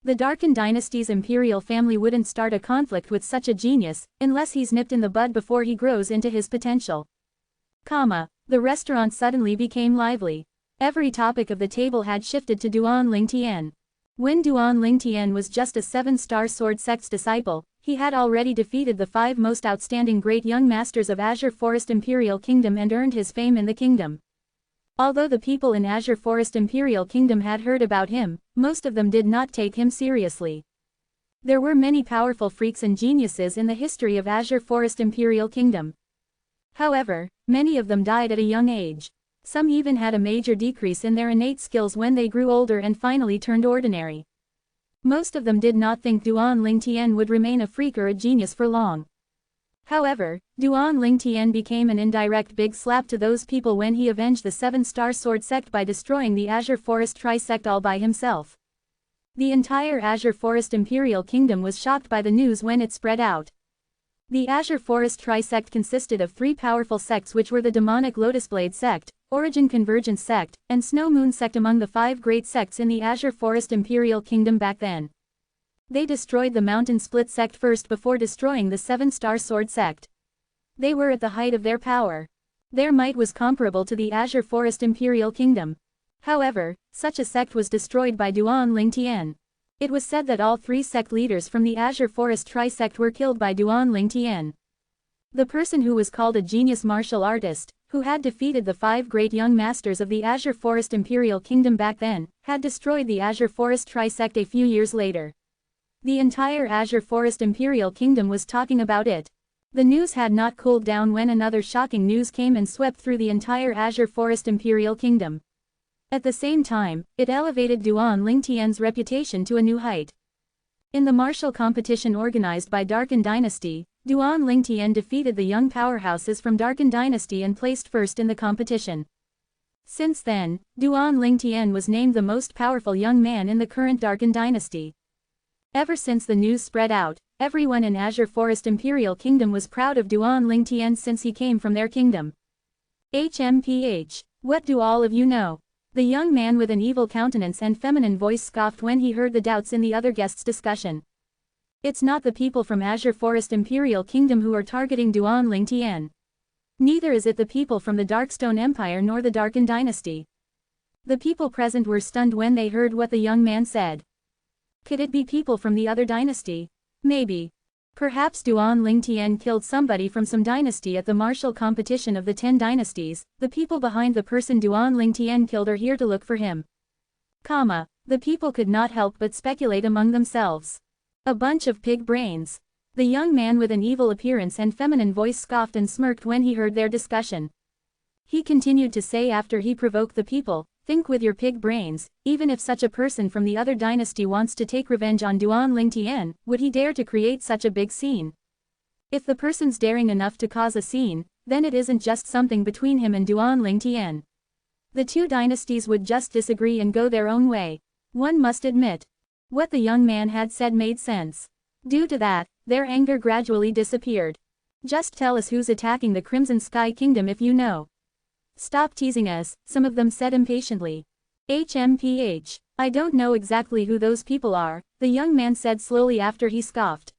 The Darken Dynasty's imperial family wouldn't start a conflict with such a genius, unless he's nipped in the bud before he grows into his potential. The restaurant suddenly became lively. Every topic of the table had shifted to Duan Lingtian. When Duan Lingtian was just a 7-star sword sect's disciple, he had already defeated the 5 most outstanding great young masters of Azure Forest Imperial Kingdom and earned his fame in the kingdom. Although the people in Azure Forest Imperial Kingdom had heard about him, most of them did not take him seriously. There were many powerful freaks and geniuses in the history of Azure Forest Imperial Kingdom. However, many of them died at a young age. Some even had a major decrease in their innate skills when they grew older and finally turned ordinary. Most of them did not think Duan Lingtian would remain a freak or a genius for long. However, Duan Lingtian became an indirect big slap to those people when he avenged the 7-star sword sect by destroying the Azure Forest Tri-Sect all by himself. The entire Azure Forest Imperial Kingdom was shocked by the news when it spread out. The Azure Forest Tri-Sect consisted of 3 powerful sects which were the Demonic Lotusblade Sect, Origin Convergence Sect, and Snow Moon Sect among the 5 great sects in the Azure Forest Imperial Kingdom back then. They destroyed the Mountain Split Sect first before destroying the 7-star Sword Sect. They were at the height of their power. Their might was comparable to the Azure Forest Imperial Kingdom. However, such a sect was destroyed by Duan Lingtian. It was said that all 3 sect leaders from the Azure Forest Tri-sect were killed by Duan Lingtian. The person who was called a genius martial artist, who had defeated the 5 great young masters of the Azure Forest Imperial Kingdom back then, had destroyed the Azure Forest Tri-sect a few years later. The entire Azure Forest Imperial Kingdom was talking about it. The news had not cooled down when another shocking news came and swept through the entire Azure Forest Imperial Kingdom. At the same time, it elevated Duan Lingtian's reputation to a new height. In the martial competition organized by Darken Dynasty, Duan Lingtian defeated the young powerhouses from Darken Dynasty and placed first in the competition. Since then, Duan Lingtian was named the most powerful young man in the current Darken Dynasty. Ever since the news spread out, everyone in Azure Forest Imperial Kingdom was proud of Duan Lingtian since he came from their kingdom. HMPH. What do all of you know? The young man with an evil countenance and feminine voice scoffed when he heard the doubts in the other guests' discussion. It's not the people from Azure Forest Imperial Kingdom who are targeting Duan Lingtian. Neither is it the people from the Darkstone Empire nor the Darken Dynasty. The people present were stunned when they heard what the young man said. Could it be people from the other dynasty? Maybe. Perhaps Duan Lingtian killed somebody from some dynasty at the martial competition of the 10 dynasties. The people behind the person Duan Lingtian killed are here to look for him. The people could not help but speculate among themselves. A bunch of pig brains. The young man with an evil appearance and feminine voice scoffed and smirked when he heard their discussion. He continued to say after he provoked the people, think with your pig brains, even if such a person from the other dynasty wants to take revenge on Duan Lingtian, would he dare to create such a big scene? If the person's daring enough to cause a scene, then it isn't just something between him and Duan Lingtian. The 2 dynasties would just disagree and go their own way. One must admit. What the young man had said made sense. Due to that, their anger gradually disappeared. Just tell us who's attacking the Crimson Sky Kingdom if you know. Stop teasing us, some of them said impatiently. HMPH. I don't know exactly who those people are, the young man said slowly after he scoffed.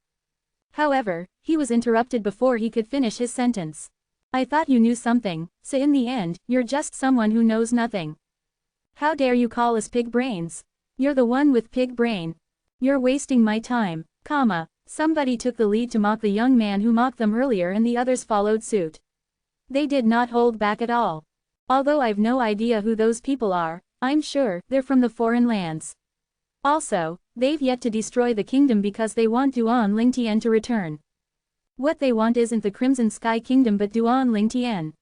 However, he was interrupted before he could finish his sentence. I thought you knew something, so in the end, you're just someone who knows nothing. How dare you call us pig brains? You're the one with pig brain. You're wasting my time, Somebody took the lead to mock the young man who mocked them earlier and the others followed suit. They did not hold back at all. Although I've no idea who those people are, I'm sure they're from the foreign lands. Also, they've yet to destroy the kingdom because they want Duan Lingtian to return. What they want isn't the Crimson Sky Kingdom but Duan Lingtian.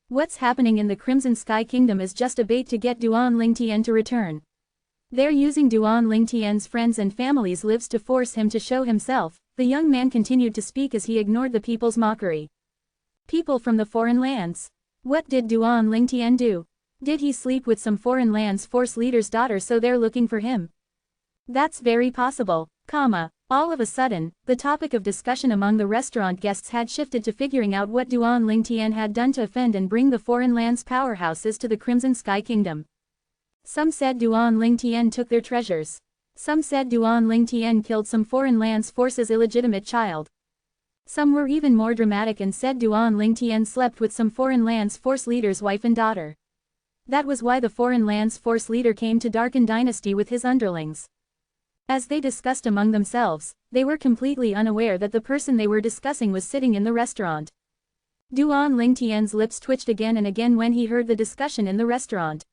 What's happening in the Crimson Sky Kingdom is just a bait to get Duan Lingtian to return. They're using Duan Lingtian's friends and family's lives to force him to show himself. The young man continued to speak as he ignored the people's mockery. People from the foreign lands. What did Duan Lingtian do? Did he sleep with some foreign lands force leader's daughter so they're looking for him? That's very possible, All of a sudden, the topic of discussion among the restaurant guests had shifted to figuring out what Duan Lingtian had done to offend and bring the foreign lands powerhouses to the Crimson Sky Kingdom. Some said Duan Lingtian took their treasures. Some said Duan Lingtian killed some foreign lands force's illegitimate child. Some were even more dramatic and said Duan Lingtian slept with some foreign lands force leader's wife and daughter. That was why the foreign lands force leader came to Darken Dynasty with his underlings. As they discussed among themselves, they were completely unaware that the person they were discussing was sitting in the restaurant. Duan Lingtian's lips twitched again and again when he heard the discussion in the restaurant.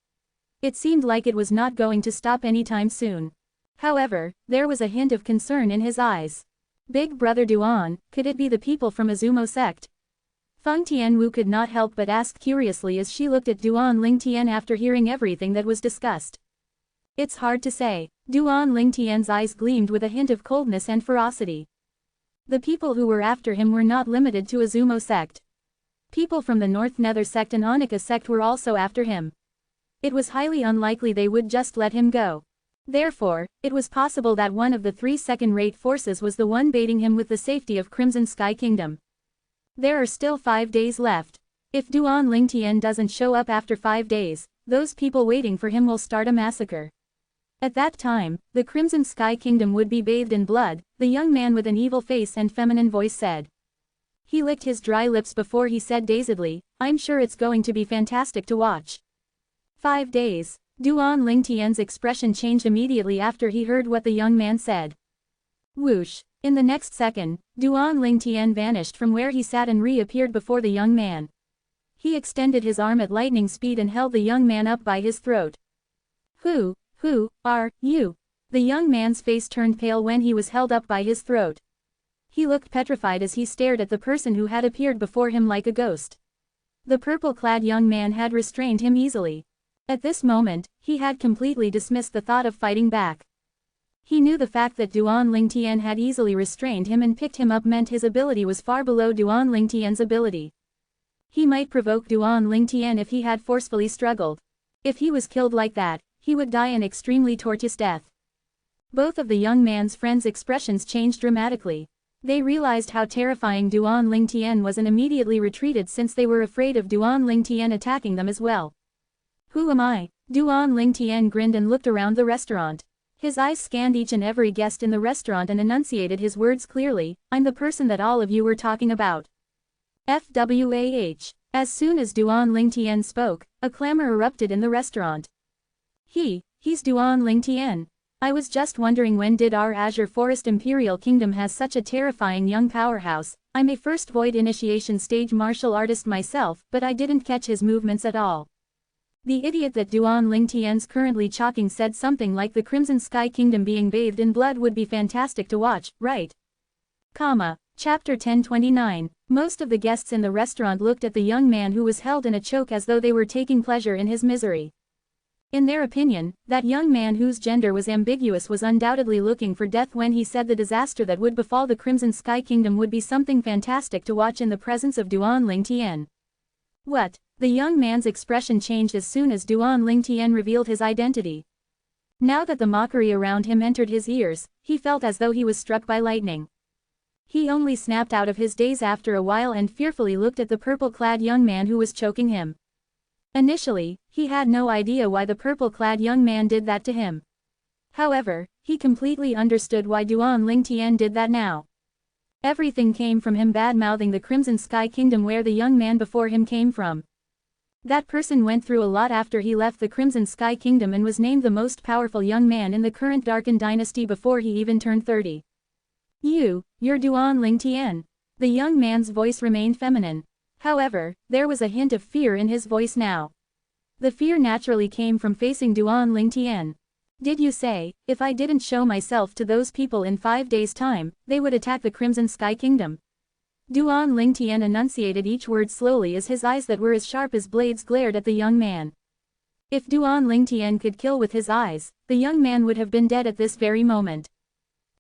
It seemed like it was not going to stop anytime soon. However, there was a hint of concern in his eyes. Big brother Duan, could it be the people from Azumo sect? Feng Tianwu could not help but ask curiously as she looked at Duan Lingtian after hearing everything that was discussed. It's hard to say. Duan Lingtian's eyes gleamed with a hint of coldness and ferocity. The people who were after him were not limited to Azumo sect. People from the North Nether sect and Onika sect were also after him. It was highly unlikely they would just let him go. Therefore, it was possible that one of the 3 second-rate forces was the one baiting him with the safety of Crimson Sky Kingdom. There are still 5 days left. If Duan Lingtian doesn't show up after 5 days, those people waiting for him will start a massacre. At that time, the Crimson Sky Kingdom would be bathed in blood, the young man with an evil face and feminine voice said. He licked his dry lips before he said dazedly, I'm sure it's going to be fantastic to watch. 5 days. Duan Lingtian's expression changed immediately after he heard what the young man said. Whoosh! In the next second, Duan Lingtian vanished from where he sat and reappeared before the young man. He extended his arm at lightning speed and held the young man up by his throat. Who are you? The young man's face turned pale when he was held up by his throat. He looked petrified as he stared at the person who had appeared before him like a ghost. The purple-clad young man had restrained him easily. At this moment, he had completely dismissed the thought of fighting back. He knew the fact that Duan Lingtian had easily restrained him and picked him up meant his ability was far below Duan Lingtian's ability. He might provoke Duan Lingtian if he had forcefully struggled. If he was killed like that, he would die an extremely torturous death. Both of the young man's friends' expressions changed dramatically. They realized how terrifying Duan Lingtian was and immediately retreated since they were afraid of Duan Lingtian attacking them as well. Who am I? Duan Lingtian grinned and looked around the restaurant. His eyes scanned each and every guest in the restaurant and enunciated his words clearly, I'm the person that all of you were talking about. FWAH. As soon as Duan Lingtian spoke, a clamor erupted in the restaurant. He's Duan Lingtian. I was just wondering when did our Azure Forest Imperial Kingdom has such a terrifying young powerhouse. I'm a first void initiation stage martial artist myself, but I didn't catch his movements at all. The idiot that Duan Lingtian's currently chalking said something like the Crimson Sky Kingdom being bathed in blood would be fantastic to watch, right? Chapter 1029. Most of the guests in the restaurant looked at the young man who was held in a choke as though they were taking pleasure in his misery. In their opinion, that young man whose gender was ambiguous was undoubtedly looking for death when he said the disaster that would befall the Crimson Sky Kingdom would be something fantastic to watch in the presence of Duan Lingtian. What? The young man's expression changed as soon as Duan Lingtian revealed his identity. Now that the mockery around him entered his ears, he felt as though he was struck by lightning. He only snapped out of his daze after a while and fearfully looked at the purple-clad young man who was choking him. Initially, he had no idea why the purple-clad young man did that to him. However, he completely understood why Duan Lingtian did that now. Everything came from him bad-mouthing the Crimson Sky Kingdom where the young man before him came from. That person went through a lot after he left the Crimson Sky Kingdom and was named the most powerful young man in the current Darkened Dynasty before he even turned 30. You're Duan Lingtian. The young man's voice remained feminine. However, there was a hint of fear in his voice now. The fear naturally came from facing Duan Lingtian. Did you say, if I didn't show myself to those people in 5 days' time, they would attack the Crimson Sky Kingdom? Duan Lingtian enunciated each word slowly as his eyes that were as sharp as blades glared at the young man. If Duan Lingtian could kill with his eyes, the young man would have been dead at this very moment.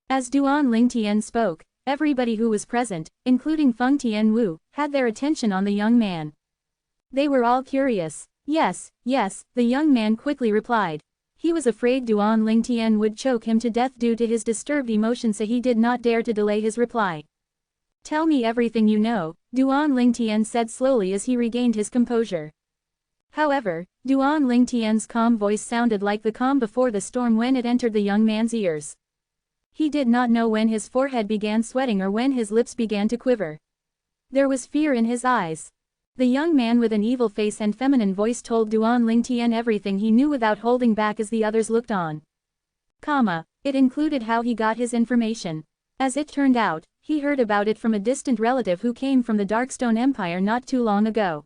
As Duan Lingtian spoke, everybody who was present, including Feng Tianwu, had their attention on the young man. They were all curious. Yes, the young man quickly replied. He was afraid Duan Lingtian would choke him to death due to his disturbed emotions, so he did not dare to delay his reply. Tell me everything you know, Duan Lingtian said slowly as he regained his composure. However, Duan Lingtian's calm voice sounded like the calm before the storm when it entered the young man's ears. He did not know when his forehead began sweating or when his lips began to quiver. There was fear in his eyes. The young man with an evil face and feminine voice told Duan Lingtian everything he knew without holding back as the others looked on. It included how he got his information. As it turned out, he heard about it from a distant relative who came from the Darkstone Empire not too long ago.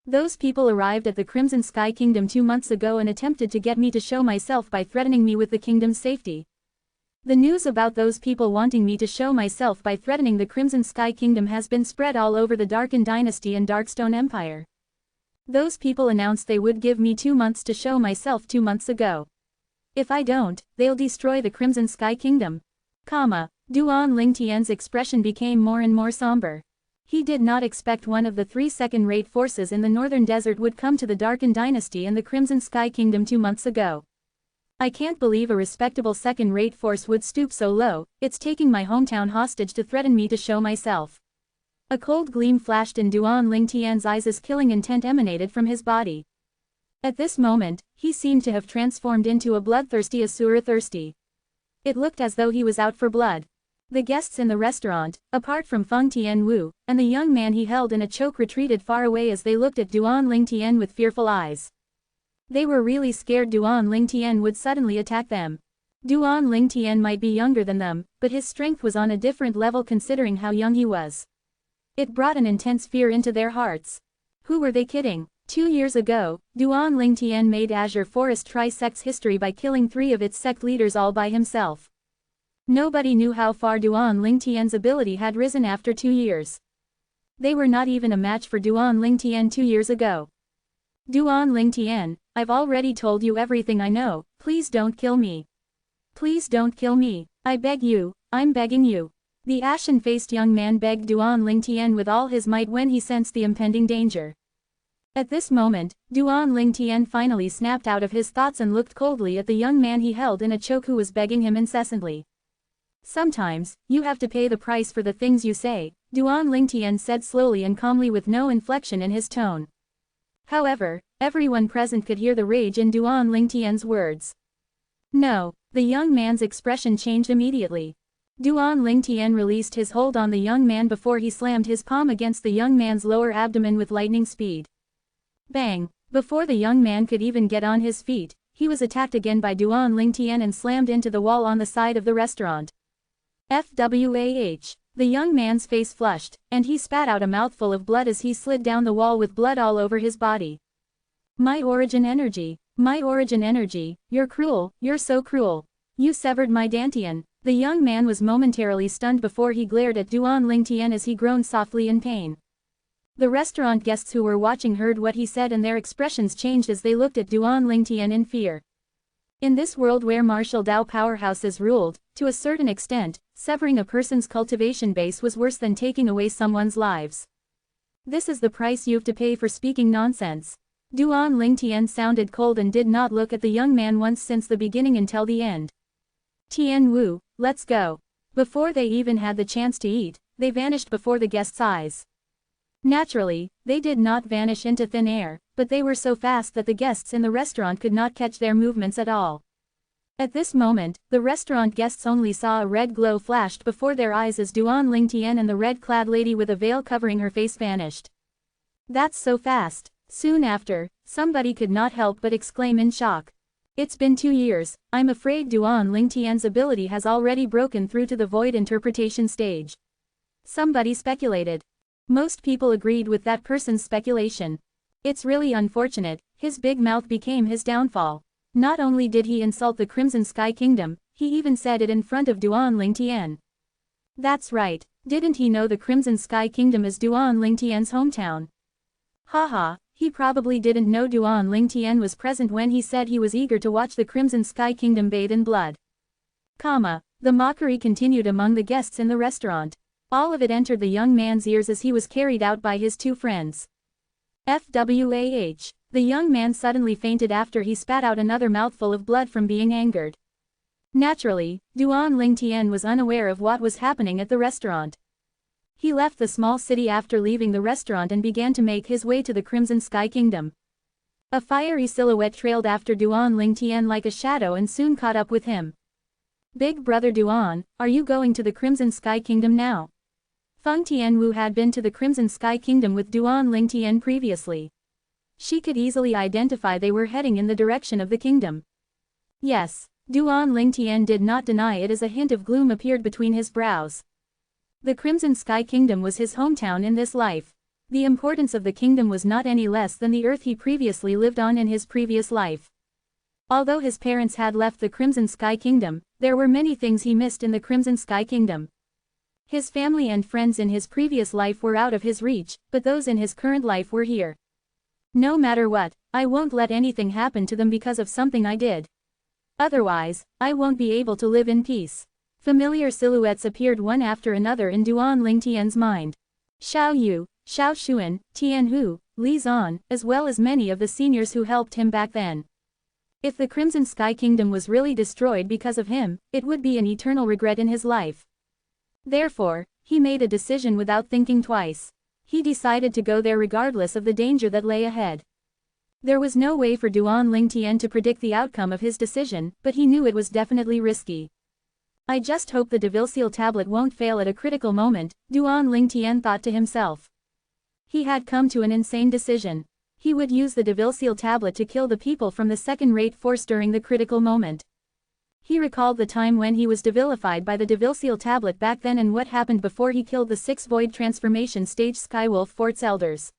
Those people arrived at the Crimson Sky Kingdom 2 months ago and attempted to get me to show myself by threatening me with the kingdom's safety. The news about those people wanting me to show myself by threatening the Crimson Sky Kingdom has been spread all over the Darkened Dynasty and Darkstone Empire. Those people announced they would give me 2 months to show myself 2 months ago. If I don't, they'll destroy the Crimson Sky Kingdom. Duan Lingtian's expression became more and more somber. He did not expect one of the 3 second-rate forces in the Northern Desert would come to the Darkened Dynasty and the Crimson Sky Kingdom 2 months ago. I can't believe a respectable second-rate force would stoop so low. It's taking my hometown hostage to threaten me to show myself. A cold gleam flashed in Duan Lingtian's eyes as killing intent emanated from his body. At this moment, he seemed to have transformed into a bloodthirsty Asura thirsty. It looked as though he was out for blood. The guests in the restaurant, apart from Feng Tianwu, and the young man he held in a choke retreated far away as they looked at Duan Lingtian with fearful eyes. They were really scared Duan Lingtian would suddenly attack them. Duan Lingtian might be younger than them, but his strength was on a different level considering how young he was. It brought an intense fear into their hearts. Who were they kidding? 2 years ago, Duan Lingtian made Azure Forest Tri-Sect's history by killing 3 of its sect leaders all by himself. Nobody knew how far Duan Lingtian's ability had risen after 2 years. They were not even a match for Duan Lingtian 2 years ago. Duan Lingtian, I've already told you everything I know, please don't kill me. Please don't kill me, I beg you, I'm begging you. The ashen-faced young man begged Duan Lingtian with all his might when he sensed the impending danger. At this moment, Duan Lingtian finally snapped out of his thoughts and looked coldly at the young man he held in a choke who was begging him incessantly. Sometimes, you have to pay the price for the things you say, Duan Lingtian said slowly and calmly with no inflection in his tone. However, everyone present could hear the rage in Duan Lingtian's words. No, the young man's expression changed immediately. Duan Lingtian released his hold on the young man before he slammed his palm against the young man's lower abdomen with lightning speed. Bang! Before the young man could even get on his feet, he was attacked again by Duan Lingtian and slammed into the wall on the side of the restaurant. FWAH! The young man's face flushed, and he spat out a mouthful of blood as he slid down the wall with blood all over his body. My origin energy! My origin energy, you're cruel, you're so cruel. You severed my dantian. The young man was momentarily stunned before he glared at Duan Lingtian as he groaned softly in pain. The restaurant guests who were watching heard what he said and their expressions changed as they looked at Duan Lingtian in fear. In this world where martial Dao powerhouses ruled, to a certain extent, severing a person's cultivation base was worse than taking away someone's lives. This is the price you've to pay for speaking nonsense. Duan Lingtian sounded cold and did not look at the young man once since the beginning until the end. Tian Wu, let's go. Before they even had the chance to eat, they vanished before the guests' eyes. Naturally, they did not vanish into thin air, but they were so fast that the guests in the restaurant could not catch their movements at all. At this moment, the restaurant guests only saw a red glow flashed before their eyes as Duan Lingtian and the red-clad lady with a veil covering her face vanished. That's so fast. Soon after, somebody could not help but exclaim in shock. It's been 2 years, I'm afraid Duan Lingtian's ability has already broken through to the void interpretation stage. Somebody speculated. Most people agreed with that person's speculation. It's really unfortunate, his big mouth became his downfall. Not only did he insult the Crimson Sky Kingdom, he even said it in front of Duan Lingtian. That's right, didn't he know the Crimson Sky Kingdom is Duan Lingtian's hometown? Haha. He probably didn't know Duan Lingtian was present when he said he was eager to watch the Crimson Sky Kingdom bathe in blood. The mockery continued among the guests in the restaurant. All of it entered the young man's ears as he was carried out by his 2 friends. FWAH. The young man suddenly fainted after he spat out another mouthful of blood from being angered. Naturally, Duan Lingtian was unaware of what was happening at the restaurant. He left the small city after leaving the restaurant and began to make his way to the Crimson Sky Kingdom. A fiery silhouette trailed after Duan Lingtian like a shadow and soon caught up with him. Big brother Duan, are you going to the Crimson Sky Kingdom now? Feng Tianwu had been to the Crimson Sky Kingdom with Duan Lingtian previously. She could easily identify they were heading in the direction of the kingdom. Yes, Duan Lingtian did not deny it as a hint of gloom appeared between his brows. The Crimson Sky Kingdom was his hometown in this life. The importance of the kingdom was not any less than the earth he previously lived on in his previous life. Although his parents had left the Crimson Sky Kingdom, there were many things he missed in the Crimson Sky Kingdom. His family and friends in his previous life were out of his reach, but those in his current life were here. No matter what, I won't let anything happen to them because of something I did. Otherwise, I won't be able to live in peace. Familiar silhouettes appeared one after another in Duan Lingtian's mind. Xiao Yu, Xiao Xuan, Tian Hu, Li Zan, as well as many of the seniors who helped him back then. If the Crimson Sky Kingdom was really destroyed because of him, it would be an eternal regret in his life. Therefore, he made a decision without thinking twice. He decided to go there regardless of the danger that lay ahead. There was no way for Duan Lingtian to predict the outcome of his decision, but he knew it was definitely risky. I just hope the Devil Seal tablet won't fail at a critical moment, Duan Lingtian thought to himself. He had come to an insane decision. He would use the Devilseal tablet to kill the people from the second-rate force during the critical moment. He recalled the time when he was devilified by the Devilseal tablet back then and what happened before he killed the 6 Void Transformation Stage Skywolf Fort's elders.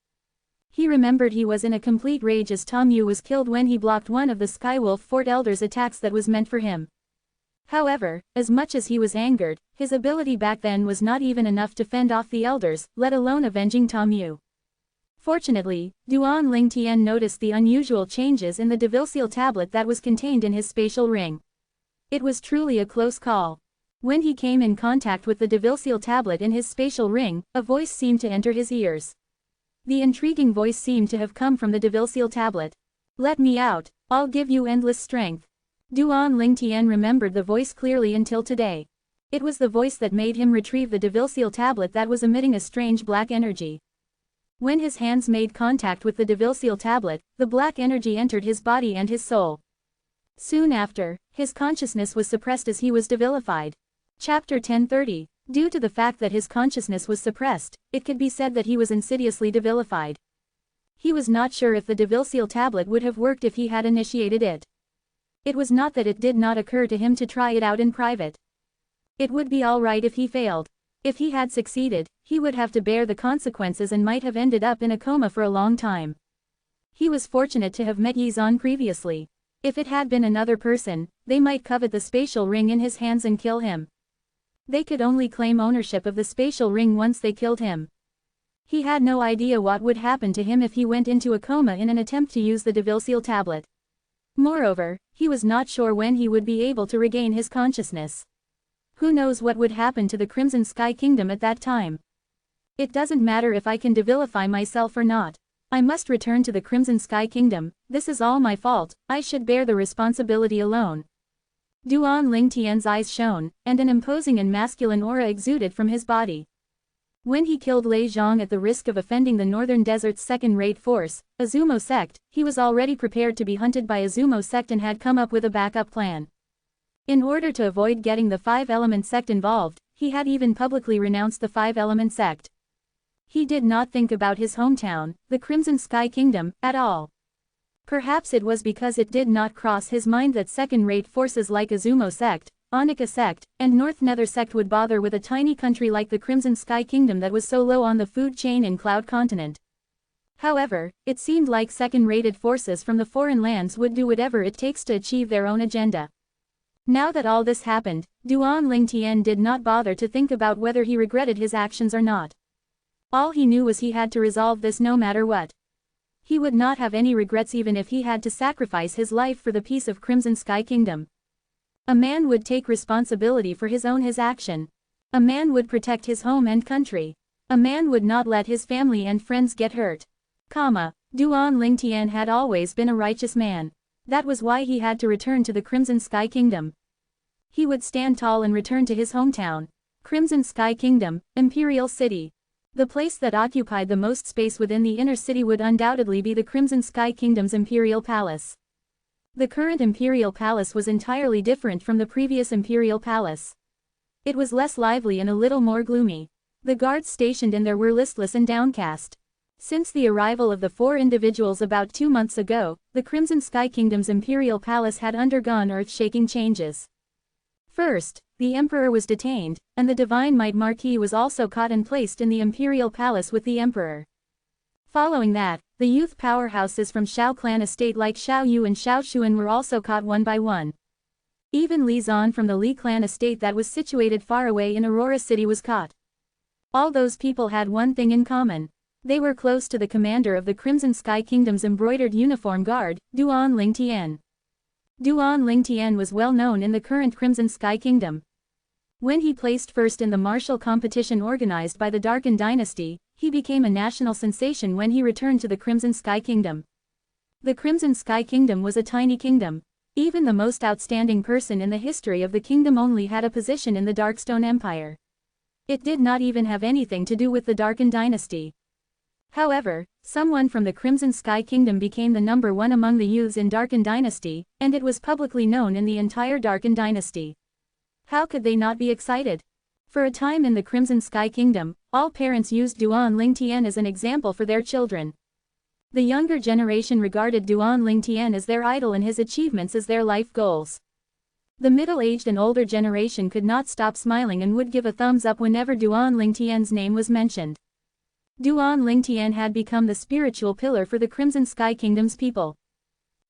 He remembered he was in a complete rage as Tom Yu was killed when he blocked one of the Skywolf Fort elders' attacks that was meant for him. However, as much as he was angered, his ability back then was not even enough to fend off the elders, let alone avenging Tom Yu. Fortunately, Duan Ling Tian noticed the unusual changes in the Devilseal tablet that was contained in his spatial ring. It was truly a close call. When he came in contact with the Devilseal tablet in his spatial ring, a voice seemed to enter his ears. The intriguing voice seemed to have come from the Devilseal tablet. "Let me out, I'll give you endless strength." Duan Ling Tian remembered the voice clearly until today. It was the voice that made him retrieve the Devilseal tablet that was emitting a strange black energy. When his hands made contact with the Devilseal tablet, the black energy entered his body and his soul. Soon after, his consciousness was suppressed as he was devilified. Chapter 1030. Due to the fact that his consciousness was suppressed, it could be said that he was insidiously devilified. He was not sure if the Devilseal tablet would have worked if he had initiated it. It was not that it did not occur to him to try it out in private. It would be alright if he failed. If he had succeeded, he would have to bear the consequences and might have ended up in a coma for a long time. He was fortunate to have met Yi Zan previously. If it had been another person, they might covet the spatial ring in his hands and kill him. They could only claim ownership of the spatial ring once they killed him. He had no idea what would happen to him if he went into a coma in an attempt to use the Devilseal tablet. Moreover, he was not sure when he would be able to regain his consciousness. Who knows what would happen to the Crimson Sky Kingdom at that time? It doesn't matter if I can devilify myself or not. I must return to the Crimson Sky Kingdom. This is all my fault, I should bear the responsibility alone. Duan Ling Tian's eyes shone, and an imposing and masculine aura exuded from his body. When he killed Lei Zhang at the risk of offending the Northern Desert's second-rate force, Azumo sect, he was already prepared to be hunted by Azumo sect and had come up with a backup plan. In order to avoid getting the 5-element sect involved, he had even publicly renounced the 5-element sect. He did not think about his hometown, the Crimson Sky Kingdom, at all. Perhaps it was because it did not cross his mind that second-rate forces like Azumo sect, Anika sect, and North Nether sect would bother with a tiny country like the Crimson Sky Kingdom that was so low on the food chain in Cloud Continent. However, it seemed like second-rated forces from the foreign lands would do whatever it takes to achieve their own agenda. Now that all this happened, Duan Ling Tian did not bother to think about whether he regretted his actions or not. All he knew was he had to resolve this no matter what. He would not have any regrets even if he had to sacrifice his life for the peace of Crimson Sky Kingdom. A man would take responsibility for his action. A man would protect his home and country. A man would not let his family and friends get hurt. Duan Ling Tian had always been a righteous man. That was why he had to return to the Crimson Sky Kingdom. He would stand tall and return to his hometown. Crimson Sky Kingdom, Imperial City. The place that occupied the most space within the inner city would undoubtedly be the Crimson Sky Kingdom's Imperial Palace. The current Imperial Palace was entirely different from the previous Imperial Palace. It was less lively and a little more gloomy. The guards stationed in there were listless and downcast. Since the arrival of the 4 individuals about 2 months ago, the Crimson Sky Kingdom's Imperial Palace had undergone earth-shaking changes. First, the Emperor was detained, and the Divine Might Marquis was also caught and placed in the Imperial Palace with the Emperor. Following that, the youth powerhouses from Shao clan estate like Shao Yu and Shao Xuan were also caught one by one. Even Li Zan from the Li clan estate that was situated far away in Aurora City was caught. All those people had one thing in common. They were close to the commander of the Crimson Sky Kingdom's embroidered uniform guard, Duan Ling Tian. Duan Ling Tian was well known in the current Crimson Sky Kingdom. When he placed first in the martial competition organized by the Darken Dynasty, he became a national sensation when he returned to the Crimson Sky Kingdom. The Crimson Sky Kingdom was a tiny kingdom. Even the most outstanding person in the history of the kingdom only had a position in the Darkstone Empire. It did not even have anything to do with the Darken Dynasty. However, someone from the Crimson Sky Kingdom became the number 1 among the youths in Darken Dynasty, and it was publicly known in the entire Darken Dynasty. How could they not be excited? For a time in the Crimson Sky Kingdom, all parents used Duan Ling Tian as an example for their children. The younger generation regarded Duan Lingtian as their idol and his achievements as their life goals. The middle-aged and older generation could not stop smiling and would give a thumbs up whenever Duan Lingtian's name was mentioned. Duan Lingtian had become the spiritual pillar for the Crimson Sky Kingdom's people.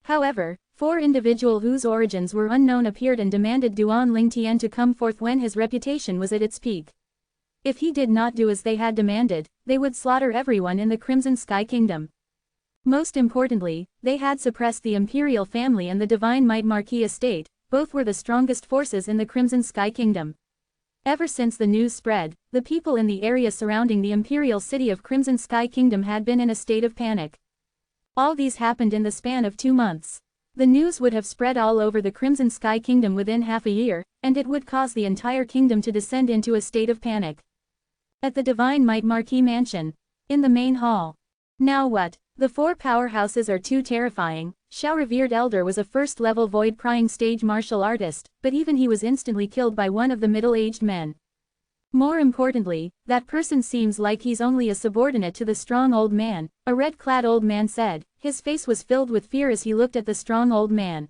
However, 4 individuals whose origins were unknown appeared and demanded Duan Lingtian to come forth when his reputation was at its peak. If he did not do as they had demanded, they would slaughter everyone in the Crimson Sky Kingdom. Most importantly, they had suppressed the imperial family and the Divine Might Marquis estate. Both were the strongest forces in the Crimson Sky Kingdom. Ever since the news spread, the people in the area surrounding the imperial city of Crimson Sky Kingdom had been in a state of panic. All these happened in the span of 2 months. The news would have spread all over the Crimson Sky Kingdom within half a year, and it would cause the entire kingdom to descend into a state of panic. At the Divine Might Marquis Mansion. In the main hall. Now what? The 4 powerhouses are too terrifying. Xiao Revered Elder was a first-level void-prying stage martial artist, but even he was instantly killed by one of the middle-aged men. More importantly, that person seems like he's only a subordinate to the strong old man, a red-clad old man said. His face was filled with fear as he looked at the strong old man.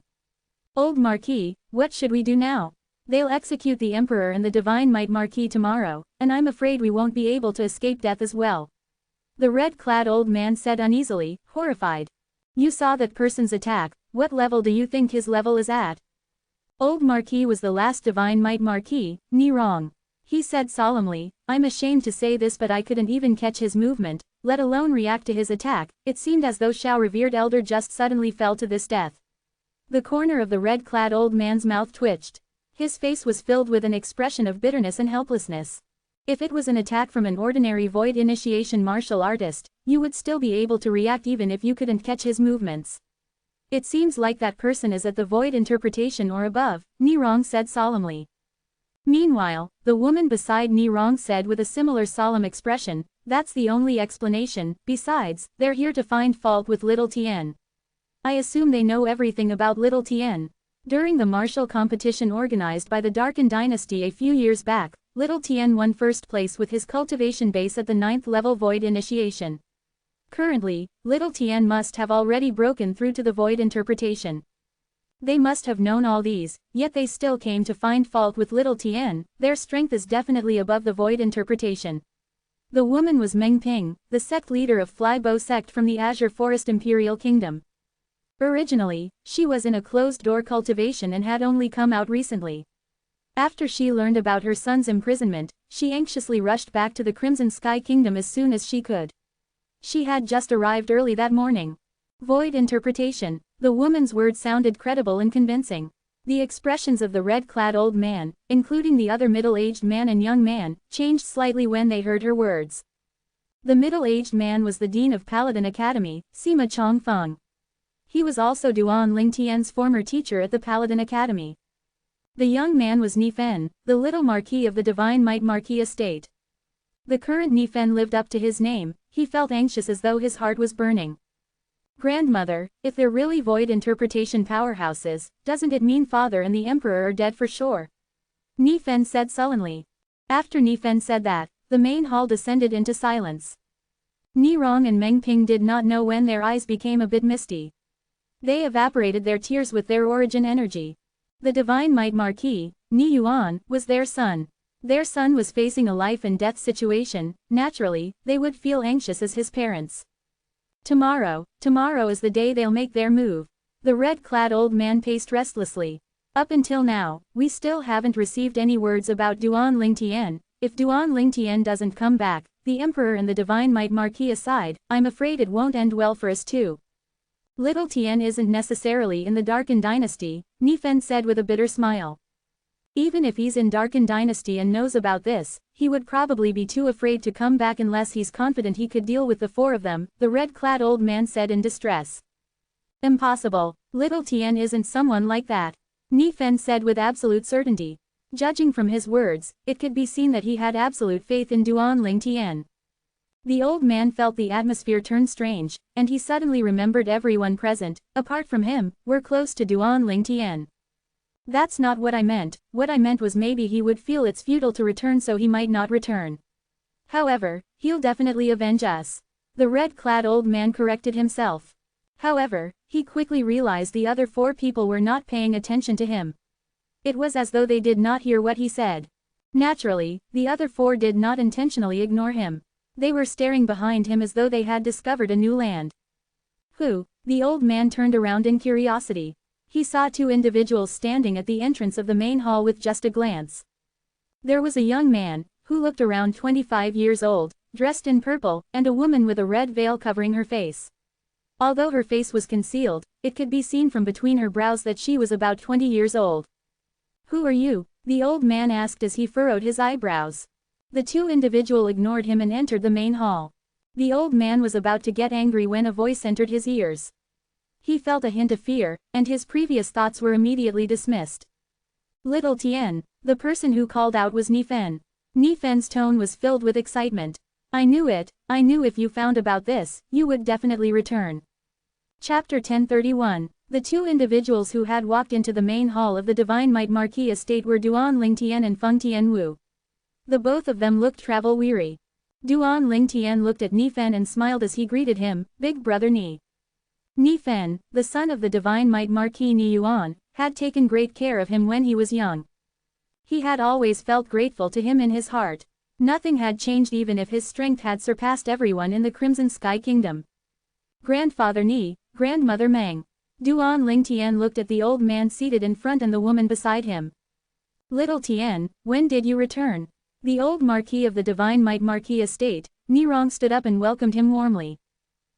Old Marquis, what should we do now? They'll execute the Emperor and the Divine Might Marquis tomorrow, and I'm afraid we won't be able to escape death as well. The red-clad old man said uneasily, horrified. You saw that person's attack. What level do you think his level is at? Old Marquis was the last Divine Might Marquis, Ni Rong. He said solemnly, I'm ashamed to say this but I couldn't even catch his movement, let alone react to his attack. It seemed as though Xiao Revered Elder just suddenly fell to this death. The corner of the red-clad old man's mouth twitched. His face was filled with an expression of bitterness and helplessness. If it was an attack from an ordinary void initiation martial artist, you would still be able to react even if you couldn't catch his movements. It seems like that person is at the void interpretation or above, Ni Rong said solemnly. Meanwhile, the woman beside Ni Rong said with a similar solemn expression, that's the only explanation. Besides, they're here to find fault with Little Tien. I assume they know everything about Little Tien. During the martial competition organized by the Darken Dynasty a few years back, Little Tien won first place with his cultivation base at the 9th level void initiation. Currently, Little Tien must have already broken through to the void interpretation. They must have known all these, yet they still came to find fault with Little Tien. Their strength is definitely above the void interpretation. The woman was Meng Ping, the sect leader of Fly Bow sect from the Azure Forest Imperial Kingdom. Originally, she was in a closed-door cultivation and had only come out recently. After she learned about her son's imprisonment, she anxiously rushed back to the Crimson Sky Kingdom as soon as she could. She had just arrived early that morning. Void interpretation. The woman's words sounded credible and convincing. The expressions of the red-clad old man, including the other middle-aged man and young man, changed slightly when they heard her words. The middle-aged man was the dean of Paladin Academy, Sima Chongfeng. He was also Duan Lingtian's former teacher at the Paladin Academy. The young man was Nifen, the little marquis of the Divine Might Marquis estate. The current Nifen lived up to his name. He felt anxious as though his heart was burning. Grandmother, if they're really void interpretation powerhouses, doesn't it mean father and the emperor are dead for sure? Nifen said sullenly. After Nifen said that, the main hall descended into silence. Ni Rong and Meng Ping did not know when their eyes became a bit misty. They evaporated their tears with their origin energy. The Divine Might Marquis, Ni Yuan, was their son. Their son was facing a life and death situation. Naturally, they would feel anxious as his parents. Tomorrow is the day they'll make their move. The red-clad old man paced restlessly. Up until now, we still haven't received any words about Duan Lingtian. If Duan Lingtian doesn't come back, the Emperor and the Divine Might Marquis aside, I'm afraid it won't end well for us too. Little Tien isn't necessarily in the Darken Dynasty, Nifen said with a bitter smile. Even if he's in Darken Dynasty and knows about this, he would probably be too afraid to come back unless he's confident he could deal with the 4 of them, the red-clad old man said in distress. Impossible. Little Tien isn't someone like that. Nifen said with absolute certainty. Judging from his words, it could be seen that he had absolute faith in Duan Lingtian. The old man felt the atmosphere turn strange, and he suddenly remembered everyone present, apart from him, were close to Duan Lingtian. That's not what I meant. What I meant was maybe he would feel it's futile to return so he might not return. However, he'll definitely avenge us. The red-clad old man corrected himself. However, he quickly realized the other 4 people were not paying attention to him. It was as though they did not hear what he said. Naturally, the other 4 did not intentionally ignore him. They were staring behind him as though they had discovered a new land. Who? The old man turned around in curiosity. He saw 2 individuals standing at the entrance of the main hall with just a glance. There was a young man, who looked around 25 years old, dressed in purple, and a woman with a red veil covering her face. Although her face was concealed, it could be seen from between her brows that she was about 20 years old. "Who are you?" the old man asked as he furrowed his eyebrows. The 2 individuals ignored him and entered the main hall. The old man was about to get angry when a voice entered his ears. He felt a hint of fear, and his previous thoughts were immediately dismissed. "Little Tien," the person who called out was Nifen. Nifen's tone was filled with excitement. "I knew it, I knew if you found about this, you would definitely return." Chapter 1031. The 2 individuals who had walked into the main hall of the Divine Might Marquis estate were Duan Lingtian and Feng Tianwu. The both of them looked travel-weary. Duan Lingtian looked at Nifen and smiled as he greeted him, "Big brother Ni." Nifen, the son of the Divine Might Marquis Ni Yuan, had taken great care of him when he was young. He had always felt grateful to him in his heart. Nothing had changed even if his strength had surpassed everyone in the Crimson Sky Kingdom. "Grandfather Ni, Grandmother Meng." Duan Lingtian looked at the old man seated in front and the woman beside him. "Little Tien, when did you return?" The old Marquis of the Divine Might Marquis estate, Nirong stood up and welcomed him warmly.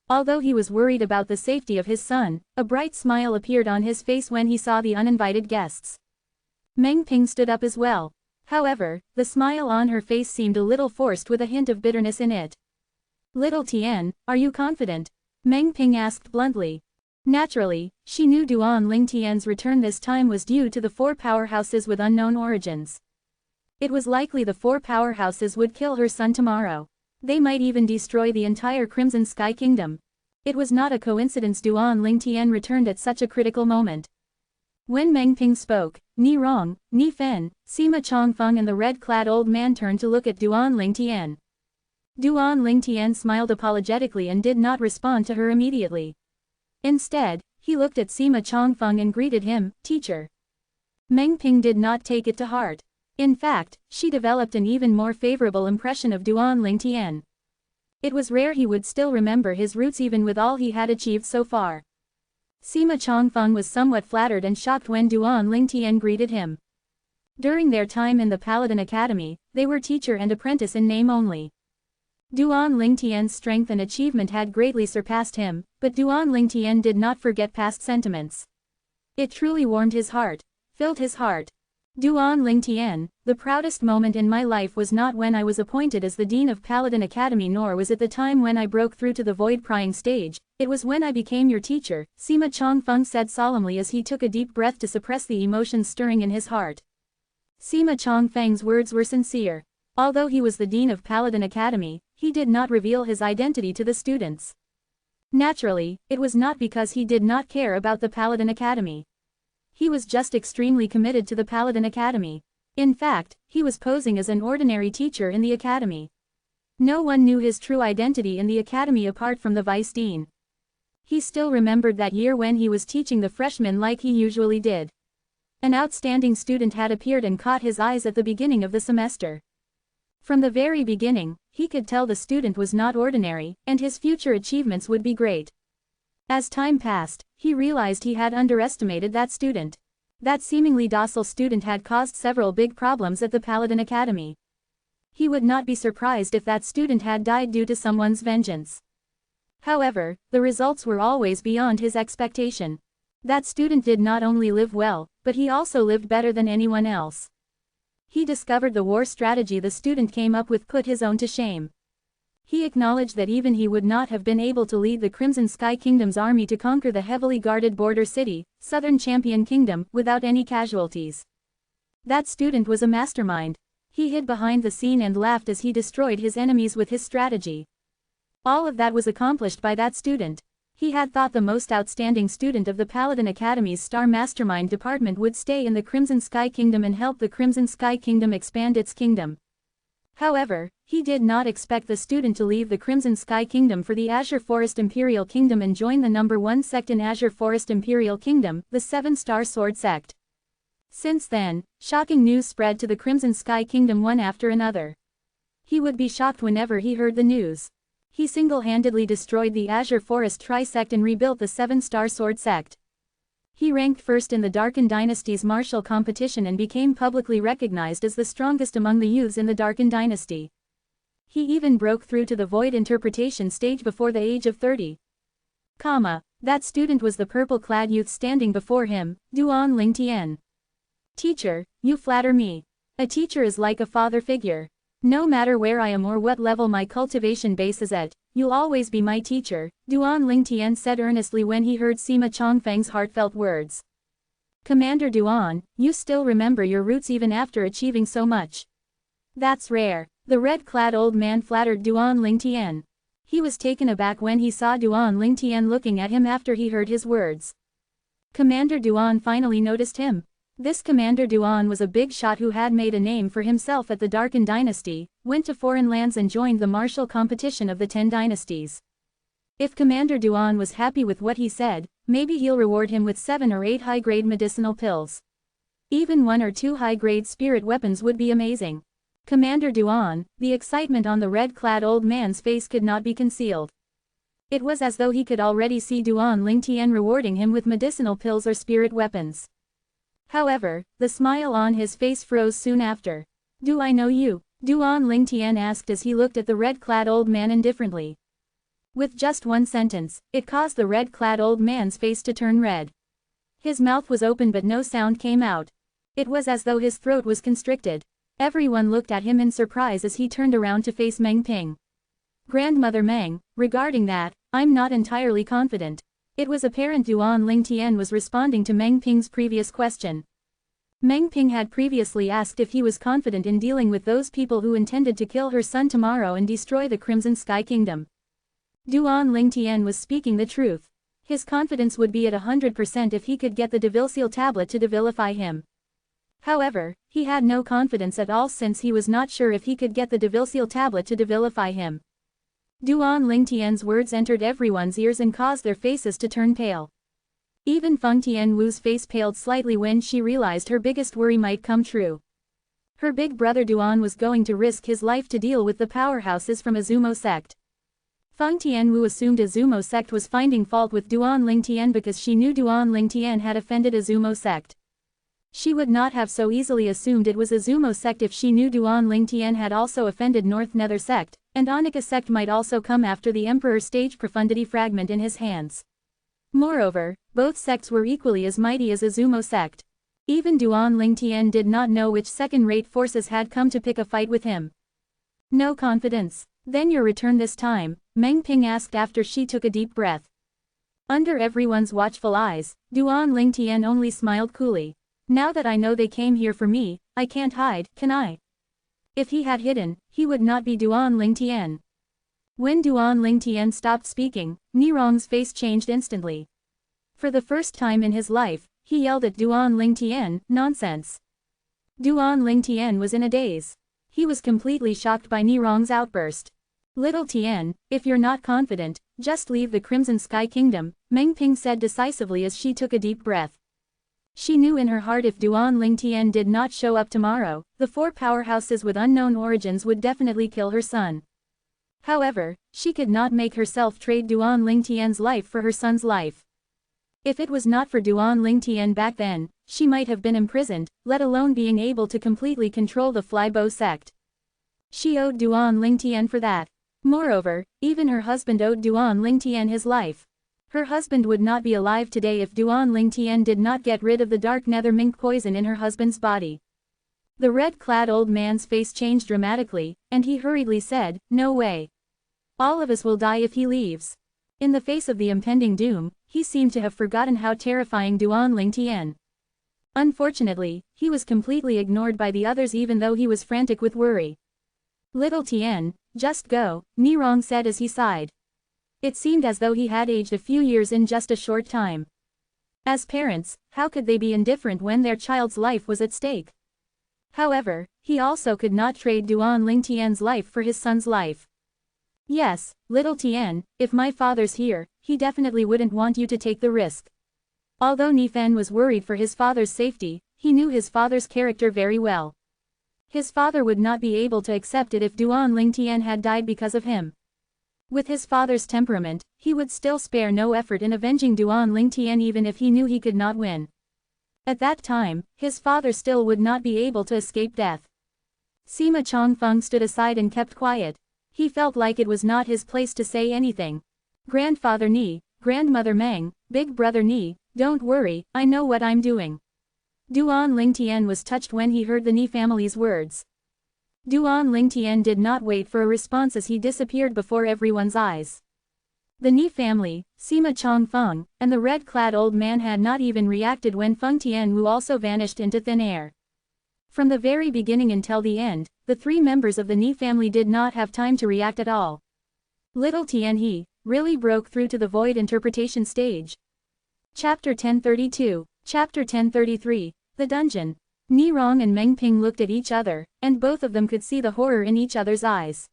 Although he was worried about the safety of his son, a bright smile appeared on his face when he saw the uninvited guests. Meng Ping stood up as well. However, the smile on her face seemed a little forced with a hint of bitterness in it. "Little Tien, are you confident?" Meng Ping asked bluntly. Naturally, she knew Duan Lingtian's return this time was due to the 4 powerhouses with unknown origins. It was likely the 4 powerhouses would kill her son tomorrow. They might even destroy the entire Crimson Sky Kingdom. It was not a coincidence Duan Lingtian returned at such a critical moment. When Meng Ping spoke, Ni Rong, Ni Fen, Sima Chongfeng and the red-clad old man turned to look at Duan Lingtian. Duan Lingtian smiled apologetically and did not respond to her immediately. Instead, he looked at Sima Chongfeng and greeted him, "Teacher." Meng Ping did not take it to heart. In fact, she developed an even more favorable impression of Duan Lingtian. It was rare he would still remember his roots even with all he had achieved so far. Sima Chongfeng was somewhat flattered and shocked when Duan Lingtian greeted him. During their time in the Paladin Academy, they were teacher and apprentice in name only. Duan Lingtian's strength and achievement had greatly surpassed him, but Duan Lingtian did not forget past sentiments. It truly warmed his heart, filled his heart. Duan Lingtian, the proudest moment in my life was not when I was appointed as the Dean of Paladin Academy nor was it the time when I broke through to the void-prying stage, it was when I became your teacher, Sima Chongfeng said solemnly as he took a deep breath to suppress the emotions stirring in his heart. Sima Chongfeng's words were sincere. Although he was the Dean of Paladin Academy, he did not reveal his identity to the students. Naturally, it was not because he did not care about the Paladin Academy. He was just extremely committed to the Paladin Academy. In fact, he was posing as an ordinary teacher in the academy. No one knew his true identity in the academy apart from the Vice Dean. He still remembered that year when he was teaching the freshmen like he usually did. An outstanding student had appeared and caught his eyes at the beginning of the semester. From the very beginning, he could tell the student was not ordinary, and his future achievements would be great. As time passed, he realized he had underestimated that student. That seemingly docile student had caused several big problems at the Paladin Academy. He would not be surprised if that student had died due to someone's vengeance. However, the results were always beyond his expectation. That student did not only live well, but he also lived better than anyone else. He discovered the war strategy the student came up with put his own to shame. He acknowledged that even he would not have been able to lead the Crimson Sky Kingdom's army to conquer the heavily guarded border city, Southern Champion Kingdom, without any casualties. That student was a mastermind. He hid behind the scene and laughed as he destroyed his enemies with his strategy. All of that was accomplished by that student. He had thought the most outstanding student of the Paladin Academy's Star Mastermind department would stay in the Crimson Sky Kingdom and help the Crimson Sky Kingdom expand its kingdom. However, he did not expect the student to leave the Crimson Sky Kingdom for the Azure Forest Imperial Kingdom and join the number 1 sect in Azure Forest Imperial Kingdom, the 7-Star Sword Sect. Since then, shocking news spread to the Crimson Sky Kingdom one after another. He would be shocked whenever he heard the news. He single-handedly destroyed the Azure Forest Tri-Sect and rebuilt the 7-Star Sword Sect. He ranked first in the Darken Dynasty's martial competition and became publicly recognized as the strongest among the youths in the Darken Dynasty. He even broke through to the Void Interpretation stage before the age of 30. That student was the purple-clad youth standing before him, Duan Lingtian. Teacher, you flatter me. A teacher is like a father figure. No matter where I am or what level my cultivation base is at, you'll always be my teacher, Duan Lingtian said earnestly when he heard Sima Chongfeng's heartfelt words. Commander Duan, you still remember your roots even after achieving so much. That's rare. The red-clad old man flattered Duan Lingtian. He was taken aback when he saw Duan Lingtian looking at him after he heard his words. Commander Duan finally noticed him. This Commander Duan was a big shot who had made a name for himself at the Darken Dynasty, went to foreign lands and joined the martial competition of the 10 dynasties. If Commander Duan was happy with what he said, maybe he'll reward him with 7 or 8 high-grade medicinal pills. Even 1 or 2 high-grade spirit weapons would be amazing. Commander Duan, the excitement on the red-clad old man's face could not be concealed. It was as though he could already see Duan Lingtian rewarding him with medicinal pills or spirit weapons. However, the smile on his face froze soon after. Do I know you? Duan Lingtian asked as he looked at the red-clad old man indifferently. With just one sentence, it caused the red-clad old man's face to turn red. His mouth was open but no sound came out. It was as though his throat was constricted. Everyone looked at him in surprise as he turned around to face Meng Ping. Grandmother Meng, regarding that, I'm not entirely confident. It was apparent Duan Lingtian was responding to Meng Ping's previous question. Meng Ping had previously asked if he was confident in dealing with those people who intended to kill her son tomorrow and destroy the Crimson Sky Kingdom. Duan Lingtian was speaking the truth. His confidence would be at 100% if he could get the Devil Seal tablet to devilify him. However, he had no confidence at all since he was not sure if he could get the Devil Seal tablet to devilify him. Duan Lingtian's words entered everyone's ears and caused their faces to turn pale. Even Feng Tianwu's face paled slightly when she realized her biggest worry might come true. Her big brother Duan was going to risk his life to deal with the powerhouses from Azumo sect. Feng Tianwu assumed Azumo sect was finding fault with Duan Lingtian because she knew Duan Lingtian had offended Azumo sect. She would not have so easily assumed it was Azumo sect if she knew Duan Lingtian had also offended North Nether sect, and Anika sect might also come after the Emperor stage profundity fragment in his hands. Moreover, both sects were equally as mighty as Azumo sect. Even Duan Lingtian did not know which second-rate forces had come to pick a fight with him. No confidence. Then your return this time, Meng Ping asked after she took a deep breath. Under everyone's watchful eyes, Duan Lingtian only smiled coolly. Now that I know they came here for me, I can't hide, can I? If he had hidden, he would not be Duan Lingtian. When Duan Lingtian stopped speaking, Nirong's face changed instantly. For the first time in his life, he yelled at Duan Lingtian, nonsense. Duan Lingtian was in a daze. He was completely shocked by Nirong's outburst. Little Tian, if you're not confident, just leave the Crimson Sky Kingdom, Meng Ping said decisively as she took a deep breath. She knew in her heart if Duan Lingtian did not show up tomorrow, the 4 powerhouses with unknown origins would definitely kill her son. However, she could not make herself trade Duan Lingtian's life for her son's life. If it was not for Duan Lingtian back then, she might have been imprisoned, let alone being able to completely control the Flybow sect. She owed Duan Lingtian for that. Moreover, even her husband owed Duan Lingtian his life. Her husband would not be alive today if Duan Lingtian did not get rid of the dark nether mink poison in her husband's body. The red-clad old man's face changed dramatically, and he hurriedly said, "No way. All of us will die if he leaves." In the face of the impending doom, he seemed to have forgotten how terrifying Duan Lingtian. Unfortunately, he was completely ignored by the others even though he was frantic with worry. "Little Tian, just go," Nirong said as he sighed. It seemed as though he had aged a few years in just a short time. As parents, how could they be indifferent when their child's life was at stake? However, he also could not trade Duan Lingtian's life for his son's life. Yes, little Tian, if my father's here, he definitely wouldn't want you to take the risk. Although Nifan was worried for his father's safety, he knew his father's character very well. His father would not be able to accept it if Duan Lingtian had died because of him. With his father's temperament, he would still spare no effort in avenging Duan Lingtian even if he knew he could not win. At that time, his father still would not be able to escape death. Sima Chongfeng stood aside and kept quiet. He felt like it was not his place to say anything. Grandfather Ni, Grandmother Meng, Big Brother Ni, don't worry, I know what I'm doing. Duan Lingtian was touched when he heard the Ni family's words. Duan Lingtian did not wait for a response as he disappeared before everyone's eyes. The Ni family, Sima Chongfeng, and the red-clad old man had not even reacted when Feng Tianwu also vanished into thin air. From the very beginning until the end, the three members of the Ni family did not have time to react at all. Little Tian He really broke through to the void interpretation stage. Chapter 1032, Chapter 1033, The Dungeon. Ni Rong and Meng Ping looked at each other, and both of them could see the horror in each other's eyes.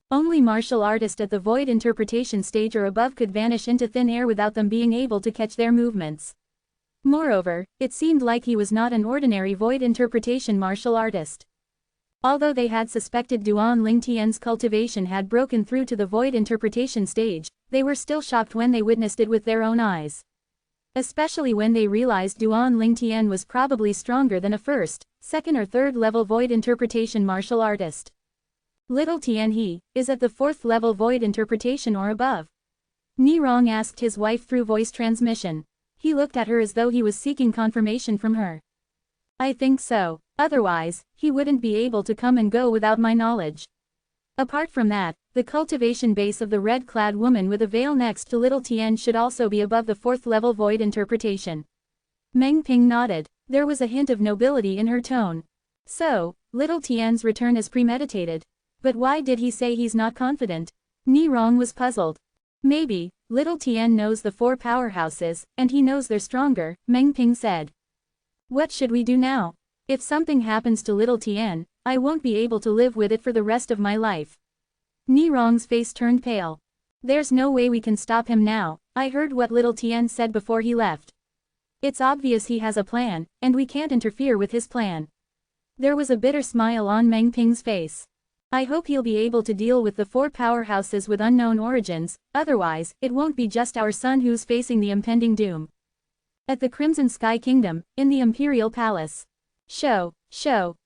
Only martial artists at the void interpretation stage or above could vanish into thin air without them being able to catch their movements. Moreover, it seemed like he was not an ordinary void interpretation martial artist. Although they had suspected Duan Lingtian's cultivation had broken through to the void interpretation stage, they were still shocked when they witnessed it with their own eyes. Especially when they realized Duan Lingtian was probably stronger than a first, second or third level void interpretation martial artist. Little Tian He is at the 4th level void interpretation or above. Ni Rong asked his wife through voice transmission. He looked at her as though he was seeking confirmation from her. I think so, otherwise, he wouldn't be able to come and go without my knowledge. Apart from that, the cultivation base of the red-clad woman with a veil next to Little Tian should also be above the 4th level void interpretation. Meng Ping nodded. There was a hint of nobility in her tone. So, Little Tian's return is premeditated. But why did he say he's not confident? Ni Rong was puzzled. Maybe, Little Tian knows the 4 powerhouses, and he knows they're stronger, Meng Ping said. What should we do now? If something happens to Little Tian, I won't be able to live with it for the rest of my life. Ni Rong's face turned pale. There's no way we can stop him now. I heard what Little Tian said before he left. It's obvious he has a plan, and we can't interfere with his plan. There was a bitter smile on Meng Ping's face. I hope he'll be able to deal with the 4 powerhouses with unknown origins, otherwise, it won't be just our son who's facing the impending doom. At the Crimson Sky Kingdom, in the Imperial Palace. Show.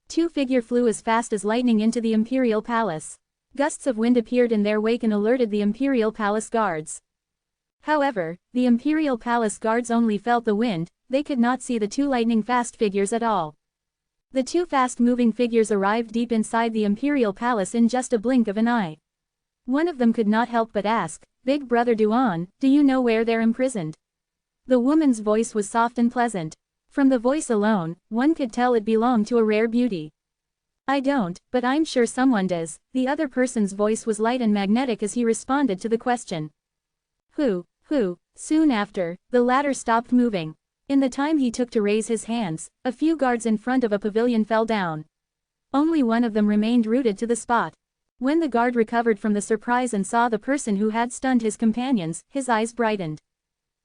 2 figure flew as fast as lightning into the Imperial Palace. Gusts of wind appeared in their wake and alerted the Imperial Palace guards. However, the Imperial Palace guards only felt the wind, they could not see the 2 lightning-fast figures at all. The 2 fast-moving figures arrived deep inside the Imperial Palace in just a blink of an eye. One of them could not help but ask, Big Brother Duan, do you know where they're imprisoned? The woman's voice was soft and pleasant. From the voice alone, one could tell it belonged to a rare beauty. I don't, but I'm sure someone does. The other person's voice was light and magnetic as he responded to the question. Who? Soon after, the latter stopped moving. In the time he took to raise his hands, a few guards in front of a pavilion fell down. Only one of them remained rooted to the spot. When the guard recovered from the surprise and saw the person who had stunned his companions, his eyes brightened.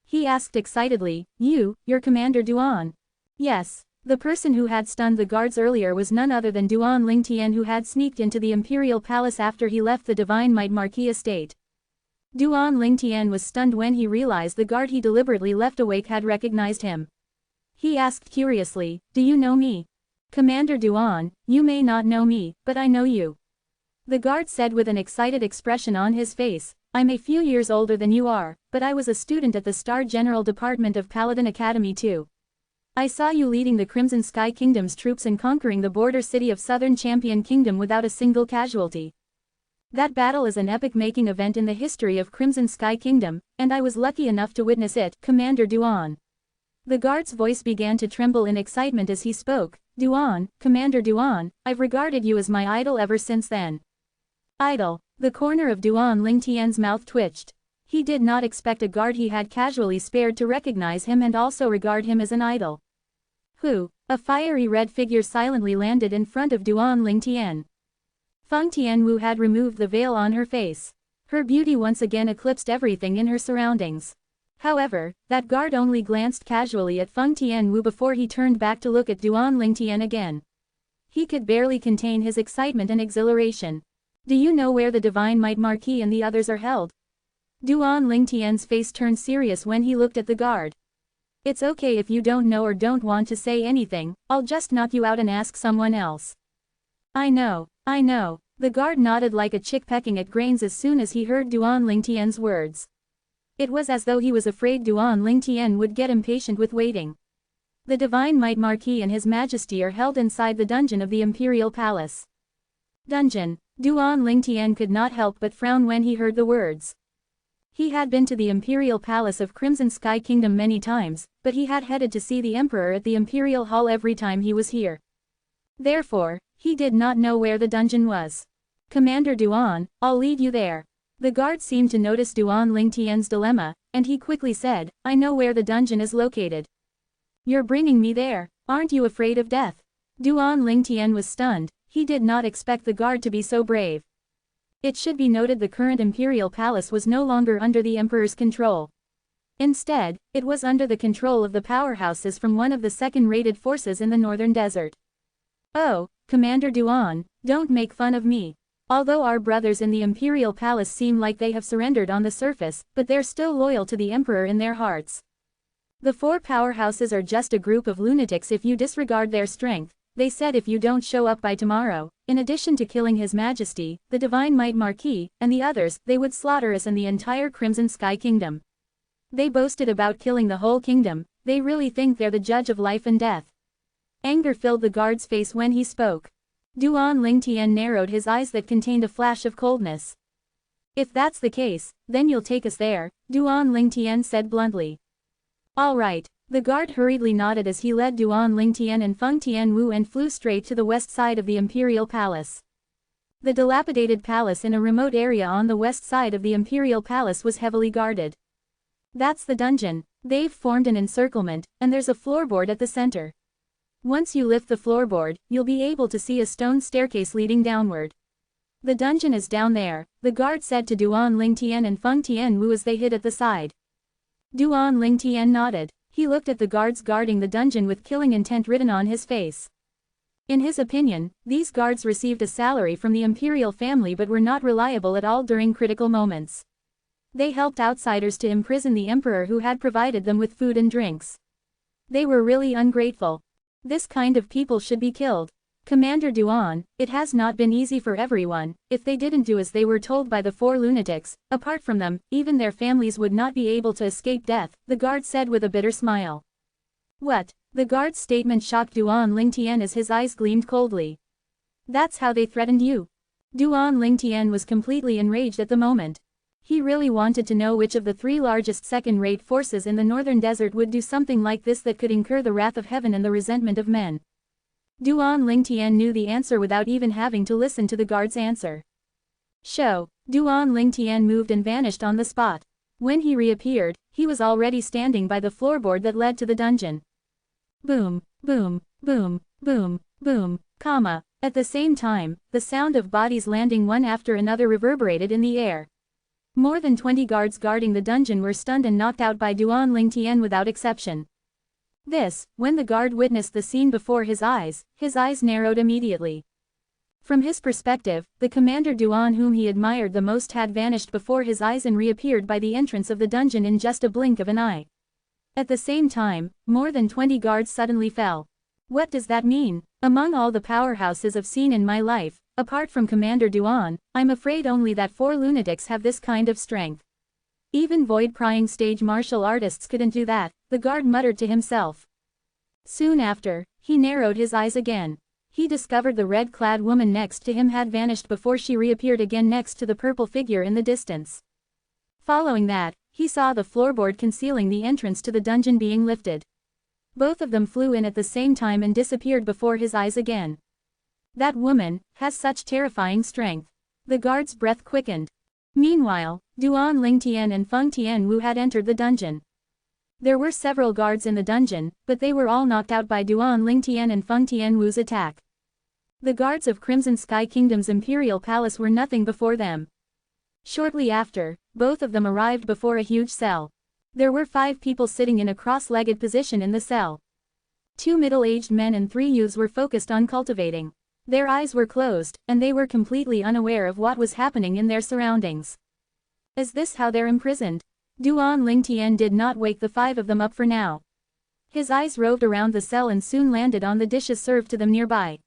He asked excitedly, you're Commander Duan. Yes. The person who had stunned the guards earlier was none other than Duan Lingtian, who had sneaked into the Imperial Palace after he left the Divine Might Marquis estate. Duan Lingtian was stunned when he realized the guard he deliberately left awake had recognized him. He asked curiously, do you know me? Commander Duan, you may not know me, but I know you. The guard said with an excited expression on his face, I'm a few years older than you are, but I was a student at the Star General Department of Paladin Academy too. I saw you leading the Crimson Sky Kingdom's troops and conquering the border city of Southern Champion Kingdom without a single casualty. That battle is an epic-making event in the history of Crimson Sky Kingdom, and I was lucky enough to witness it, Commander Duan. The guard's voice began to tremble in excitement as he spoke. Duan, Commander Duan, I've regarded you as my idol ever since then. Idol. The corner of Duan Lingtian's mouth twitched. He did not expect a guard he had casually spared to recognize him and also regard him as an idol. Who? A fiery red figure silently landed in front of Duan Lingtian. Feng Tianwu had removed the veil on her face. Her beauty once again eclipsed everything in her surroundings. However, that guard only glanced casually at Feng Tianwu before he turned back to look at Duan Lingtian again. He could barely contain his excitement and exhilaration. Do you know where the Divine Might Marquis and the others are held? Duan Lingtian's face turned serious when he looked at the guard. It's okay if you don't know or don't want to say anything, I'll just knock you out and ask someone else. I know. The guard nodded like a chick pecking at grains as soon as he heard Duan Lingtian's words. It was as though he was afraid Duan Lingtian would get impatient with waiting. The Divine Might Marquis and His Majesty are held inside the dungeon of the Imperial Palace. Dungeon. Duan Lingtian could not help but frown when he heard the words. He had been to the Imperial Palace of Crimson Sky Kingdom many times, but he had headed to see the Emperor at the Imperial Hall every time he was here. Therefore, he did not know where the dungeon was. Commander Duan, I'll lead you there. The guard seemed to notice Duan Lingtian's dilemma, and he quickly said, I know where the dungeon is located. You're bringing me there, aren't you afraid of death? Duan Lingtian was stunned, he did not expect the guard to be so brave. It should be noted the current Imperial Palace was no longer under the Emperor's control. Instead, it was under the control of the powerhouses from one of the second-rated forces in the northern desert. Oh, Commander Duan, don't make fun of me. Although our brothers in the Imperial Palace seem like they have surrendered on the surface, but they're still loyal to the Emperor in their hearts. The four powerhouses are just a group of lunatics if you disregard their strength, they said if you don't show up by tomorrow, in addition to killing His Majesty, the Divine Might Marquis, and the others, they would slaughter us and the entire Crimson Sky Kingdom. They boasted about killing the whole kingdom, they really think they're the judge of life and death. Anger filled the guard's face when he spoke. Duan Lingtian narrowed his eyes that contained a flash of coldness. If that's the case, then you'll take us there, Duan Lingtian said bluntly. All right. The guard hurriedly nodded as he led Duan Lingtian and Feng Tianwu and flew straight to the west side of the Imperial Palace. The dilapidated palace in a remote area on the west side of the Imperial Palace was heavily guarded. That's the dungeon. They've formed an encirclement, and there's a floorboard at the center. Once you lift the floorboard, you'll be able to see a stone staircase leading downward. The dungeon is down there, the guard said to Duan Lingtian and Feng Tianwu as they hid at the side. Duan Lingtian nodded. He looked at the guards guarding the dungeon with killing intent written on his face. In his opinion, these guards received a salary from the imperial family but were not reliable at all during critical moments. They helped outsiders to imprison the emperor who had provided them with food and drinks. They were really ungrateful. This kind of people should be killed. Commander Duan, it has not been easy for everyone. If they didn't do as they were told by the four lunatics, apart from them, even their families would not be able to escape death, the guard said with a bitter smile. What? The guard's statement shocked Duan Lingtian as his eyes gleamed coldly. That's how they threatened you? Duan Lingtian was completely enraged at the moment. He really wanted to know which of the three largest second-rate forces in the northern desert would do something like this that could incur the wrath of heaven and the resentment of men. Duan Lingtian knew the answer without even having to listen to the guard's answer. Show. Duan Lingtian moved and vanished on the spot. When he reappeared, he was already standing by the floorboard that led to the dungeon. Boom, boom, boom, boom, boom, comma. At the same time, the sound of bodies landing one after another reverberated in the air. More than 20 guards guarding the dungeon were stunned and knocked out by Duan Lingtian without exception. When the guard witnessed the scene before his eyes narrowed immediately. From his perspective, the Commander Duan whom he admired the most had vanished before his eyes and reappeared by the entrance of the dungeon in just a blink of an eye. At the same time, more than 20 guards suddenly fell. What does that mean? Among all the powerhouses I've seen in my life, apart from Commander Duan, I'm afraid only that 4 lunatics have this kind of strength. Even void-prying stage martial artists couldn't do that, the guard muttered to himself. Soon after, he narrowed his eyes again. He discovered the red-clad woman next to him had vanished before she reappeared again next to the purple figure in the distance. Following that, he saw the floorboard concealing the entrance to the dungeon being lifted. Both of them flew in at the same time and disappeared before his eyes again. That woman has such terrifying strength. The guard's breath quickened. Meanwhile, Duan Lingtian and Feng Tianwu had entered the dungeon. There were several guards in the dungeon, but they were all knocked out by Duan Lingtian and Feng Tianwu's attack. The guards of Crimson Sky Kingdom's imperial palace were nothing before them. Shortly after, both of them arrived before a huge cell. There were 5 people sitting in a cross-legged position in the cell. 2 middle-aged men and 3 youths were focused on cultivating. Their eyes were closed, and they were completely unaware of what was happening in their surroundings. Is this how they're imprisoned? Duan Lingtian did not wake the 5 of them up for now. His eyes roved around the cell and soon landed on the dishes served to them nearby.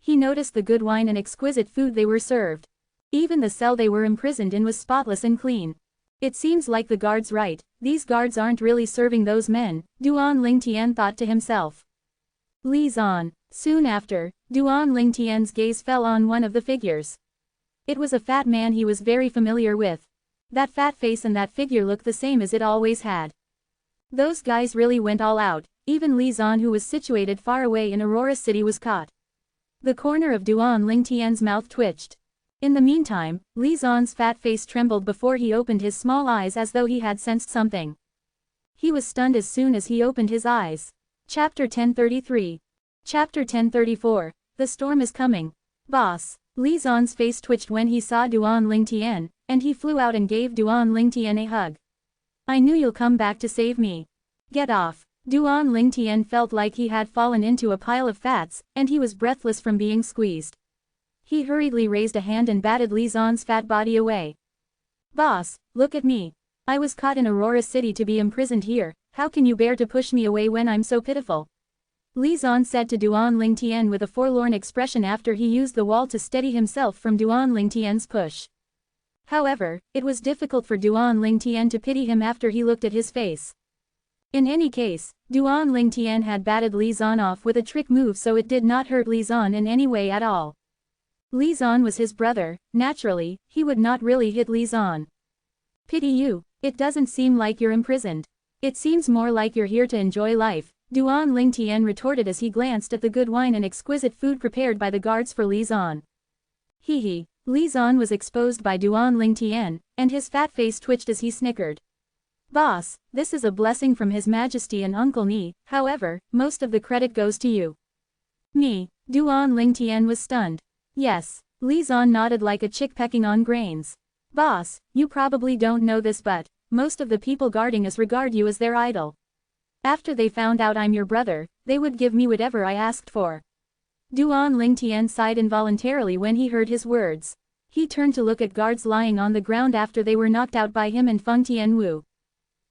He noticed the good wine and exquisite food they were served. Even the cell they were imprisoned in was spotless and clean. It seems like the guards right, these guards aren't really serving those men, Duan Lingtian thought to himself. Li Zan. Soon after, Duan Lingtian's gaze fell on one of the figures. It was a fat man he was very familiar with. That fat face and that figure looked the same as it always had. Those guys really went all out. Even Li Zan, who was situated far away in Aurora City, was caught. The corner of Duan Lingtian's mouth twitched. In the meantime, Li Zan's fat face trembled before he opened his small eyes as though he had sensed something. He was stunned as soon as he opened his eyes. Chapter 1033. Chapter 1034. The storm is coming. Boss. Li Zan's face twitched when he saw Duan Lingtian, and he flew out and gave Duan Lingtian a hug. I knew you'll come back to save me. Get off. Duan Lingtian felt like he had fallen into a pile of fats, and he was breathless from being squeezed. He hurriedly raised a hand and batted Li Zan's fat body away. Boss, look at me. I was caught in Aurora City to be imprisoned here, how can you bear to push me away when I'm so pitiful? Li Zan said to Duan Lingtian with a forlorn expression after he used the wall to steady himself from Duan Lingtian's push. However, it was difficult for Duan Lingtian to pity him after he looked at his face. In any case, Duan Lingtian had batted Li Zan off with a trick move, so it did not hurt Li Zan in any way at all. Li Zan was his brother, naturally, he would not really hit Li Zan. Pity you, it doesn't seem like you're imprisoned. It seems more like you're here to enjoy life, Duan Lingtian retorted as he glanced at the good wine and exquisite food prepared by the guards for Li Zan. Hee. Li Zan was exposed by Duan Lingtian, and his fat face twitched as he snickered. Boss, this is a blessing from His Majesty and Uncle Ni, however, most of the credit goes to you. Me. Duan Lingtian was stunned. Yes. Li Zan nodded like a chick pecking on grains. Boss, you probably don't know this, but most of the people guarding us regard you as their idol. After they found out I'm your brother, they would give me whatever I asked for. Duan Lingtian sighed involuntarily when he heard his words. He turned to look at guards lying on the ground after they were knocked out by him and Feng Tianwu.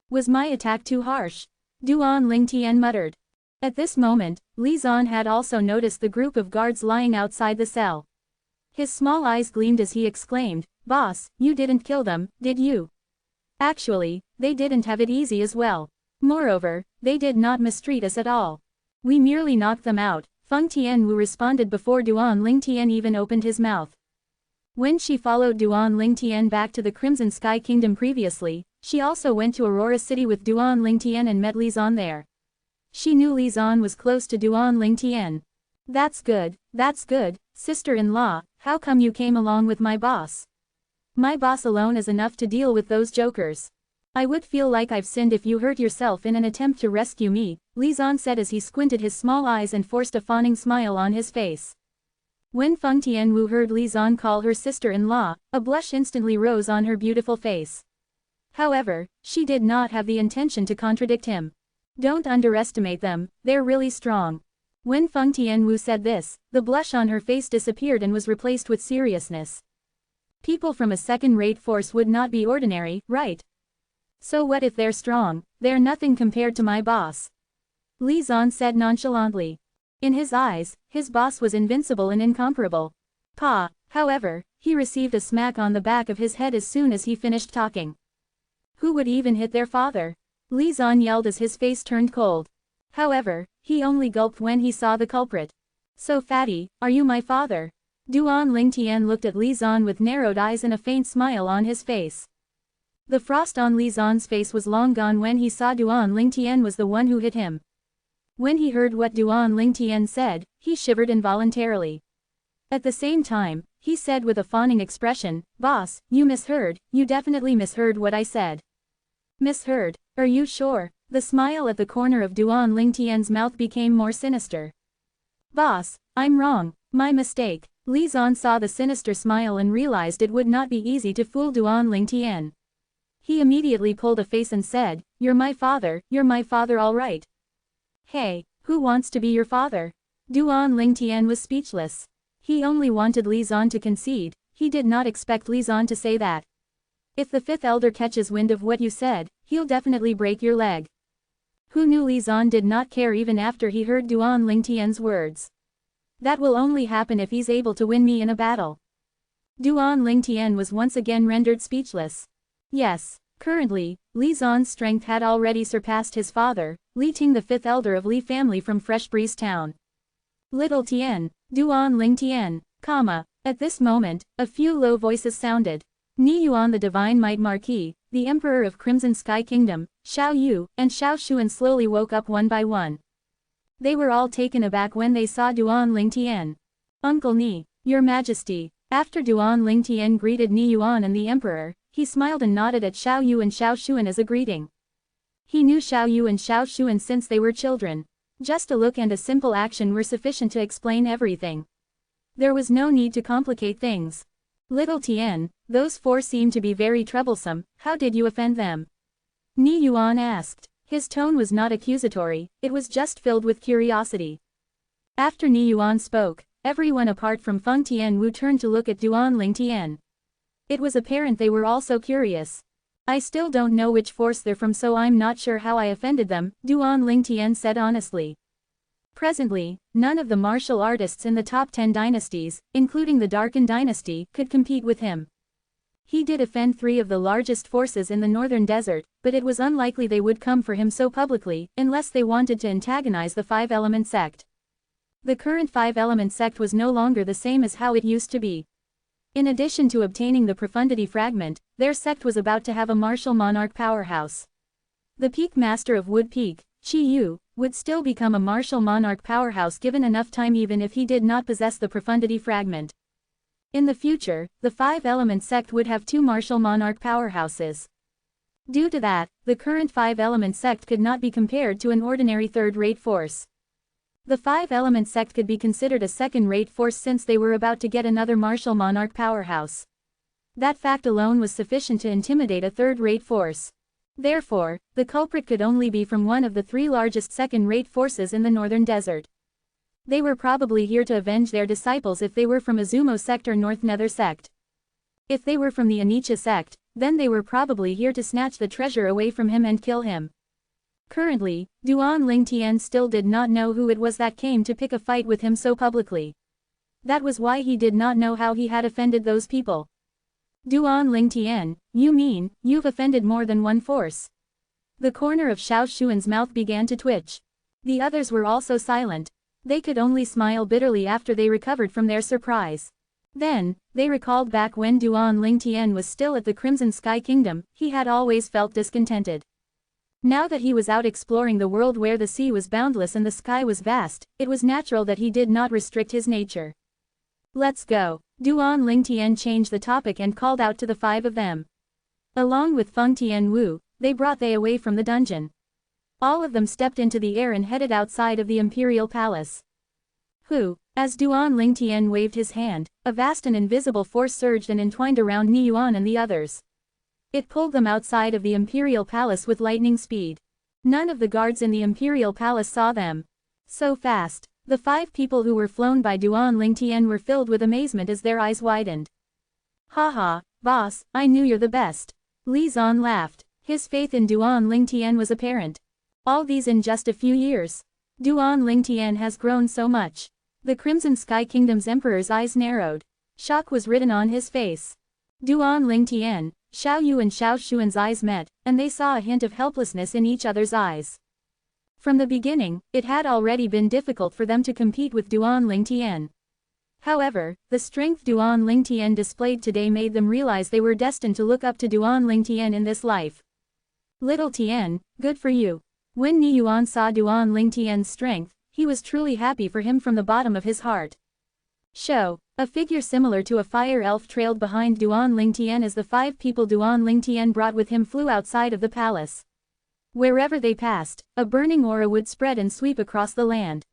Was my attack too harsh? Duan Lingtian muttered. At this moment, Li Zan had also noticed the group of guards lying outside the cell. His small eyes gleamed as he exclaimed, Boss, you didn't kill them, did you? Actually, they didn't have it easy as well. Moreover, they did not mistreat us at all. We merely knocked them out, Feng Tianwu responded before Duan Lingtian even opened his mouth. When she followed Duan Lingtian back to the Crimson Sky Kingdom previously, she also went to Aurora City with Duan Lingtian and met Li Zan there. She knew Li Zan was close to Duan Lingtian. That's good, sister-in-law, how come you came along with my boss? My boss alone is enough to deal with those jokers. I would feel like I've sinned if you hurt yourself in an attempt to rescue me, Li Zan said as he squinted his small eyes and forced a fawning smile on his face. When Feng Tianwu heard Li Zan call her sister-in-law, a blush instantly rose on her beautiful face. However, she did not have the intention to contradict him. Don't underestimate them, they're really strong. When Feng Tianwu said this, the blush on her face disappeared and was replaced with seriousness. People from a second-rate force would not be ordinary, right? So what if they're strong? They're nothing compared to my boss. Li Zan said nonchalantly. In his eyes, his boss was invincible and incomparable. However, he received a smack on the back of his head as soon as he finished talking. Who would even hit their father? Li Zan yelled as his face turned cold. However, he only gulped when he saw the culprit. So fatty, are you my father? Duan Lingtian looked at Li Zan with narrowed eyes and a faint smile on his face. The frost on Li Zan's face was long gone when he saw Duan Lingtian was the one who hit him. When he heard what Duan Lingtian said, he shivered involuntarily. At the same time, he said with a fawning expression, Boss, you misheard, you definitely misheard what I said. Misheard? Are you sure? The smile at the corner of Duan Lingtian's mouth became more sinister. Boss, I'm wrong, my mistake. Li Zan saw the sinister smile and realized it would not be easy to fool Duan Lingtian. He immediately pulled a face and said, you're my father all right. Hey, who wants to be your father? Duan Lingtian was speechless. He only wanted Li Zan to concede, he did not expect Li Zan to say that. If the fifth elder catches wind of what you said, he'll definitely break your leg. Who knew Li Zan did not care even after he heard Duan Lingtian's words. That will only happen if he's able to win me in a battle. Duan Lingtian was once again rendered speechless. Yes, currently, Li Zan's strength had already surpassed his father, Li Ting, the fifth elder of Li family from Fresh Breeze Town. Little Tian, Duan Lingtian, At this moment, a few low voices sounded. Ni Yuan, the Divine Might Marquis, the Emperor of Crimson Sky Kingdom, Xiao Yu, and Xiao Xuan slowly woke up one by one. They were all taken aback when they saw Duan Lingtian. Uncle Ni, Your Majesty. After Duan Lingtian greeted Ni Yuan and the Emperor, he smiled and nodded at Xiao Yu and Xiao Xuan as a greeting. He knew Xiao Yu and Xiao Xuan since they were children. Just a look and a simple action were sufficient to explain everything. There was no need to complicate things. Little Tian, those four seem to be very troublesome, how did you offend them? Ni Yuan asked. His tone was not accusatory, it was just filled with curiosity. After Ni Yuan spoke, everyone apart from Feng Tianwu turned to look at Duan Lingtian. It was apparent they were also curious. I still don't know which force they're from, so I'm not sure how I offended them, Duan Lingtian said honestly. Presently, none of the martial artists in the top 10 dynasties, including the Darken dynasty, could compete with him. He did offend 3 of the largest forces in the northern desert, but it was unlikely they would come for him so publicly, unless they wanted to antagonize the Five-Element sect. The current Five-Element sect was no longer the same as how it used to be. In addition to obtaining the Profundity Fragment, their sect was about to have a martial monarch powerhouse. The Peak Master of Wood Peak, Qi Yu, would still become a martial monarch powerhouse given enough time, even if he did not possess the Profundity Fragment. In the future, the Five-Element sect would have 2 martial monarch powerhouses. Due to that, the current Five-Element sect could not be compared to an ordinary third-rate force. The Five-Element sect could be considered a second-rate force since they were about to get another martial monarch powerhouse. That fact alone was sufficient to intimidate a third-rate force. Therefore, the culprit could only be from one of the 3 largest second-rate forces in the northern desert. They were probably here to avenge their disciples if they were from Azumo sect or North Nether sect. If they were from the Anicha sect, then they were probably here to snatch the treasure away from him and kill him. Currently, Duan Lingtian still did not know who it was that came to pick a fight with him so publicly. That was why he did not know how he had offended those people. Duan Lingtian, you mean, you've offended more than one force? The corner of Xiao Xuan's mouth began to twitch. The others were also silent. They could only smile bitterly after they recovered from their surprise. Then, they recalled back when Duan Lingtian was still at the Crimson Sky Kingdom, he had always felt discontented. Now that he was out exploring the world where the sea was boundless and the sky was vast, it was natural that he did not restrict his nature. Let's go. Duan Lingtian changed the topic and called out to the 5 of them. Along with Feng Tianwu, they brought they away from the dungeon. All of them stepped into the air and headed outside of the Imperial Palace. As Duan Lingtian waved his hand, a vast and invisible force surged and entwined around Ni Yuan and the others. It pulled them outside of the Imperial Palace with lightning speed. None of the guards in the Imperial Palace saw them. So fast. The 5 people who were flown by Duan Lingtian were filled with amazement as their eyes widened. Haha, boss, I knew you're the best. Li Zan laughed. His faith in Duan Lingtian was apparent. All these in just a few years. Duan Lingtian has grown so much. The Crimson Sky Kingdom's emperor's eyes narrowed. Shock was written on his face. Duan Lingtian, Xiao Yu and Xiao Xuan's eyes met, and they saw a hint of helplessness in each other's eyes. From the beginning, it had already been difficult for them to compete with Duan Lingtian. However, the strength Duan Lingtian displayed today made them realize they were destined to look up to Duan Lingtian in this life. Little Tian, good for you. When Ni Yuan saw Duan Lingtian's strength, he was truly happy for him from the bottom of his heart. A figure similar to a fire elf trailed behind Duan Lingtian as the 5 people Duan Lingtian brought with him flew outside of the palace. Wherever they passed, a burning aura would spread and sweep across the land.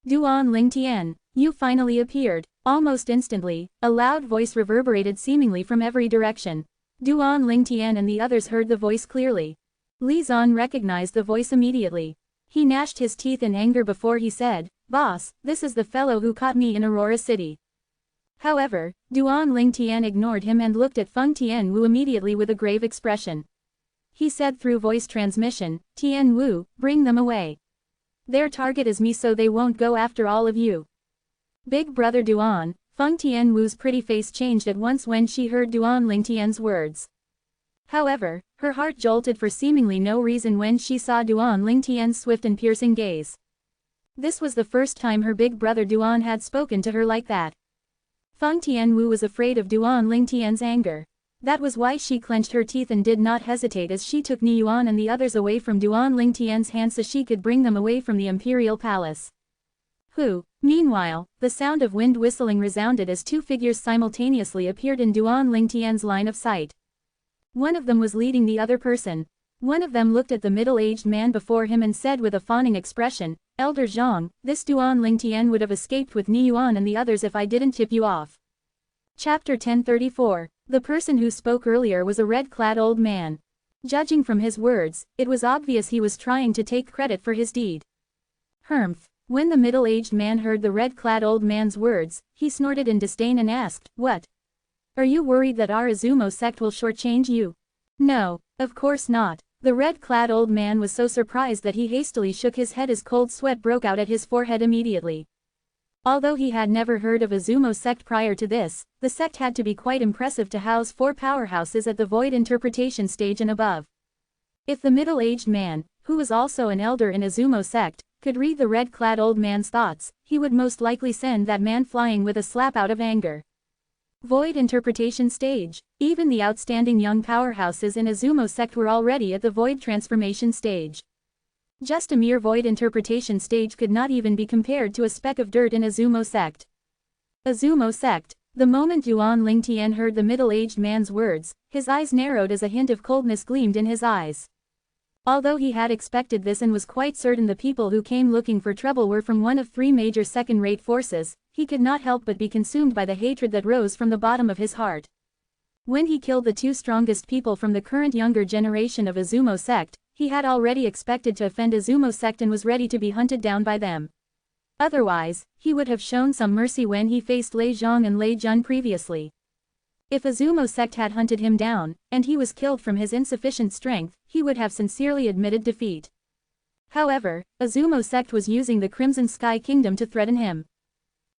Duan Lingtian, you finally appeared. Almost instantly, a loud voice reverberated seemingly from every direction. Duan Lingtian and the others heard the voice clearly. Li Zan recognized the voice immediately. He gnashed his teeth in anger before he said, "Boss, this is the fellow who caught me in Aurora City." However, Duan Lingtian ignored him and looked at Feng Tianwu immediately with a grave expression. He said through voice transmission, "Tianwu, bring them away. Their target is me, so they won't go after all of you." Big brother Duan, Feng Tianwu's pretty face changed at once when she heard Duan Lingtian's words. However, her heart jolted for seemingly no reason when she saw Duan Lingtian's swift and piercing gaze. This was the first time her big brother Duan had spoken to her like that. Feng Tianwu was afraid of Duan Lingtian's anger. That was why she clenched her teeth and did not hesitate as she took Ni Yuan and the others away from Duan Lingtian's hands so she could bring them away from the imperial palace. Meanwhile, the sound of wind whistling resounded as two figures simultaneously appeared in Duan Lingtian's line of sight. One of them was leading the other person. One of them looked at the middle-aged man before him and said with a fawning expression, "Elder Zhang, this Duan Lingtian would have escaped with Ni Yuan and the others if I didn't tip you off." Chapter 1034. The person who spoke earlier was a red-clad old man. Judging from his words, it was obvious he was trying to take credit for his deed. Humph. When the middle-aged man heard the red-clad old man's words, he snorted in disdain and asked, "What? Are you worried that our Izumo sect will shortchange you?" "No, of course not." The red-clad old man was so surprised that he hastily shook his head as cold sweat broke out at his forehead immediately. Although he had never heard of Izumo sect prior to this, the sect had to be quite impressive to house 4 powerhouses at the void interpretation stage and above. If the middle-aged man, who was also an elder in Izumo sect, could read the red-clad old man's thoughts, he would most likely send that man flying with a slap out of anger. Void interpretation stage. Even the outstanding young powerhouses in Izumo sect were already at the void transformation stage. Just a mere void interpretation stage could not even be compared to a speck of dirt in Izumo sect. Izumo sect. The moment Duan Lingtian heard the middle-aged man's words, his eyes narrowed as a hint of coldness gleamed in his eyes. Although he had expected this and was quite certain the people who came looking for trouble were from one of 3 major second-rate forces, he could not help but be consumed by the hatred that rose from the bottom of his heart. When he killed the 2 strongest people from the current younger generation of Izumo sect, he had already expected to offend Izumo sect and was ready to be hunted down by them. Otherwise, he would have shown some mercy when he faced Lei Zhang and Lei Jun previously. If Izumo sect had hunted him down, and he was killed from his insufficient strength, he would have sincerely admitted defeat. However, Izumo sect was using the Crimson Sky Kingdom to threaten him.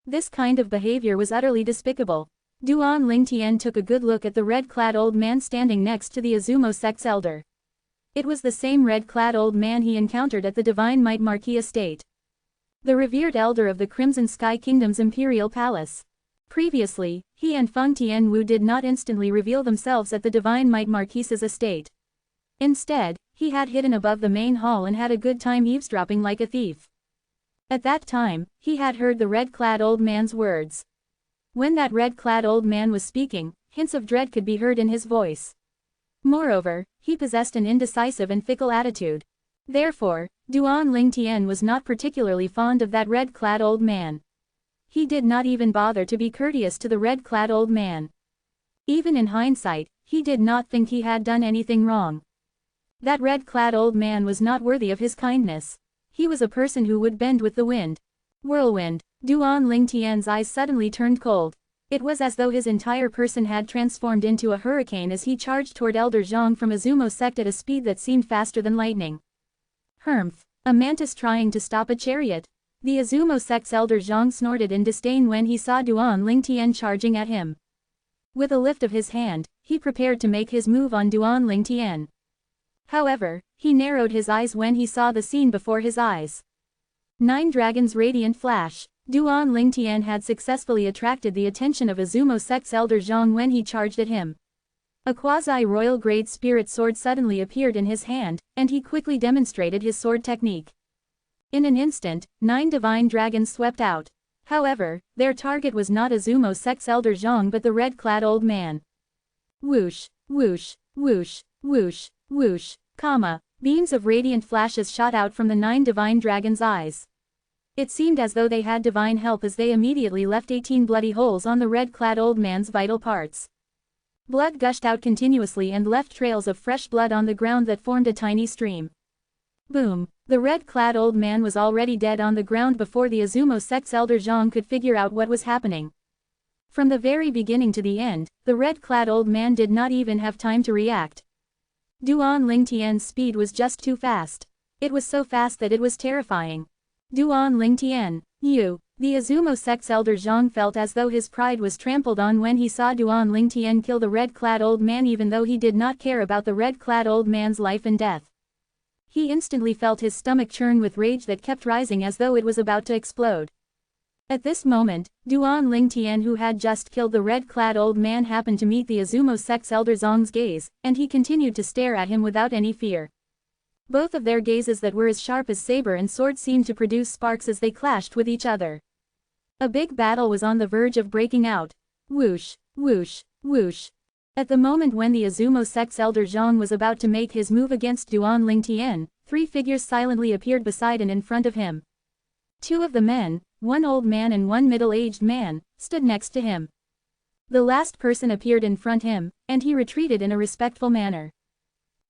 This kind of behavior was utterly despicable. Duan Lingtian took a good look at the red-clad old man standing next to the Izumo sect's elder. It was the same red-clad old man he encountered at the Divine Might Marquis estate. The revered elder of the Crimson Sky Kingdom's imperial palace. Previously, he and Feng Tianwu did not instantly reveal themselves at the Divine Might Marquis's estate. Instead, he had hidden above the main hall and had a good time eavesdropping like a thief. At that time, he had heard the red-clad old man's words. When that red-clad old man was speaking, hints of dread could be heard in his voice. Moreover, he possessed an indecisive and fickle attitude. Therefore, Duan Lingtian was not particularly fond of that red-clad old man. He did not even bother to be courteous to the red-clad old man. Even in hindsight, he did not think he had done anything wrong. That red-clad old man was not worthy of his kindness. He was a person who would bend with the wind. Whirlwind. Duan Lingtian's eyes suddenly turned cold. It was as though his entire person had transformed into a hurricane as he charged toward Elder Zhang from Izumo sect at a speed that seemed faster than lightning. Humph. A mantis trying to stop a chariot. The Izumo sect's elder Zhang snorted in disdain when he saw Duan Lingtian charging at him. With a lift of his hand, he prepared to make his move on Duan Lingtian. However, he narrowed his eyes when he saw the scene before his eyes. 9 Dragons Radiant Flash. Duan Lingtian had successfully attracted the attention of Izumo sect's elder Zhang when he charged at him. A quasi-royal grade spirit sword suddenly appeared in his hand, and he quickly demonstrated his sword technique. In an instant, 9 divine dragons swept out. However, their target was not Izumo sect's elder Zhang but the red-clad old man. Whoosh, whoosh, whoosh, whoosh, whoosh, comma. Beams of radiant flashes shot out from the 9 divine dragons' eyes. It seemed as though they had divine help as they immediately left 18 bloody holes on the red-clad old man's vital parts. Blood gushed out continuously and left trails of fresh blood on the ground that formed a tiny stream. Boom! The red-clad old man was already dead on the ground before the Azumo sect's elder Zhang could figure out what was happening. From the very beginning to the end, the red-clad old man did not even have time to react. Duan Lingtian's speed was just too fast. It was so fast that it was terrifying. Duan Lingtian, you! The Azumo sect's elder Zhang felt as though his pride was trampled on when he saw Duan Lingtian kill the red-clad old man even though he did not care about the red-clad old man's life and death. He instantly felt his stomach churn with rage that kept rising as though it was about to explode. At this moment, Duan Lingtian, who had just killed the red-clad old man, happened to meet the Azumo sect's elder Zhang's gaze, and he continued to stare at him without any fear. Both of their gazes that were as sharp as saber and sword seemed to produce sparks as they clashed with each other. A big battle was on the verge of breaking out. Whoosh, whoosh, whoosh. At the moment when the Azumo sect's elder Zhang was about to make his move against Duan Lingtian, 3 figures silently appeared beside and in front of him. 2 of the men, 1 old man and 1 middle-aged man, stood next to him. The last person appeared in front of him, and he retreated in a respectful manner.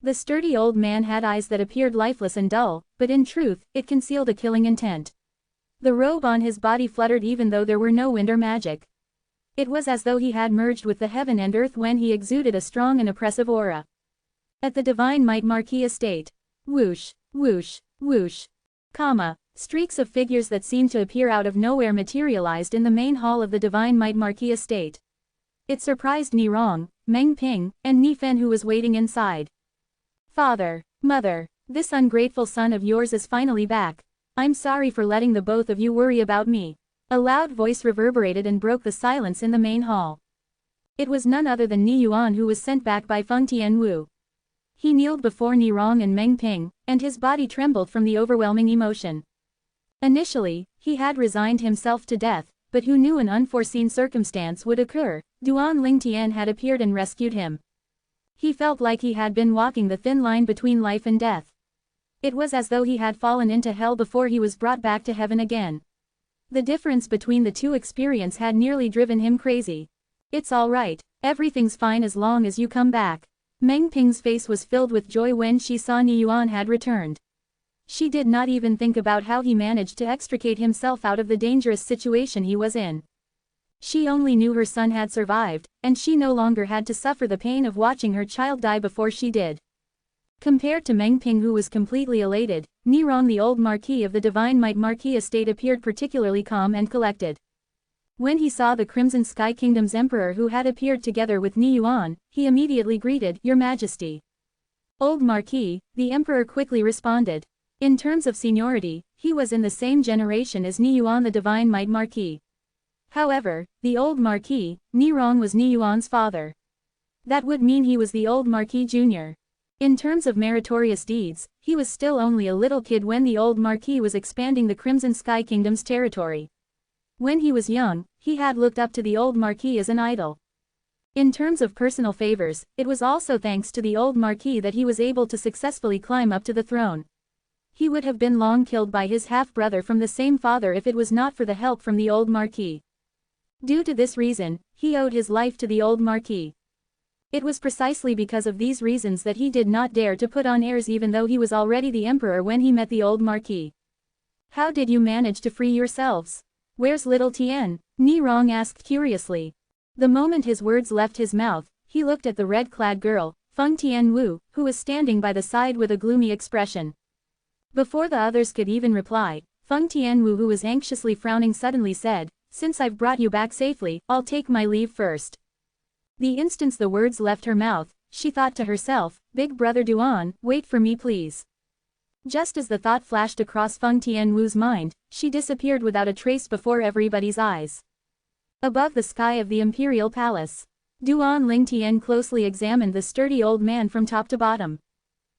The sturdy old man had eyes that appeared lifeless and dull, but in truth, it concealed a killing intent. The robe on his body fluttered even though there were no wind or magic. It was as though he had merged with the heaven and earth when he exuded a strong and oppressive aura. At the Divine Might Marquis estate. Whoosh, whoosh, whoosh. Streaks of figures that seemed to appear out of nowhere materialized in the main hall of the Divine Might Marquis estate. It surprised Nirong, Meng Ping, and Nifen, who was waiting inside. Father, Mother, this ungrateful son of yours is finally back. I'm sorry for letting the both of you worry about me. A loud voice reverberated and broke the silence in the main hall. It was none other than Ni Yuan, who was sent back by Feng Tianwu. He kneeled before Nirong and Meng Ping, and his body trembled from the overwhelming emotion. Initially, he had resigned himself to death, but who knew an unforeseen circumstance would occur? Duan Lingtian had appeared and rescued him. He felt like he had been walking the thin line between life and death. It was as though he had fallen into hell before he was brought back to heaven again. The difference between the two experiences had nearly driven him crazy. It's all right, everything's fine as long as you come back. Meng Ping's face was filled with joy when she saw Ni Yuan had returned. She did not even think about how he managed to extricate himself out of the dangerous situation he was in. She only knew her son had survived, and she no longer had to suffer the pain of watching her child die before she did. Compared to Meng Ping, who was completely elated, Nirong, the old Marquis of the Divine Might Marquis estate, appeared particularly calm and collected. When he saw the Crimson Sky Kingdom's emperor who had appeared together with Ni Yuan, he immediately greeted, "Your Majesty." "Old Marquis," the emperor quickly responded. In terms of seniority, he was in the same generation as Ni Yuan, the Divine Might Marquis. However, the old Marquis, Nirong, was Ni Yuan's father. That would mean he was the old Marquis Jr. In terms of meritorious deeds, he was still only a little kid when the old Marquis was expanding the Crimson Sky Kingdom's territory. When he was young, he had looked up to the old Marquis as an idol. In terms of personal favors, it was also thanks to the old Marquis that he was able to successfully climb up to the throne. He would have been long killed by his half-brother from the same father if it was not for the help from the old Marquis. Due to this reason, he owed his life to the old Marquis. It was precisely because of these reasons that he did not dare to put on airs even though he was already the emperor when he met the old Marquis. "How did you manage to free yourselves? Where's little Tian?" Nirong asked curiously. The moment his words left his mouth, he looked at the red-clad girl, Feng Tianwu, who was standing by the side with a gloomy expression. Before the others could even reply, Feng Tianwu, who was anxiously frowning, suddenly said, "Since I've brought you back safely, I'll take my leave first." The instant the words left her mouth, she thought to herself, "Big brother Duan, wait for me please." Just as the thought flashed across Feng Tianwu's mind, she disappeared without a trace before everybody's eyes. Above the sky of the imperial palace, Duan Lingtian closely examined the sturdy old man from top to bottom.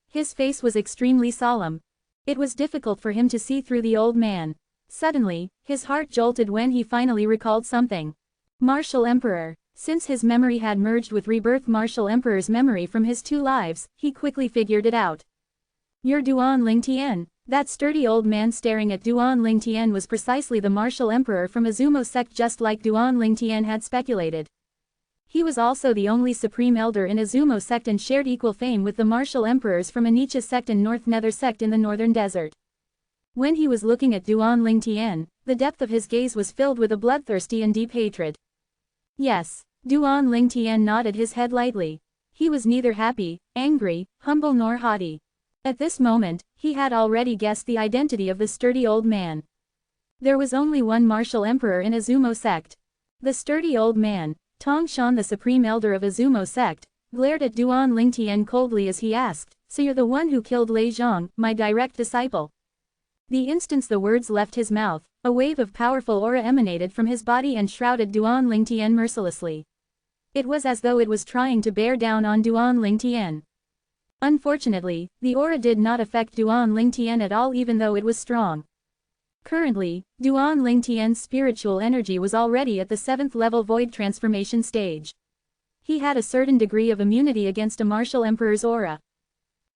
His face was extremely solemn. It was difficult for him to see through the old man. Suddenly, his heart jolted when he finally recalled something. Martial Emperor. Since his memory had merged with Rebirth Martial Emperor's memory from his 2 lives, he quickly figured it out. You're Duan Lingtian. That sturdy old man staring at Duan Lingtian was precisely the martial emperor from Azumo sect, just like Duan Lingtian had speculated. He was also the only supreme elder in Azumo sect and shared equal fame with the martial emperors from Anicha sect and North Nether sect in the northern desert. When he was looking at Duan Lingtian, the depth of his gaze was filled with a bloodthirsty and deep hatred. Yes, Duan Lingtian nodded his head lightly. He was neither happy, angry, humble nor haughty. At this moment, he had already guessed the identity of the sturdy old man. There was only one martial emperor in Azumo sect. The sturdy old man, Tongshan, the supreme elder of Azumo sect, glared at Duan Lingtian coldly as he asked, "So you're the one who killed Lei Zhang, my direct disciple?" The instant the words left his mouth, a wave of powerful aura emanated from his body and shrouded Duan Lingtian mercilessly. It was as though it was trying to bear down on Duan Lingtian. Unfortunately, the aura did not affect Duan Lingtian at all, even though it was strong. Currently, Duan Lingtian's spiritual energy was already at the 7th level void transformation stage. He had a certain degree of immunity against a martial emperor's aura.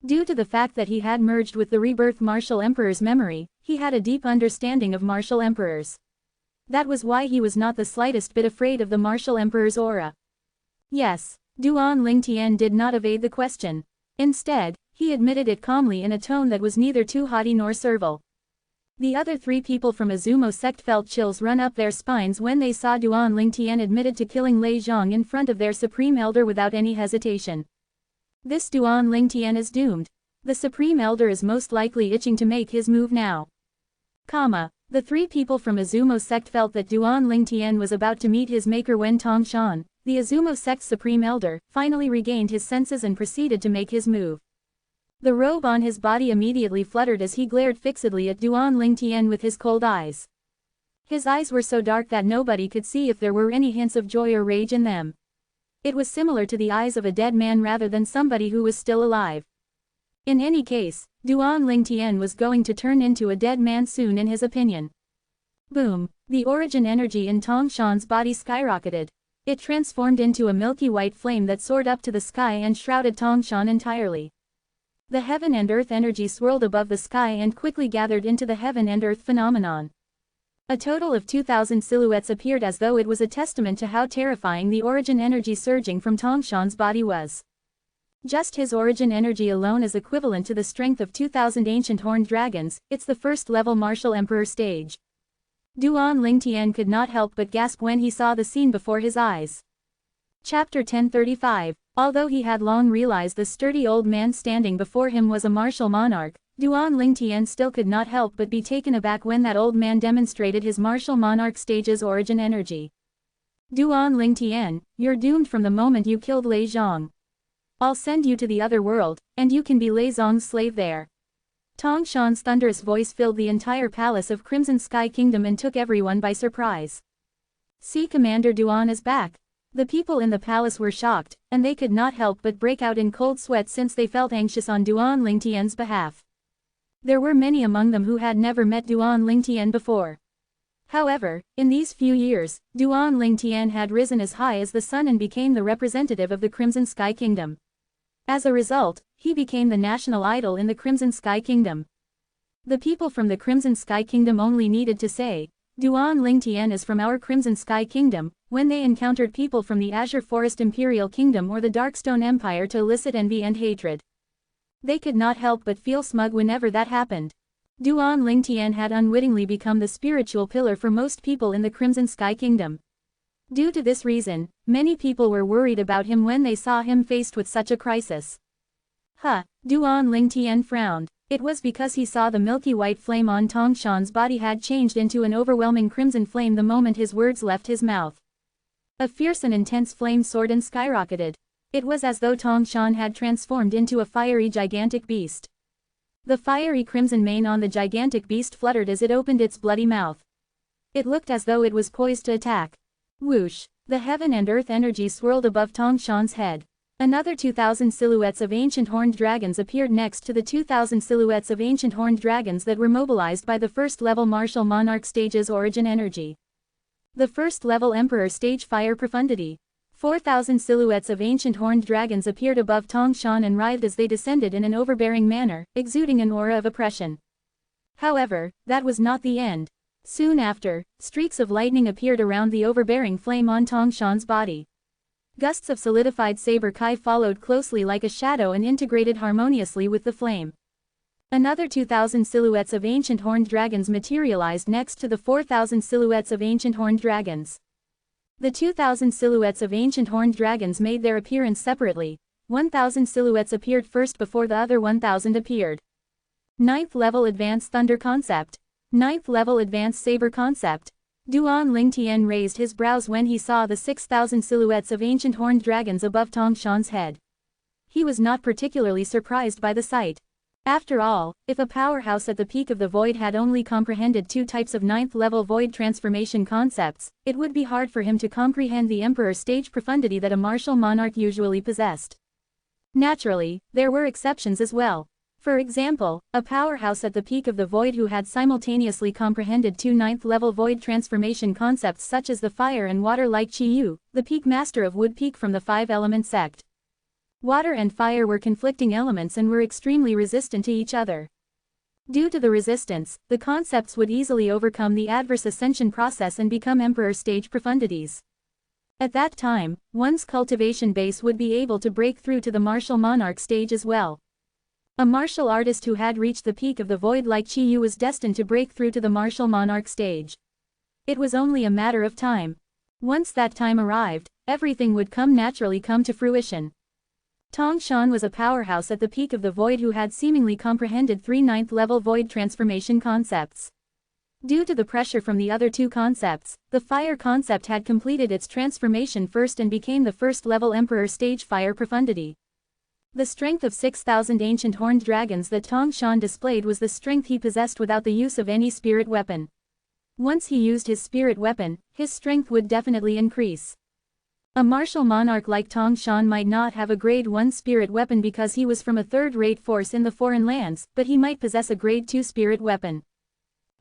Due to the fact that he had merged with the rebirth martial emperor's memory, he had a deep understanding of martial emperors. That was why he was not the slightest bit afraid of the martial emperor's aura. Yes, Duan Lingtian did not evade the question. Instead, he admitted it calmly in a tone that was neither too haughty nor servile. The other 3 people from Azumo sect felt chills run up their spines when they saw Duan Lingtian admitted to killing Lei Zhang in front of their supreme elder without any hesitation. This Duan Lingtian is doomed. The supreme elder is most likely itching to make his move now. The 3 people from Azumo sect felt that Duan Lingtian was about to meet his maker when Tongshan, the Azumo sect's supreme elder, finally regained his senses and proceeded to make his move. The robe on his body immediately fluttered as he glared fixedly at Duan Lingtian with his cold eyes. His eyes were so dark that nobody could see if there were any hints of joy or rage in them. It was similar to the eyes of a dead man rather than somebody who was still alive. In any case, Duan Lingtian was going to turn into a dead man soon in his opinion. Boom! The origin energy in Tongshan's body skyrocketed. It transformed into a milky white flame that soared up to the sky and shrouded Tongshan entirely. The heaven and earth energy swirled above the sky and quickly gathered into the heaven and earth phenomenon. A total of 2,000 silhouettes appeared as though it was a testament to how terrifying the origin energy surging from Tongshan's body was. Just his origin energy alone is equivalent to the strength of 2,000 ancient horned dragons. It's the first-level martial emperor stage. Duan Lingtian could not help but gasp when he saw the scene before his eyes. Chapter 1035. Although he had long realized the sturdy old man standing before him was a martial monarch, Duan Lingtian still could not help but be taken aback when that old man demonstrated his martial monarch stage's origin energy. Duan Lingtian, you're doomed from the moment you killed Lei Zhang. I'll send you to the other world, and you can be Lei Zhang's slave there. Tongshan's thunderous voice filled the entire palace of Crimson Sky Kingdom and took everyone by surprise. See, Commander Duan is back. The people in the palace were shocked, and they could not help but break out in cold sweat since they felt anxious on Duan Lingtian's behalf. There were many among them who had never met Duan Lingtian before. However, in these few years, Duan Lingtian had risen as high as the sun and became the representative of the Crimson Sky Kingdom. As a result, he became the national idol in the Crimson Sky Kingdom. The people from the Crimson Sky Kingdom only needed to say, Duan Lingtian is from our Crimson Sky Kingdom, when they encountered people from the Azure Forest Imperial Kingdom or the Darkstone Empire to elicit envy and hatred. They could not help but feel smug whenever that happened. Duan Lingtian had unwittingly become the spiritual pillar for most people in the Crimson Sky Kingdom. Due to this reason, many people were worried about him when they saw him faced with such a crisis. Duan Lingtian frowned. It was because he saw the milky white flame on Tongshan's body had changed into an overwhelming crimson flame the moment his words left his mouth. A fierce and intense flame soared and skyrocketed. It was as though Tongshan had transformed into a fiery gigantic beast. The fiery crimson mane on the gigantic beast fluttered as it opened its bloody mouth. It looked as though it was poised to attack. Whoosh! The heaven and earth energy swirled above Tongshan's head. Another 2,000 silhouettes of ancient horned dragons appeared next to the 2,000 silhouettes of ancient horned dragons that were mobilized by the first-level martial monarch stage's origin energy. The first-level emperor stage fire profundity. 4,000 silhouettes of ancient horned dragons appeared above Tangshan and writhed as they descended in an overbearing manner, exuding an aura of oppression. However, that was not the end. Soon after, streaks of lightning appeared around the overbearing flame on Tangshan's body. Gusts of solidified saber kai followed closely like a shadow and integrated harmoniously with the flame. Another 2,000 silhouettes of ancient horned dragons materialized next to the 4,000 silhouettes of ancient horned dragons. The 2,000 silhouettes of ancient horned dragons made their appearance separately. 1,000 silhouettes appeared first before the other 1,000 appeared. 9th level Advanced Thunder Concept. 9th level Advanced Saber Concept. Duan Lingtian raised his brows when he saw the 6,000 silhouettes of ancient horned dragons above Tangshan's head. He was not particularly surprised by the sight. After all, if a powerhouse at the peak of the void had only comprehended 2 types of 9th level void transformation concepts, it would be hard for him to comprehend the Emperor stage profundity that a martial monarch usually possessed. Naturally, there were exceptions as well. For example, a powerhouse at the peak of the void who had simultaneously comprehended 2 9th level void transformation concepts such as the fire and water like Chi Yu, the peak master of Wood Peak from the 5-element sect. Water and fire were conflicting elements and were extremely resistant to each other. Due to the resistance, the concepts would easily overcome the adverse ascension process and become Emperor stage profundities. At that time, one's cultivation base would be able to break through to the martial monarch stage as well. A martial artist who had reached the peak of the void like Chi Yu was destined to break through to the martial monarch stage. It was only a matter of time. Once that time arrived, everything would naturally come to fruition. Tangshan was a powerhouse at the peak of the void who had seemingly comprehended 3 9th level void transformation concepts. Due to the pressure from the other 2 concepts, the fire concept had completed its transformation first and became the 1st level Emperor stage fire profundity. The strength of 6,000 ancient horned dragons that Tangshan displayed was the strength he possessed without the use of any spirit weapon. Once he used his spirit weapon, his strength would definitely increase. A martial monarch like Tangshan might not have a grade 1 spirit weapon because he was from a third-rate force in the foreign lands, but he might possess a grade 2 spirit weapon.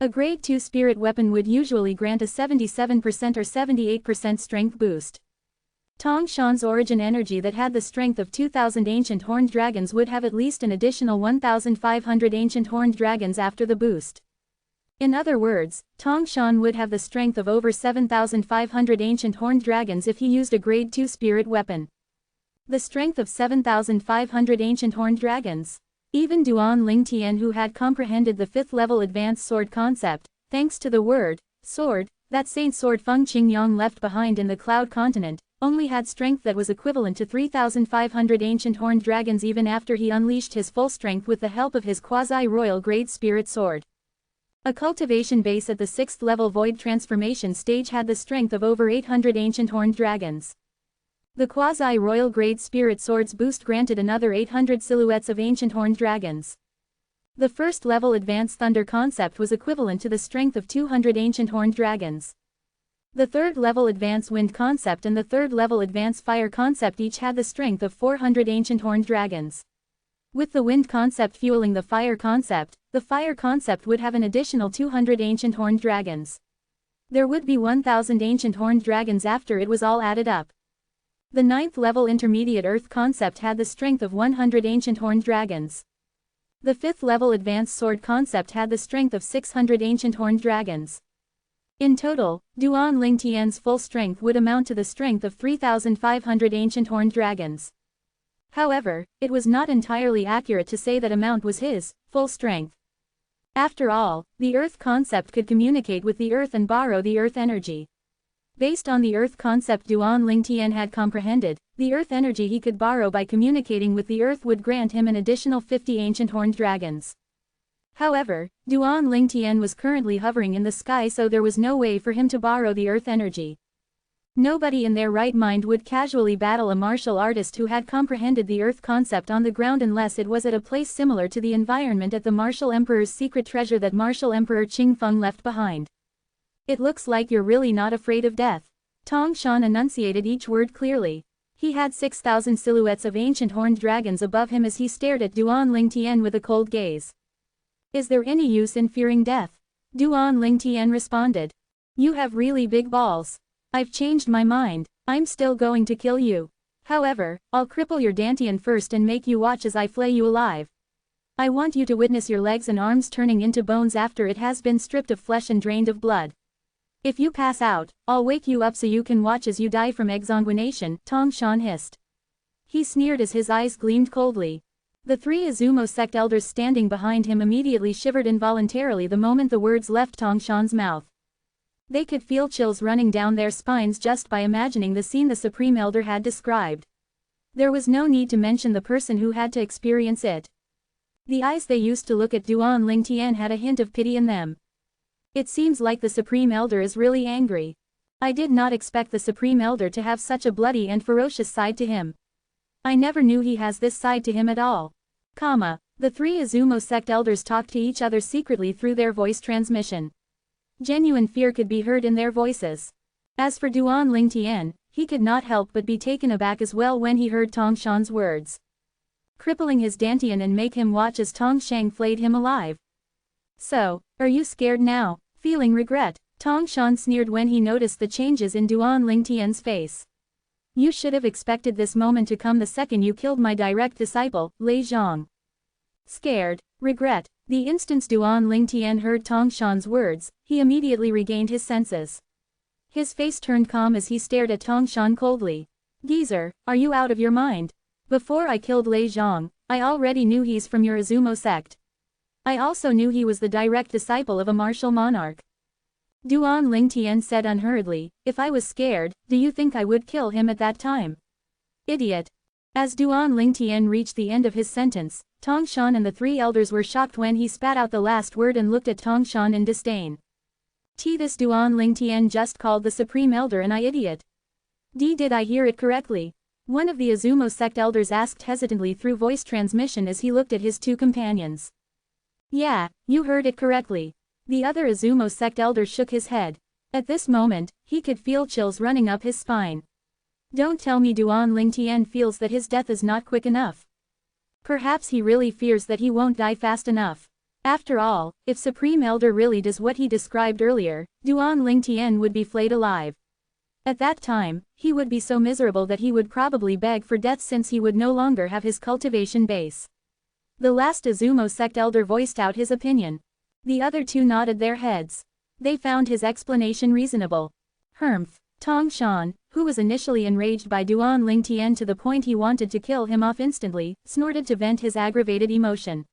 A grade 2 spirit weapon would usually grant a 77% or 78% strength boost. Tangshan's origin energy that had the strength of 2,000 ancient horned dragons would have at least an additional 1,500 ancient horned dragons after the boost. In other words, Tangshan would have the strength of over 7,500 ancient horned dragons if he used a grade 2 spirit weapon. The strength of 7,500 ancient horned dragons. Even Duan Lingtian, who had comprehended the 5th level advanced sword concept, thanks to the word, sword, that saint sword Feng Qingyang left behind in the Cloud Continent, only had strength that was equivalent to 3,500 ancient horned dragons even after he unleashed his full strength with the help of his quasi-royal grade spirit sword. A cultivation base at the 6th level void transformation stage had the strength of over 800 ancient horned dragons. The quasi-royal grade spirit sword's boost granted another 800 silhouettes of ancient horned dragons. The 1st level advanced thunder concept was equivalent to the strength of 200 ancient horned dragons. The 3rd level advanced wind concept and the 3rd level advanced fire concept each had the strength of 400 ancient horned dragons. With the wind concept fueling the fire concept would have an additional 200 ancient horned dragons. There would be 1,000 ancient horned dragons after it was all added up. The 9th level intermediate earth concept had the strength of 100 ancient horned dragons. The 5th level advanced sword concept had the strength of 600 ancient horned dragons. In total, Duan Lingtian's full strength would amount to the strength of 3,500 ancient horned dragons. However, it was not entirely accurate to say that amount was his full strength. After all, the earth concept could communicate with the earth and borrow the earth energy. Based on the earth concept Duan Lingtian had comprehended, the earth energy he could borrow by communicating with the earth would grant him an additional 50 ancient horned dragons. However, Duan Lingtian was currently hovering in the sky, so there was no way for him to borrow the earth energy. Nobody in their right mind would casually battle a martial artist who had comprehended the earth concept on the ground unless it was at a place similar to the environment at the Martial Emperor's secret treasure that Martial Emperor Qingfeng left behind. It looks like you're really not afraid of death. Tangshan enunciated each word clearly. He had 6,000 silhouettes of ancient horned dragons above him as he stared at Duan Lingtian with a cold gaze. Is there any use in fearing death? Duan Lingtian responded. You have really big balls. I've changed my mind. I'm still going to kill you. However, I'll cripple your dantian first and make you watch as I flay you alive. I want you to witness your legs and arms turning into bones after it has been stripped of flesh and drained of blood. If you pass out, I'll wake you up so you can watch as you die from exsanguination, Tong Shan hissed. He sneered as his eyes gleamed coldly. The 3 Izumo sect elders standing behind him immediately shivered involuntarily the moment the words left Tong Shan's mouth. They could feel chills running down their spines just by imagining the scene the Supreme Elder had described. There was no need to mention the person who had to experience it. The eyes they used to look at Duan Lingtian had a hint of pity in them. It seems like the Supreme Elder is really angry. I did not expect the Supreme Elder to have such a bloody and ferocious side to him. I never knew he has this side to him at all. The 3 Izumo sect elders talked to each other secretly through their voice transmission. Genuine fear could be heard in their voices. As for Duan Lingtian, he could not help but be taken aback as well when he heard Tong Shan's words. Crippling his dantian and make him watch as Tong Shang flayed him alive. So, are you scared now, feeling regret? Tong Shan sneered when he noticed the changes in Duan Lingtian's face. You should have expected this moment to come the second you killed my direct disciple, Lei Zhang. Scared, regret. The instant Duan Lingtian heard Tong Shan's words, he immediately regained his senses. His face turned calm as he stared at Tong Shan coldly. Geezer, are you out of your mind? Before I killed Lei Zhang, I already knew he's from your Izumo sect. I also knew he was the direct disciple of a martial monarch. Duan Lingtian said unhurriedly, if I was scared, do you think I would kill him at that time? Idiot. As Duan Lingtian reached the end of his sentence, Tong Shan and the 3 elders were shocked when he spat out the last word and looked at Tong Shan in disdain. This Duan Lingtian just called the Supreme Elder an idiot. Did I hear it correctly? One of the Izumo sect elders asked hesitantly through voice transmission as he looked at his 2 companions. Yeah, you heard it correctly. The other Izumo sect elder shook his head. At this moment, he could feel chills running up his spine. Don't tell me Duan Lingtian feels that his death is not quick enough. Perhaps he really fears that he won't die fast enough. After all, if Supreme Elder really does what he described earlier, Duan Lingtian would be flayed alive. At that time, he would be so miserable that he would probably beg for death since he would no longer have his cultivation base. The last Izumo sect elder voiced out his opinion. The other 2 nodded their heads. They found his explanation reasonable. Tong Shan, who was initially enraged by Duan Lingtian to the point he wanted to kill him off instantly, snorted to vent his aggravated emotion.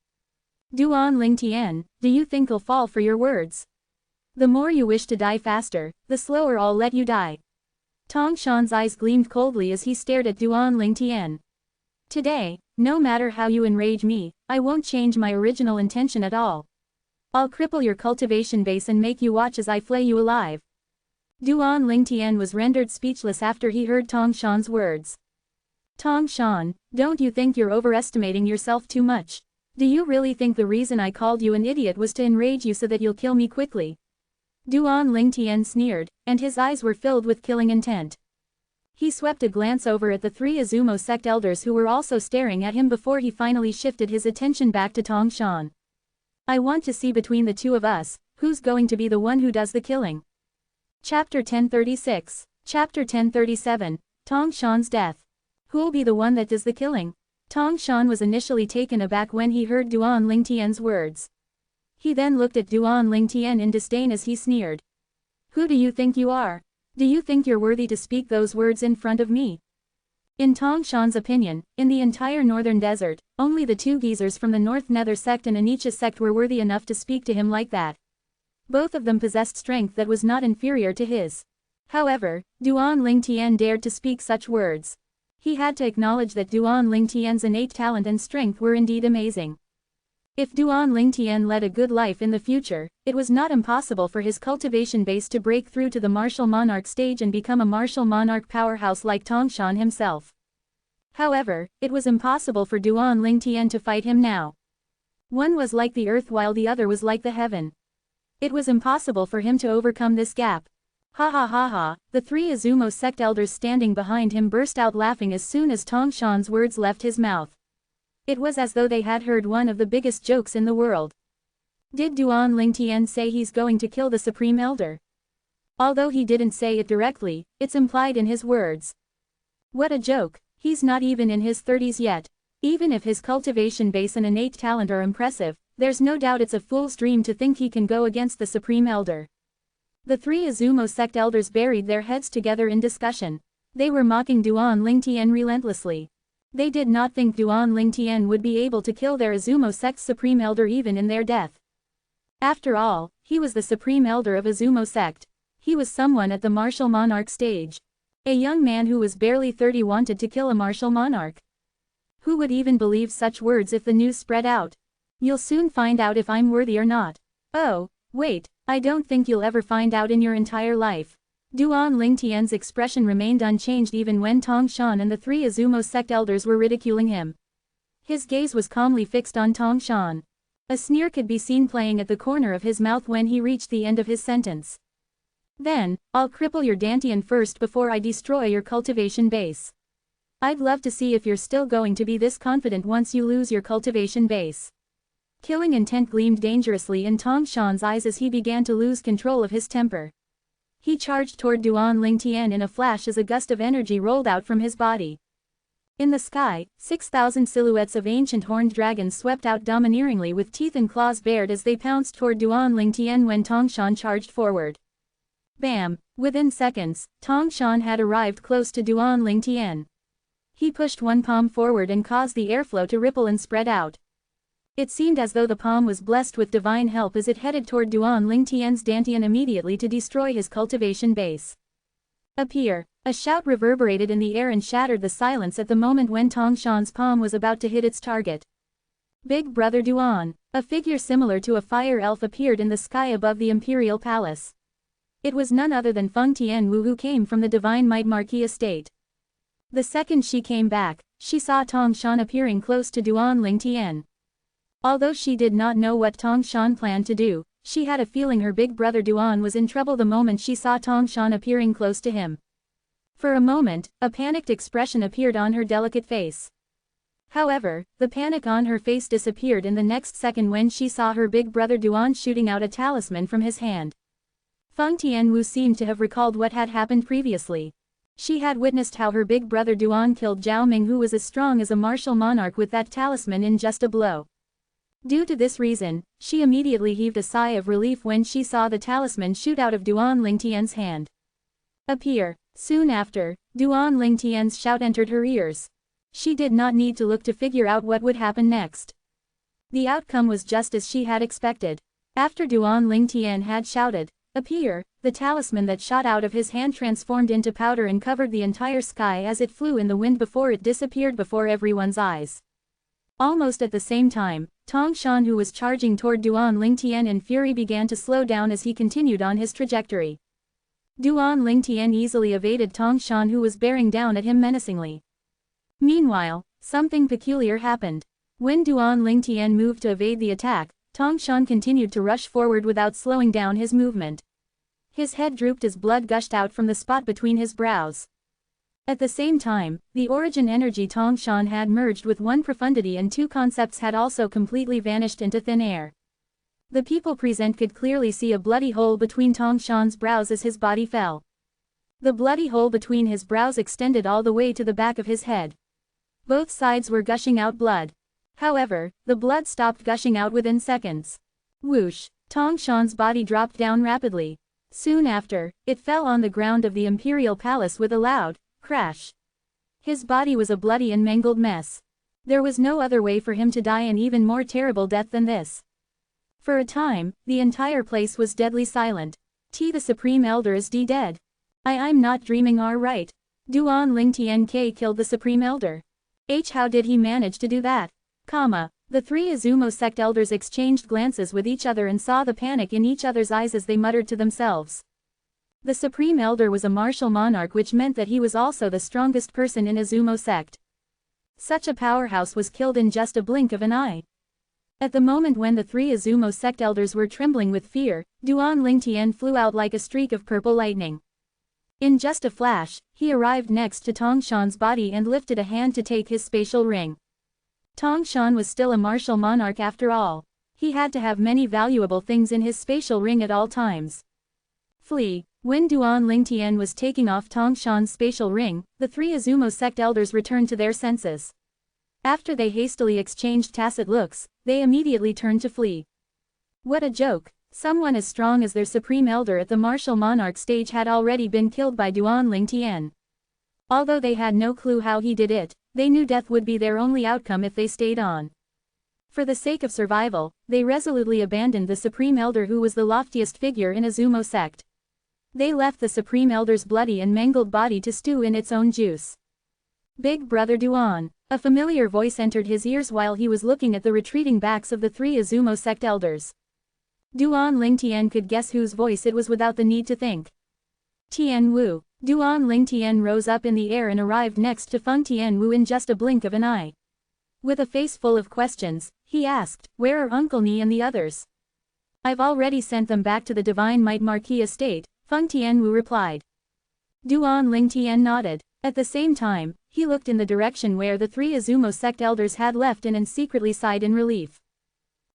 Duan Lingtian, do you think I'll fall for your words? The more you wish to die faster, the slower I'll let you die. Tong Shan's eyes gleamed coldly as he stared at Duan Lingtian. Today, no matter how you enrage me, I won't change my original intention at all. I'll cripple your cultivation base and make you watch as I flay you alive. Duan Lingtian was rendered speechless after he heard Tong Shan's words. Tong Shan, don't you think you're overestimating yourself too much? Do you really think the reason I called you an idiot was to enrage you so that you'll kill me quickly? Duan Lingtian sneered, and his eyes were filled with killing intent. He swept a glance over at the 3 Izumo sect elders who were also staring at him before he finally shifted his attention back to Tong Shan. I want to see between the 2 of us, who's going to be the one who does the killing. Chapter 1036. Chapter 1037. Tong Shan's death. Who'll be the one that does the killing? Tong Shan was initially taken aback when he heard Duan Lingtian's words. He then looked at Duan Lingtian in disdain as he sneered. Who do you think you are? Do you think you're worthy to speak those words in front of me? In Tong Shan's opinion, in the entire northern desert, only the 2 geezers from the North Nether sect and Anicha sect were worthy enough to speak to him like that. Both of them possessed strength that was not inferior to his. However, Duan Lingtian dared to speak such words. He had to acknowledge that Duan Lingtian's innate talent and strength were indeed amazing. If Duan Lingtian led a good life in the future, it was not impossible for his cultivation base to break through to the martial monarch stage and become a martial monarch powerhouse like Tong Shan himself. However, it was impossible for Duan Lingtian to fight him now. One was like the earth while the other was like the heaven. It was impossible for him to overcome this gap. Ha ha ha ha, the 3 Izumo sect elders standing behind him burst out laughing as soon as Tong Shan's words left his mouth. It was as though they had heard one of the biggest jokes in the world. Did Duan Lingtian say he's going to kill the Supreme Elder? Although he didn't say it directly, it's implied in his words. What a joke, he's not even in his 30s yet. Even if his cultivation base and innate talent are impressive, there's no doubt it's a fool's dream to think he can go against the Supreme Elder. The three Izumo sect elders buried their heads together in discussion. They were mocking Duan Lingtian relentlessly. They did not think Duan Lingtian would be able to kill their Izumo sect's Supreme Elder even in their death. After all, he was the Supreme Elder of Izumo sect. He was someone at the martial monarch stage. A young man who was barely 30 wanted to kill a martial monarch. Who would even believe such words if the news spread out? You'll soon find out if I'm worthy or not. Oh, wait, I don't think you'll ever find out in your entire life. Duan Lingtian's expression remained unchanged even when Tong Shan and the three Izumo sect elders were ridiculing him. His gaze was calmly fixed on Tong Shan. A sneer could be seen playing at the corner of his mouth when he reached the end of his sentence. Then, I'll cripple your Dantian first before I destroy your cultivation base. I'd love to see if you're still going to be this confident once you lose your cultivation base. Killing intent gleamed dangerously in Tong Shan's eyes as he began to lose control of his temper. He charged toward Duan Lingtian in a flash as a gust of energy rolled out from his body. In the sky, 6,000 silhouettes of ancient horned dragons swept out domineeringly with teeth and claws bared as they pounced toward Duan Lingtian when Tong Shan charged forward. Bam! Within seconds, Tong Shan had arrived close to Duan Lingtian. He pushed one palm forward and caused the airflow to ripple and spread out. It seemed as though the palm was blessed with divine help as it headed toward Duan Lingtian's Dantian immediately to destroy his cultivation base. Appear! A shout reverberated in the air and shattered the silence at the moment when Tong Shan's palm was about to hit its target. Big Brother Duan! A figure similar to a fire elf appeared in the sky above the imperial palace. It was none other than Feng Tianwu who came from the Divine Might Marquis estate. The second she came back, she saw Tong Shan appearing close to Duan Lingtian. Although she did not know what Tong Shan planned to do, she had a feeling her big brother Duan was in trouble the moment she saw Tong Shan appearing close to him. For a moment, a panicked expression appeared on her delicate face. However, the panic on her face disappeared in the next second when she saw her big brother Duan shooting out a talisman from his hand. Feng Tianwu seemed to have recalled what had happened previously. She had witnessed how her big brother Duan killed Zhao Ming, who was as strong as a martial monarch, with that talisman in just a blow. Due to this reason, she immediately heaved a sigh of relief when she saw the talisman shoot out of Duan Lingtian's hand. Appear! Soon after, Duan Lingtian's shout entered her ears. She did not need to look to figure out what would happen next. The outcome was just as she had expected. After Duan Lingtian had shouted, "Appear!" the talisman that shot out of his hand transformed into powder and covered the entire sky as it flew in the wind before it disappeared before everyone's eyes. Almost at the same time, Tong Shan, who was charging toward Duan Lingtian in fury, began to slow down as he continued on his trajectory. Duan Lingtian easily evaded Tong Shan, who was bearing down at him menacingly. Meanwhile, something peculiar happened. When Duan Lingtian moved to evade the attack, Tong Shan continued to rush forward without slowing down his movement. His head drooped as blood gushed out from the spot between his brows. At the same time, the origin energy Tong Shan had merged with one profundity, and two concepts had also completely vanished into thin air. The people present could clearly see a bloody hole between Tong Shan's brows as his body fell. The bloody hole between his brows extended all the way to the back of his head. Both sides were gushing out blood. However, the blood stopped gushing out within seconds. Whoosh! Tong Shan's body dropped down rapidly. Soon after, it fell on the ground of the imperial palace with a loud crash. His body was a bloody and mangled mess. There was no other way for him to die an even more terrible death than this. For a time, the entire place was deadly silent. The Supreme Elder is dead. I'm not dreaming, right? Duan Lingtian killed the Supreme Elder. How did he manage to do that? The three Izumo sect elders exchanged glances with each other and saw the panic in each other's eyes as they muttered to themselves. The Supreme Elder was a martial monarch, which meant that he was also the strongest person in Izumo sect. Such a powerhouse was killed in just a blink of an eye. At the moment when the three Izumo sect elders were trembling with fear, Duan Lingtian flew out like a streak of purple lightning. In just a flash, he arrived next to Tong Shan's body and lifted a hand to take his spatial ring. Tong Shan was still a martial monarch after all. He had to have many valuable things in his spatial ring at all times. Flee! When Duan Lingtian was taking off Tongshan's spatial ring, the three Azumo sect elders returned to their senses. After they hastily exchanged tacit looks, they immediately turned to flee. What a joke! Someone as strong as their supreme elder at the martial monarch stage had already been killed by Duan Lingtian. Although they had no clue how he did it, they knew death would be their only outcome if they stayed on. For the sake of survival, they resolutely abandoned the supreme elder who was the loftiest figure in Azumo sect. They left the supreme elder's bloody and mangled body to stew in its own juice. Big Brother Duan. A familiar voice entered his ears while he was looking at the retreating backs of the three Azumo sect elders. Duan Lingtian could guess whose voice it was without the need to think. Tian Wu. Duan Lingtian rose up in the air and arrived next to Feng Tianwu in just a blink of an eye. With a face full of questions, he asked, "Where are Uncle Ni and the others?" "I've already sent them back to the Divine Might Marquis estate," Feng Tianwu replied. Duan Lingtian nodded. At the same time, he looked in the direction where the three Azumo sect elders had left and secretly sighed in relief.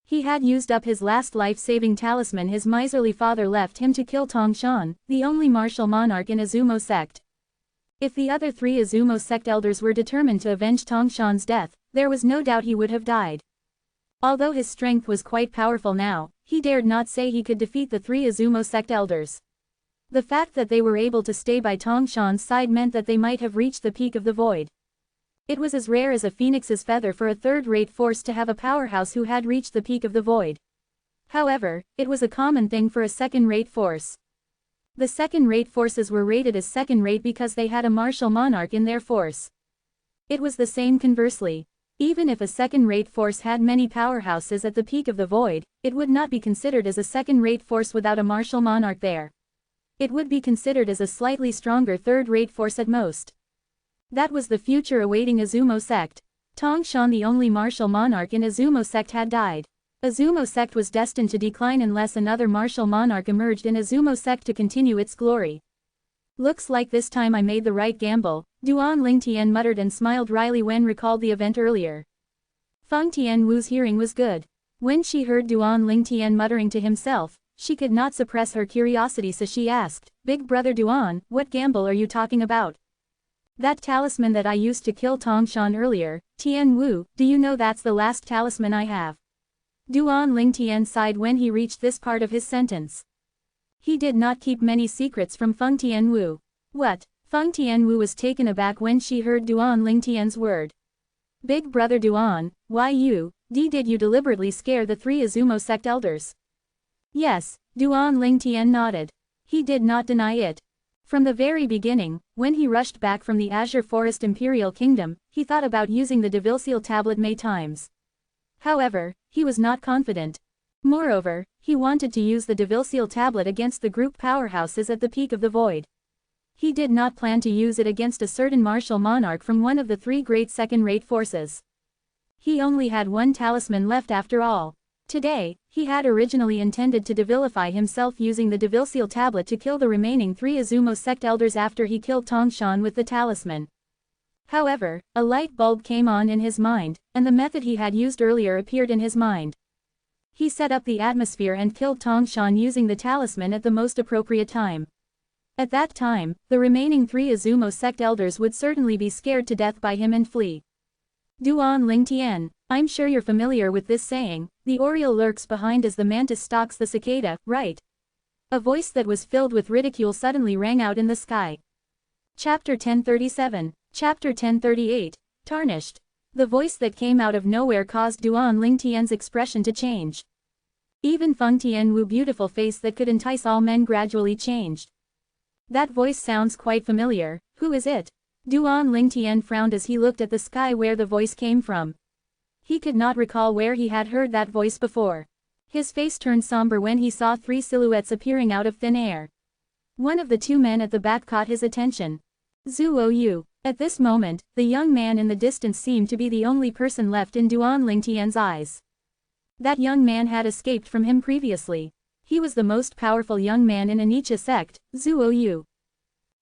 He had used up his last life-saving talisman his miserly father left him to kill Tongshan, the only martial monarch in Azumo sect. If the other three Azumo sect elders were determined to avenge Tongshan's death, there was no doubt he would have died. Although his strength was quite powerful now, he dared not say he could defeat the three Azumo sect elders. The fact that they were able to stay by Tongshan's side meant that they might have reached the peak of the void. It was as rare as a phoenix's feather for a third-rate force to have a powerhouse who had reached the peak of the void. However, it was a common thing for a second-rate force. The second-rate forces were rated as second-rate because they had a martial monarch in their force. It was the same conversely. Even if a second-rate force had many powerhouses at the peak of the void, it would not be considered as a second-rate force without a martial monarch there. It would be considered as a slightly stronger third-rate force at most. That was the future awaiting Azumo sect. Tongshan, the only martial monarch in Azumo sect, had died. Azumo sect was destined to decline unless another martial monarch emerged in Azumo sect to continue its glory. "Looks like this time I made the right gamble," Duan Lingtian muttered and smiled wryly when recalled the event earlier. Feng Tianwu's hearing was good. When she heard Duan Lingtian muttering to himself, she could not suppress her curiosity, so she asked, "Big Brother Duan, what gamble are you talking about?" "That talisman that I used to kill Tongshan earlier, Tian Wu, do you know that's the last talisman I have?" Duan Lingtian sighed when he reached this part of his sentence. He did not keep many secrets from Feng Tianwu. "What?" Feng Tianwu was taken aback when she heard Duan Lingtian's word. "Big Brother Duan, why did you deliberately scare the three Azumo sect elders?" "Yes," Duan Lingtian nodded. He did not deny it. From the very beginning, when he rushed back from the Azure Forest Imperial Kingdom, he thought about using the Devilseal tablet many times. However, he was not confident. Moreover, he wanted to use the Devilseal tablet against the group powerhouses at the peak of the void. He did not plan to use it against a certain martial monarch from one of the three great second-rate forces. He only had one talisman left after all. Today, he had originally intended to devilify himself using the Devilseal tablet to kill the remaining three Azumo sect elders after he killed Tongshan with the talisman. However, a light bulb came on in his mind, and the method he had used earlier appeared in his mind. He set up the atmosphere and killed Tongshan using the talisman at the most appropriate time. At that time, the remaining three Azumo sect elders would certainly be scared to death by him and flee. Duan Lingtian, I'm sure you're familiar with this saying, "The oriole lurks behind as the mantis stalks the cicada," right? A voice that was filled with ridicule suddenly rang out in the sky. Chapter 1037, Chapter 1038, Tarnished. The voice that came out of nowhere caused Duan Lingtian's expression to change. Even Feng Tianwu's beautiful face that could entice all men gradually changed. "That voice sounds quite familiar, who is it?" Duan Lingtian frowned as he looked at the sky where the voice came from. He could not recall where he had heard that voice before. His face turned somber when he saw three silhouettes appearing out of thin air. One of the two men at the back caught his attention. Zuo Yu. At this moment, the young man in the distance seemed to be the only person left in Duan Lingtian's eyes. That young man had escaped from him previously. He was the most powerful young man in Anicha sect, Zuo Yu.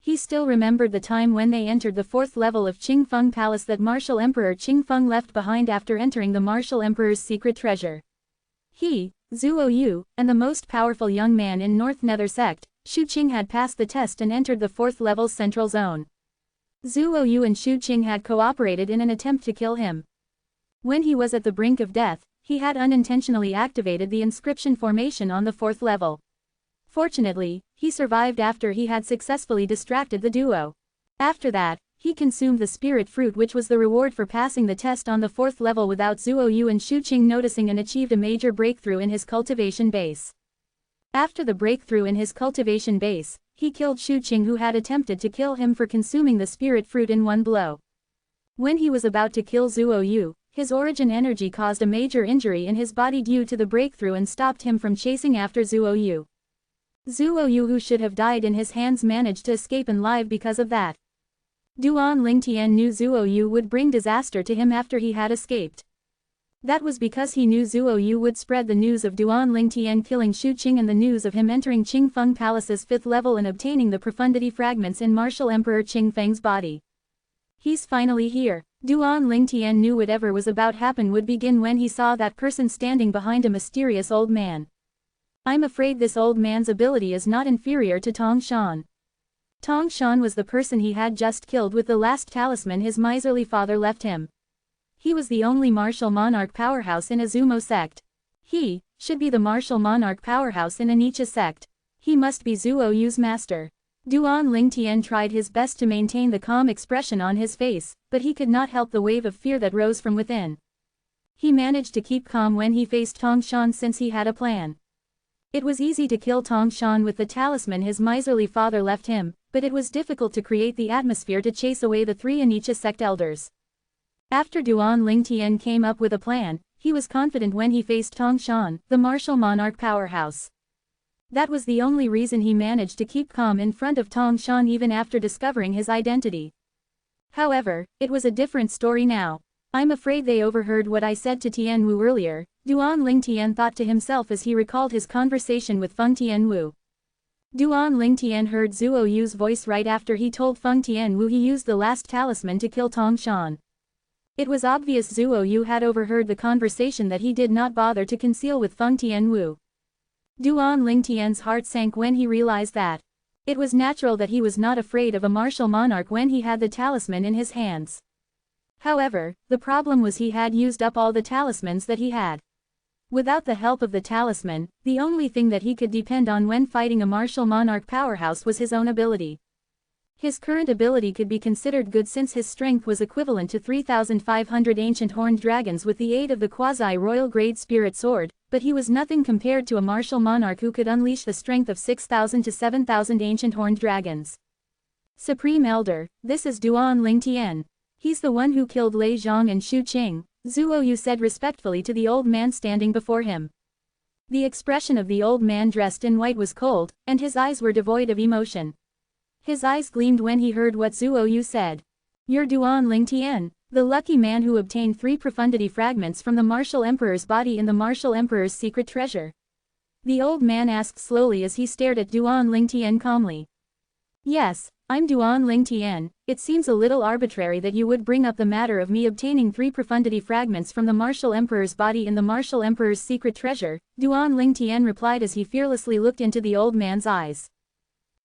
He still remembered the time when they entered the fourth level of Qingfeng Palace that Martial Emperor Qingfeng left behind after entering the Martial Emperor's secret treasure. He, Zuo Yu, and the most powerful young man in North Nether sect, Xu Qing had passed the test and entered the 4th level's central zone. Zhuo Yu and Xu Qing had cooperated in an attempt to kill him. When he was at the brink of death, he had unintentionally activated the inscription formation on the 4th level. Fortunately, he survived after he had successfully distracted the duo. After that, he consumed the spirit fruit, which was the reward for passing the test on the 4th level without Zhuo Yu and Xu Qing noticing, and achieved a major breakthrough in his cultivation base. After the breakthrough in his cultivation base, he killed Xu Qing, who had attempted to kill him for consuming the spirit fruit in one blow. When he was about to kill Zhuo Yu, his origin energy caused a major injury in his body due to the breakthrough and stopped him from chasing after Zhuo Yu. Zhuo Yu, who should have died in his hands, managed to escape alive because of that. Duan Lingtian knew Zhuo Yu would bring disaster to him after he had escaped. That was because he knew Zhuo Yu would spread the news of Duan Lingtian killing Xu Qing and the news of him entering Qingfeng Palace's 5th level and obtaining the profundity fragments in Martial Emperor Qingfeng's body. He's finally here. Duan Lingtian knew whatever was about happen would begin when he saw that person standing behind a mysterious old man. I'm afraid this old man's ability is not inferior to Tong Shan. Tong Shan was the person he had just killed with the last talisman his miserly father left him. He was the only martial monarch powerhouse in Azumo sect. He should be the martial monarch powerhouse in Anicha sect. He must be Zhuo Yu's master. Duan Lingtian tried his best to maintain the calm expression on his face, but he could not help the wave of fear that rose from within. He managed to keep calm when he faced Tong Shan since he had a plan. It was easy to kill Tong Shan with the talisman his miserly father left him, but it was difficult to create the atmosphere to chase away the 3 Anicha sect elders. After Duan Lingtian came up with a plan, he was confident when he faced Tong Shan, the martial monarch powerhouse. That was the only reason he managed to keep calm in front of Tong Shan even after discovering his identity. However, it was a different story now. I'm afraid they overheard what I said to Tian Wu earlier, Duan Lingtian thought to himself as he recalled his conversation with Feng Tian Wu. Duan Lingtian heard Zhuo Yu's voice right after he told Feng Tian Wu he used the last talisman to kill Tong Shan. It was obvious Zhuo Yu had overheard the conversation that he did not bother to conceal with Feng Tian Wu. Duan Lingtian's heart sank when he realized that. It was natural that he was not afraid of a martial monarch when he had the talisman in his hands. However, the problem was he had used up all the talismans that he had. Without the help of the talisman, the only thing that he could depend on when fighting a martial monarch powerhouse was his own ability. His current ability could be considered good since his strength was equivalent to 3,500 ancient horned dragons with the aid of the quasi-royal grade spirit sword, but he was nothing compared to a martial monarch who could unleash the strength of 6,000 to 7,000 ancient horned dragons. Supreme Elder, this is Duan Lingtian. He's the one who killed Lei Zhang and Xu Qing, Zhuo Yu said respectfully to the old man standing before him. The expression of the old man dressed in white was cold, and his eyes were devoid of emotion. His eyes gleamed when he heard what Zhuo Yu said. You're Duan Lingtian, the lucky man who obtained 3 profundity fragments from the Martial Emperor's body in the Martial Emperor's secret treasure. The old man asked slowly as he stared at Duan Lingtian calmly. Yes, I'm Duan Lingtian. It seems a little arbitrary that you would bring up the matter of me obtaining 3 profundity fragments from the Martial Emperor's body in the Martial Emperor's secret treasure, Duan Lingtian replied as he fearlessly looked into the old man's eyes.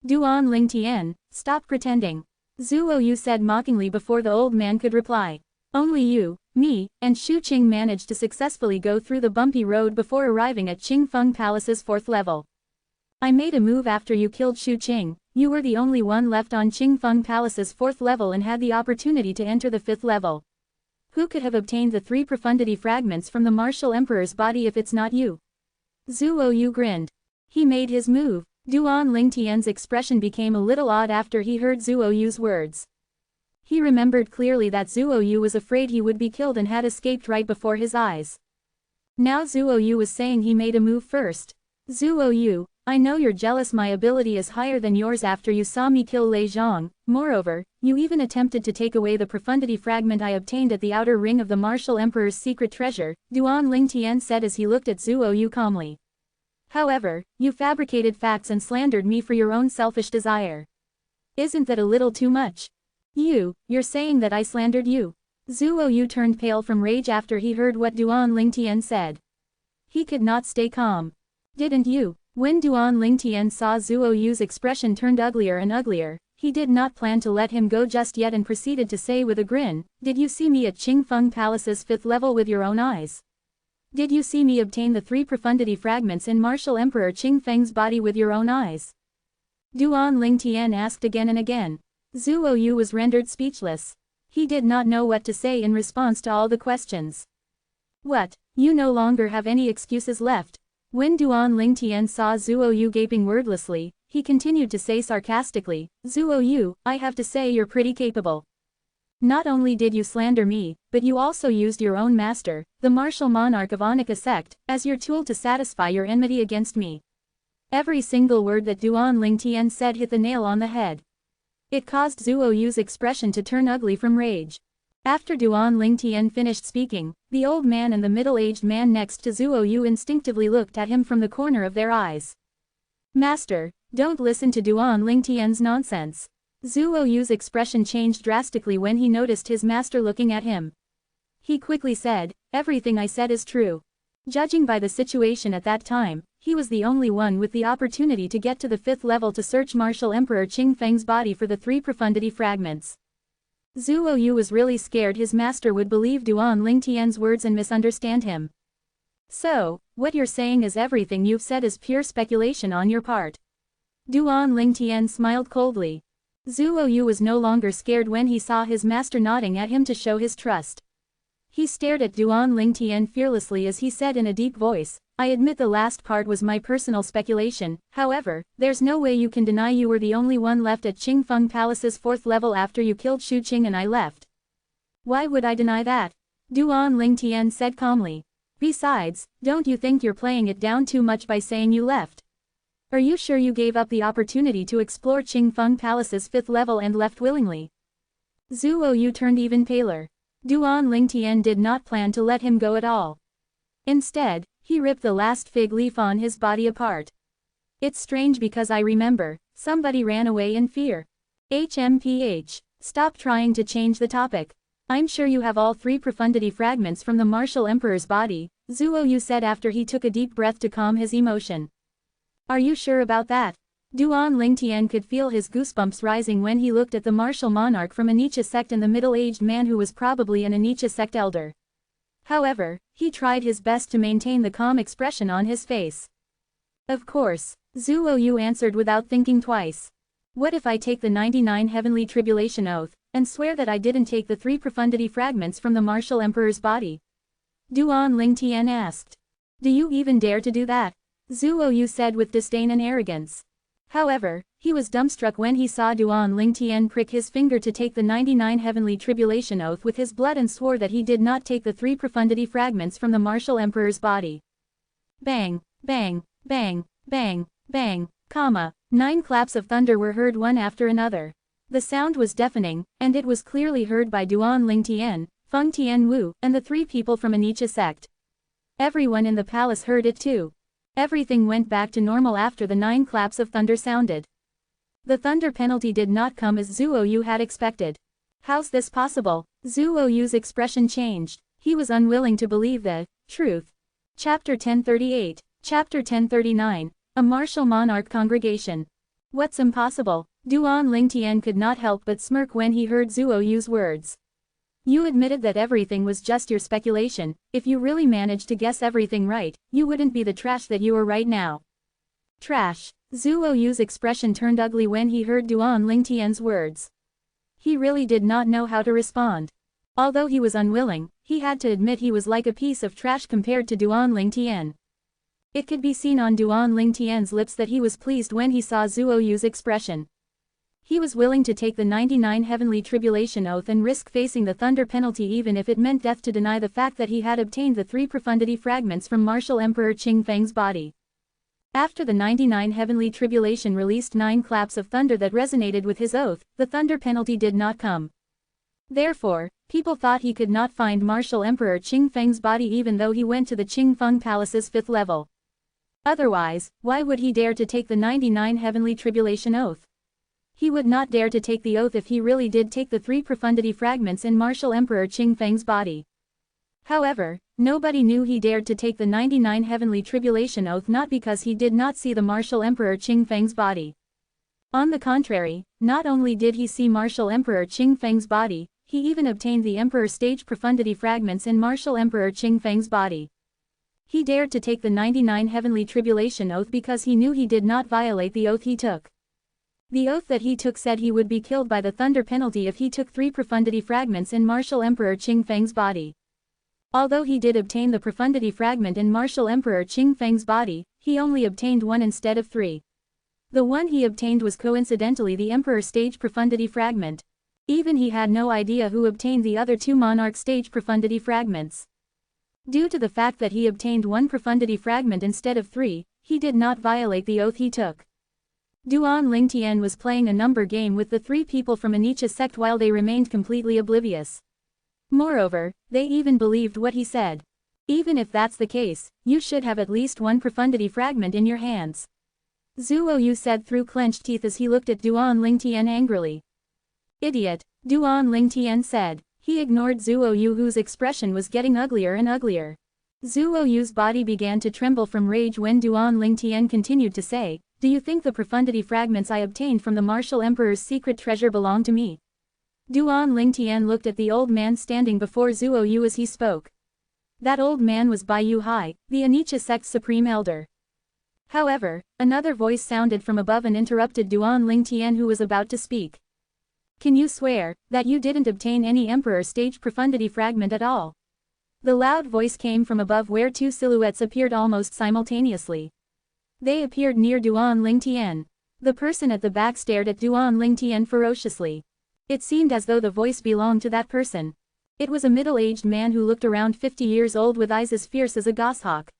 Duan Lingtian, stop pretending. Zhuo Yu said mockingly before the old man could reply. Only you, me, and Xu Qing managed to successfully go through the bumpy road before arriving at Qingfeng Palace's 4th level. I made a move after you killed Xu Qing. You were the only one left on Qingfeng Palace's 4th level and had the opportunity to enter the 5th level. Who could have obtained the 3 profundity fragments from the Martial Emperor's body if it's not you? Zhuo Yu grinned. He made his move. Duan Lingtian's expression became a little odd after he heard Zhuo Yu's words. He remembered clearly that Zhuo Yu was afraid he would be killed and had escaped right before his eyes. Now Zhuo Yu was saying he made a move first. Zhuo Yu, I know you're jealous my ability is higher than yours after you saw me kill Lei Zhang. Moreover, you even attempted to take away the profundity fragment I obtained at the outer ring of the Martial Emperor's secret treasure, Duan Lingtian said as he looked at Zhuo Yu calmly. However, you fabricated facts and slandered me for your own selfish desire. Isn't that a little too much? You're saying that I slandered you? Zhuo Yu turned pale from rage after he heard what Duan Lingtian said. He could not stay calm. Didn't you? When Duan Lingtian saw Zuo Yu's expression turned uglier and uglier, he did not plan to let him go just yet and proceeded to say with a grin, "Did you see me at Qingfeng Palace's 5th level with your own eyes? Did you see me obtain the 3 profundity fragments in Martial Emperor Qingfeng's body with your own eyes?" Duan Lingtian asked again and again. Zuo Yu was rendered speechless. He did not know what to say in response to all the questions. "What, you no longer have any excuses left?" When Duan Lingtian saw Zuo Yu gaping wordlessly, he continued to say sarcastically, "Zuo Yu, I have to say you're pretty capable. Not only did you slander me, but you also used your own master, the martial monarch of Anika sect, as your tool to satisfy your enmity against me." Every single word that Duan Lingtian said hit the nail on the head. It caused Zuo Yu's expression to turn ugly from rage. After Duan Lingtian finished speaking, the old man and the middle-aged man next to Zuo Yu instinctively looked at him from the corner of their eyes. "Master, don't listen to Duan Lingtian's nonsense." Zuo Yu's expression changed drastically when he noticed his master looking at him. He quickly said, "Everything I said is true." Judging by the situation at that time, he was the only one with the opportunity to get to the 5th level to search Martial Emperor Qingfeng's body for the 3 profundity fragments. Zuo Yu was really scared his master would believe Duan Lingtian's words and misunderstand him. "So, what you're saying is everything you've said is pure speculation on your part?" Duan Lingtian smiled coldly. Zuo Yu was no longer scared when he saw his master nodding at him to show his trust. He stared at Duan Lingtian fearlessly as he said in a deep voice, "I admit the last part was my personal speculation, however, there's no way you can deny you were the only one left at Qingfeng Palace's 4th level after you killed Shu Qing and I left." "Why would I deny that?" Duan Lingtian said calmly. "Besides, don't you think you're playing it down too much by saying you left? Are you sure you gave up the opportunity to explore Qingfeng Palace's 5th level and left willingly?" Zuo Yu turned even paler. Duan Lingtian did not plan to let him go at all. Instead, he ripped the last fig leaf on his body apart. "It's strange because I remember, somebody ran away in fear." HMPH. Stop trying to change the topic. "I'm sure you have all 3 profundity fragments from the Martial Emperor's body," Zuo Yu said after he took a deep breath to calm his emotion. "Are you sure about that?" Duan Lingtian could feel his goosebumps rising when he looked at the martial monarch from Anicha sect and the middle-aged man who was probably an Anicha sect elder. However, he tried his best to maintain the calm expression on his face. "Of course," Zuo Yu answered without thinking twice. "What if I take the 99 Heavenly Tribulation Oath, and swear that I didn't take the 3 profundity fragments from the Martial Emperor's body?" Duan Lingtian asked. "Do you even dare to do that?" Zuo Yu said with disdain and arrogance. However, he was dumbstruck when he saw Duan Lingtian prick his finger to take the 99 Heavenly Tribulation Oath with his blood and swore that he did not take the 3 profundity fragments from the Martial Emperor's body. Bang, bang, bang, bang, bang, 9 claps of thunder were heard one after another. The sound was deafening, and it was clearly heard by Duan Lingtian, Feng Tianwu, and the 3 people from Anicha sect. Everyone in the palace heard it too. Everything went back to normal after the 9 claps of thunder sounded. The thunder penalty did not come as Zuo Yu had expected. "How's this possible?" Zuo Yu's expression changed. He was unwilling to believe the truth. Chapter 1038, Chapter 1039, A Martial Monarch Congregation. "What's impossible?" Duan Lingtian could not help but smirk when he heard Zuo Yu's words. "You admitted that everything was just your speculation. If you really managed to guess everything right, you wouldn't be the trash that you are right now." Trash. Zuo Yu's expression turned ugly when he heard Duan Lingtian's words. He really did not know how to respond. Although he was unwilling, he had to admit he was like a piece of trash compared to Duan Lingtian. It could be seen on Duan Lingtian's lips that he was pleased when he saw Zuo Yu's expression. He was willing to take the 99 Heavenly Tribulation Oath and risk facing the thunder penalty even if it meant death to deny the fact that he had obtained the 3 profundity fragments from Martial Emperor Qingfeng's body. After the 99 Heavenly Tribulation released 9 claps of thunder that resonated with his oath, the thunder penalty did not come. Therefore, people thought he could not find Martial Emperor Qingfeng's body even though he went to the Qingfeng Palace's 5th level. Otherwise, why would he dare to take the 99 Heavenly Tribulation Oath? He would not dare to take the oath if he really did take the 3 profundity fragments in Martial Emperor Qingfeng's body. However, nobody knew he dared to take the 99 heavenly tribulation oath, not because he did not see the martial Emperor Qing Feng's body. On the contrary, not only did he see martial Emperor Qing Feng's body, he even obtained the Emperor stage profundity fragments in martial Emperor Qing Feng's body. He dared to take the 99 heavenly tribulation oath because he knew he did not violate the oath he took. The oath that he took said he would be killed by the thunder penalty if he took 3 profundity fragments in martial Emperor Qing Feng's body. Although he did obtain the profundity fragment in martial Emperor Qing Feng's body, he only obtained 1 instead of 3. The one he obtained was coincidentally the Emperor stage profundity fragment. Even he had no idea who obtained the other 2 monarch stage profundity fragments. Due to the fact that he obtained 1 profundity fragment instead of 3, he did not violate the oath he took. Duan Lingtian was playing a number game with the 3 people from Anicha sect while they remained completely oblivious. Moreover, they even believed what he said. Even if that's the case, you should have at least 1 profundity fragment in your hands. Zuo Yu said through clenched teeth as he looked at Duan Lingtian angrily. Idiot, Duan Lingtian said. He ignored Zuo Yu, whose expression was getting uglier and uglier. Zuo Yu's body began to tremble from rage when Duan Lingtian continued to say, "Do you think the profundity fragments I obtained from the martial Emperor's secret treasure belong to me?" Duan Lingtian looked at the old man standing before Zuo Yu as he spoke. That old man was Bai Yu Hai, the Anicha sect's supreme elder. However, another voice sounded from above and interrupted Duan Lingtian, who was about to speak. "Can you swear that you didn't obtain any Emperor stage profundity fragment at all?" The loud voice came from above, where 2 silhouettes appeared almost simultaneously. They appeared near Duan Lingtian. The person at the back stared at Duan Lingtian ferociously. It seemed as though the voice belonged to that person. It was a middle-aged man who looked around 50 years old with eyes as fierce as a goshawk.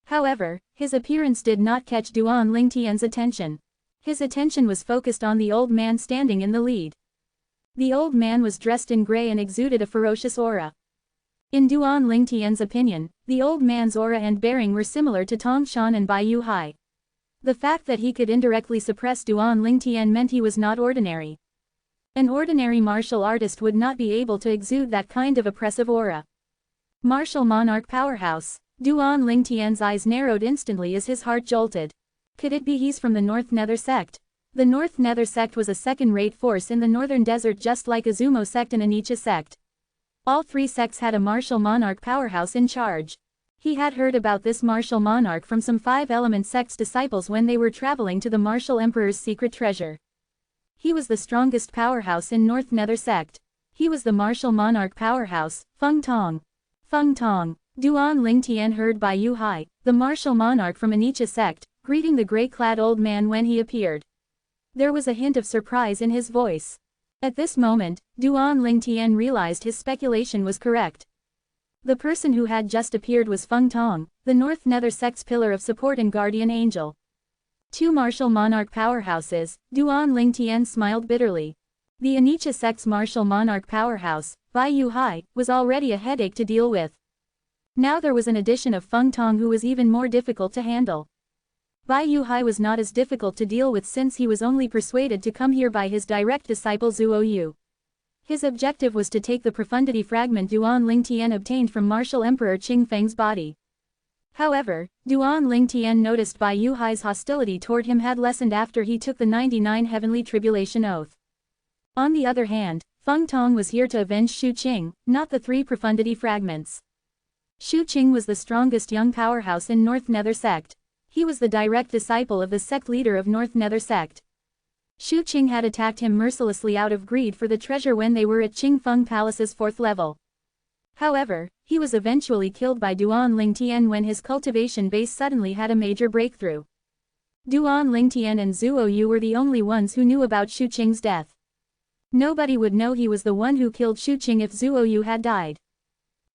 However, his appearance did not catch Duan Lingtian's attention. His attention was focused on the old man standing in the lead. The old man was dressed in grey and exuded a ferocious aura. In Duan Lingtian's opinion, the old man's aura and bearing were similar to Tong Shan and Bai Yu Hai. The fact that he could indirectly suppress Duan Lingtian meant he was not ordinary. An ordinary martial artist would not be able to exude that kind of oppressive aura. Martial monarch powerhouse. Duan Lingtian's eyes narrowed instantly as his heart jolted. Could it be he's from the North Nether sect? The North Nether sect was a second-rate force in the northern desert, just like Azumo sect and Anicha sect. All 3 sects had a martial monarch powerhouse in charge. He had heard about this martial monarch from some 5-element sect's disciples when they were traveling to the martial emperor's secret treasure. He was the strongest powerhouse in North Nether sect. He was the martial monarch powerhouse, Feng Tong. Feng Tong. Duan Lingtian heard Bai Yu Hai, the martial monarch from Anicha sect, greeting the grey-clad old man when he appeared. There was a hint of surprise in his voice. At this moment, Duan Lingtian realized his speculation was correct. The person who had just appeared was Feng Tong, the North Nether sect's pillar of support and guardian angel. 2 martial monarch powerhouses. Duan Lingtian smiled bitterly. The Anicha sect's martial monarch powerhouse, Bai Yu Hai, was already a headache to deal with. Now there was an addition of Feng Tong, who was even more difficult to handle. Bai Yu Hai was not as difficult to deal with since he was only persuaded to come here by his direct disciple Zuo Yu. His objective was to take the profundity fragment Duan Lingtian obtained from martial Emperor Qing Feng's body. However, Duan Lingtian noticed Bai Yu Hai's hostility toward him had lessened after he took the 99 heavenly tribulation oath. On the other hand, Feng Tong was here to avenge Shu Qing, not the 3 profundity fragments. Shu Qing was the strongest young powerhouse in North Nether sect. He was the direct disciple of the sect leader of North Nether sect. Shu Qing had attacked him mercilessly out of greed for the treasure when they were at Qing Feng Palace's 4th level. However, he was eventually killed by Duan Lingtian when his cultivation base suddenly had a major breakthrough. Duan Lingtian and Zuo Yu were the only ones who knew about Shu Qing's death. Nobody would know he was the one who killed Shu Qing if Zuo Yu had died.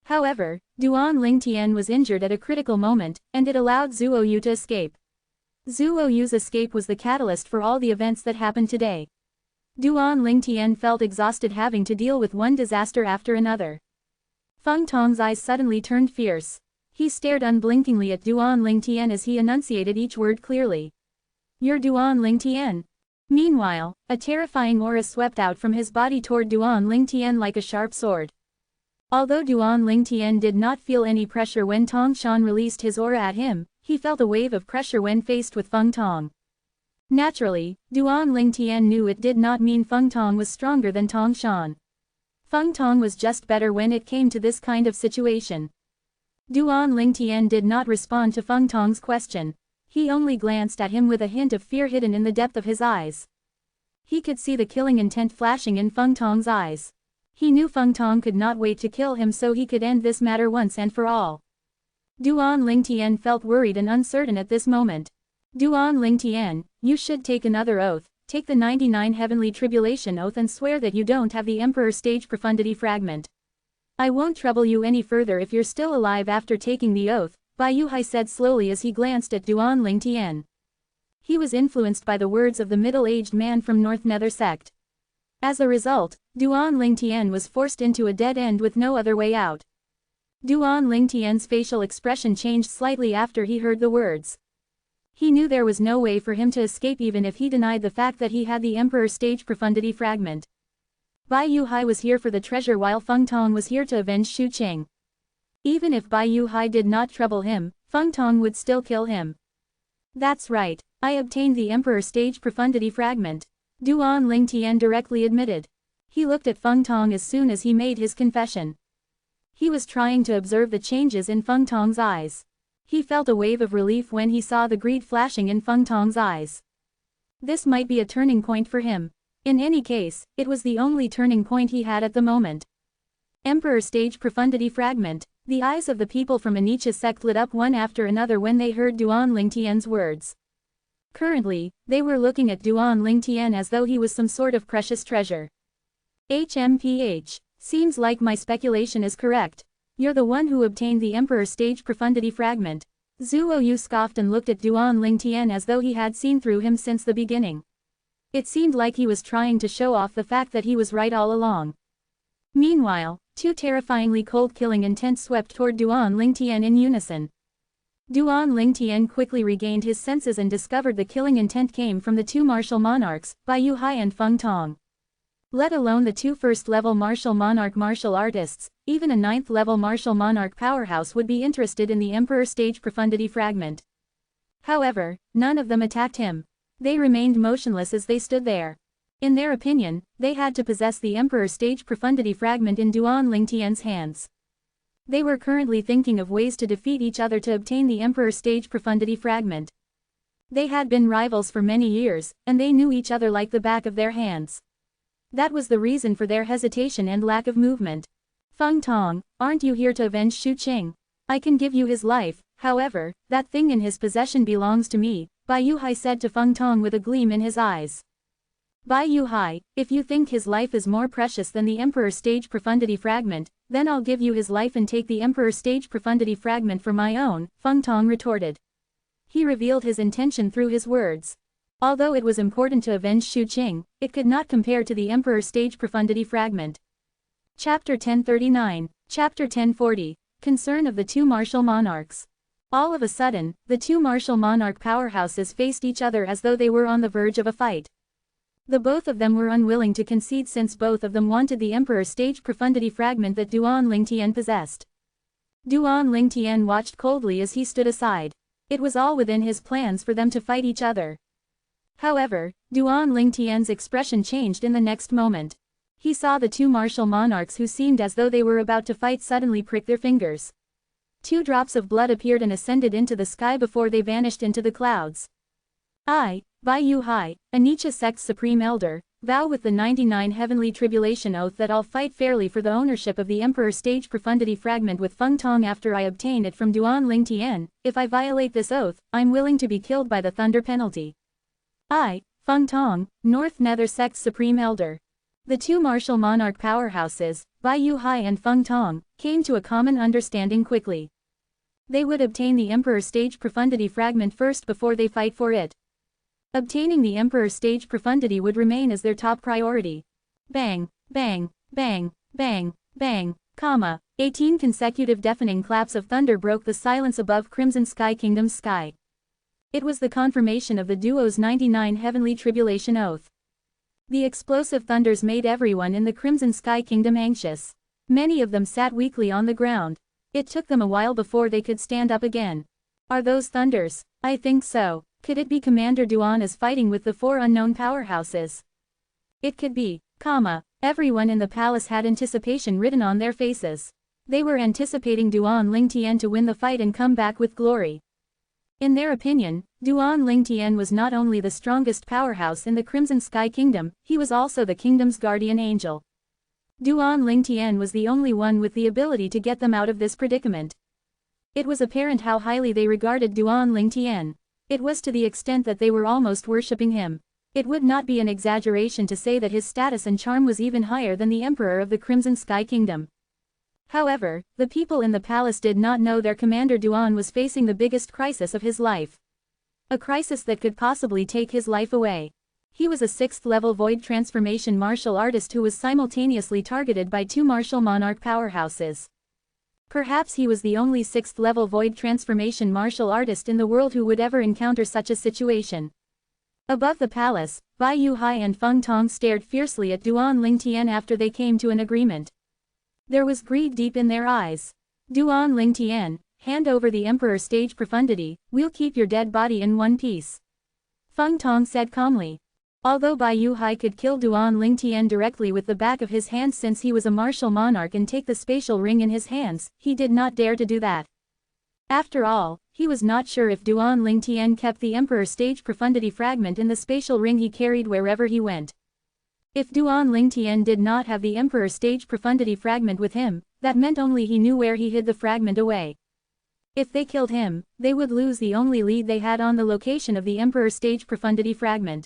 However, Duan Lingtian was injured at a critical moment, and it allowed Zuo Yu to escape. Zuo Yu's escape was the catalyst for all the events that happened today. Duan Lingtian felt exhausted having to deal with one disaster after another. Feng Tong's eyes suddenly turned fierce. He stared unblinkingly at Duan Lingtian as he enunciated each word clearly. "You're Duan Lingtian." Meanwhile, a terrifying aura swept out from his body toward Duan Lingtian like a sharp sword. Although Duan Lingtian did not feel any pressure when Tong Shan released his aura at him, he felt a wave of pressure when faced with Feng Tong. Naturally, Duan Lingtian knew it did not mean Feng Tong was stronger than Tong Shan. Feng Tong was just better when it came to this kind of situation. Duan Lingtian did not respond to Feng Tong's question. He only glanced at him with a hint of fear hidden in the depth of his eyes. He could see the killing intent flashing in Feng Tong's eyes. He knew Feng Tong could not wait to kill him, so he could end this matter once and for all. Duan Lingtian felt worried and uncertain at this moment. Duan Lingtian, you should take another oath. Take the 99 Heavenly Tribulation Oath and swear that you don't have the Emperor Stage Profundity Fragment. I won't trouble you any further if you're still alive after taking the oath, Bai Yuhai said slowly as he glanced at Duan Lingtian. He was influenced by the words of the middle-aged man from North Nether sect. As a result, Duan Lingtian was forced into a dead end with no other way out. Duan Lingtian's facial expression changed slightly after he heard the words. He knew there was no way for him to escape even if he denied the fact that he had the Emperor Stage Profundity Fragment. Bai Yuhai was here for the treasure while Feng Tong was here to avenge Xu Qing. Even if Bai Yuhai did not trouble him, Feng Tong would still kill him. That's right, I obtained the Emperor Stage Profundity Fragment. Duan Lingtian directly admitted. He looked at Feng Tong as soon as he made his confession. He was trying to observe the changes in Feng Tong's eyes. He felt a wave of relief when he saw the greed flashing in Feng Tong's eyes. This might be a turning point for him. In any case, it was the only turning point he had at the moment. Emperor Stage Profundity Fragment. The eyes of the people from Anicha's sect lit up one after another when they heard Duan Lingtian's words. Currently, they were looking at Duan Lingtian as though he was some sort of precious treasure. HMPH. Seems like my speculation is correct. You're the one who obtained the Emperor Stage Profundity Fragment. Zhuo Yu scoffed and looked at Duan Lingtian as though he had seen through him since the beginning. It seemed like he was trying to show off the fact that he was right all along. Meanwhile, two terrifyingly cold-killing intents swept toward Duan Lingtian in unison. Duan Lingtian quickly regained his senses and discovered the killing intent came from the two martial monarchs, Bai Yuhai and Feng Tong. Let alone the two first-level martial monarch martial artists, even a 9th-level martial monarch powerhouse would be interested in the Emperor Stage Profundity Fragment. However, none of them attacked him. They remained motionless as they stood there. In their opinion, they had to possess the Emperor Stage Profundity Fragment in Duan Lingtian's hands. They were currently thinking of ways to defeat each other to obtain the Emperor Stage Profundity Fragment. They had been rivals for many years, and they knew each other like the back of their hands. That was the reason for their hesitation and lack of movement. Feng Tong, aren't you here to avenge Xu Qing? I can give you his life, however, that thing in his possession belongs to me, Bai Yuhai said to Feng Tong with a gleam in his eyes. Bai Yuhai, if you think his life is more precious than the Emperor Stage Profundity Fragment, then I'll give you his life and take the Emperor Stage Profundity Fragment for my own, Feng Tong retorted. He revealed his intention through his words. Although it was important to avenge Xu Qing, it could not compare to the Emperor Stage Profundity Fragment. Chapter 1039, Chapter 1040, Concern of the Two Martial Monarchs. All of a sudden, the two martial monarch powerhouses faced each other as though they were on the verge of a fight. The both of them were unwilling to concede since both of them wanted the Emperor Stage Profundity Fragment that Duan Lingtian possessed. Duan Lingtian watched coldly as he stood aside. It was all within his plans for them to fight each other. However, Duan Lingtian's expression changed in the next moment. He saw the two martial monarchs who seemed as though they were about to fight suddenly prick their fingers. 2 drops of blood appeared and ascended into the sky before they vanished into the clouds. I, Bai Yuhai, Anicha Sect's Supreme Elder, vow with the 99 Heavenly Tribulation Oath that I'll fight fairly for the ownership of the Emperor Stage Profundity Fragment with Feng Tong after I obtain it from Duan Lingtian. If I violate this oath, I'm willing to be killed by the thunder penalty. I, Feng Tong, North Nether Sect's Supreme Elder. The two martial monarch powerhouses, Bai Yuhai and Feng Tong, came to a common understanding quickly. They would obtain the Emperor Stage Profundity Fragment first before they fight for it. Obtaining the Emperor Stage Profundity would remain as their top priority. Bang, bang, bang, bang, bang, 18 consecutive deafening claps of thunder broke the silence above Crimson Sky Kingdom's sky. It was the confirmation of the duo's 99 Heavenly Tribulation Oath. The explosive thunders made everyone in the Crimson Sky Kingdom anxious. Many of them sat weakly on the ground. It took them a while before they could stand up again. Are those thunders? I think so. Could it be Commander Duan is fighting with the 4 unknown powerhouses? It could be, everyone in the palace had anticipation written on their faces. They were anticipating Duan Lingtian to win the fight and come back with glory. In their opinion, Duan Lingtian was not only the strongest powerhouse in the Crimson Sky Kingdom, he was also the kingdom's guardian angel. Duan Lingtian was the only one with the ability to get them out of this predicament. It was apparent how highly they regarded Duan Lingtian. It was to the extent that they were almost worshipping him. It would not be an exaggeration to say that his status and charm was even higher than the Emperor of the Crimson Sky Kingdom. However, the people in the palace did not know their commander Duan was facing the biggest crisis of his life. A crisis that could possibly take his life away. He was a 6th-level void transformation martial artist who was simultaneously targeted by 2 martial monarch powerhouses. Perhaps he was the only 6th-level void transformation martial artist in the world who would ever encounter such a situation. Above the palace, Bai Yuhai and Feng Tong stared fiercely at Duan Lingtian after they came to an agreement. There was greed deep in their eyes. Duan Lingtian, hand over the Emperor's stage profundity, we'll keep your dead body in one piece. Feng Tong said calmly. Although Bai Yuhai could kill Duan Lingtian directly with the back of his hand since he was a martial monarch and take the spatial ring in his hands, he did not dare to do that. After all, he was not sure if Duan Lingtian kept the Emperor's stage profundity fragment in the spatial ring he carried wherever he went. If Duan Lingtian did not have the Emperor's stage profundity fragment with him, that meant only he knew where he hid the fragment away. If they killed him, they would lose the only lead they had on the location of the Emperor's stage profundity fragment.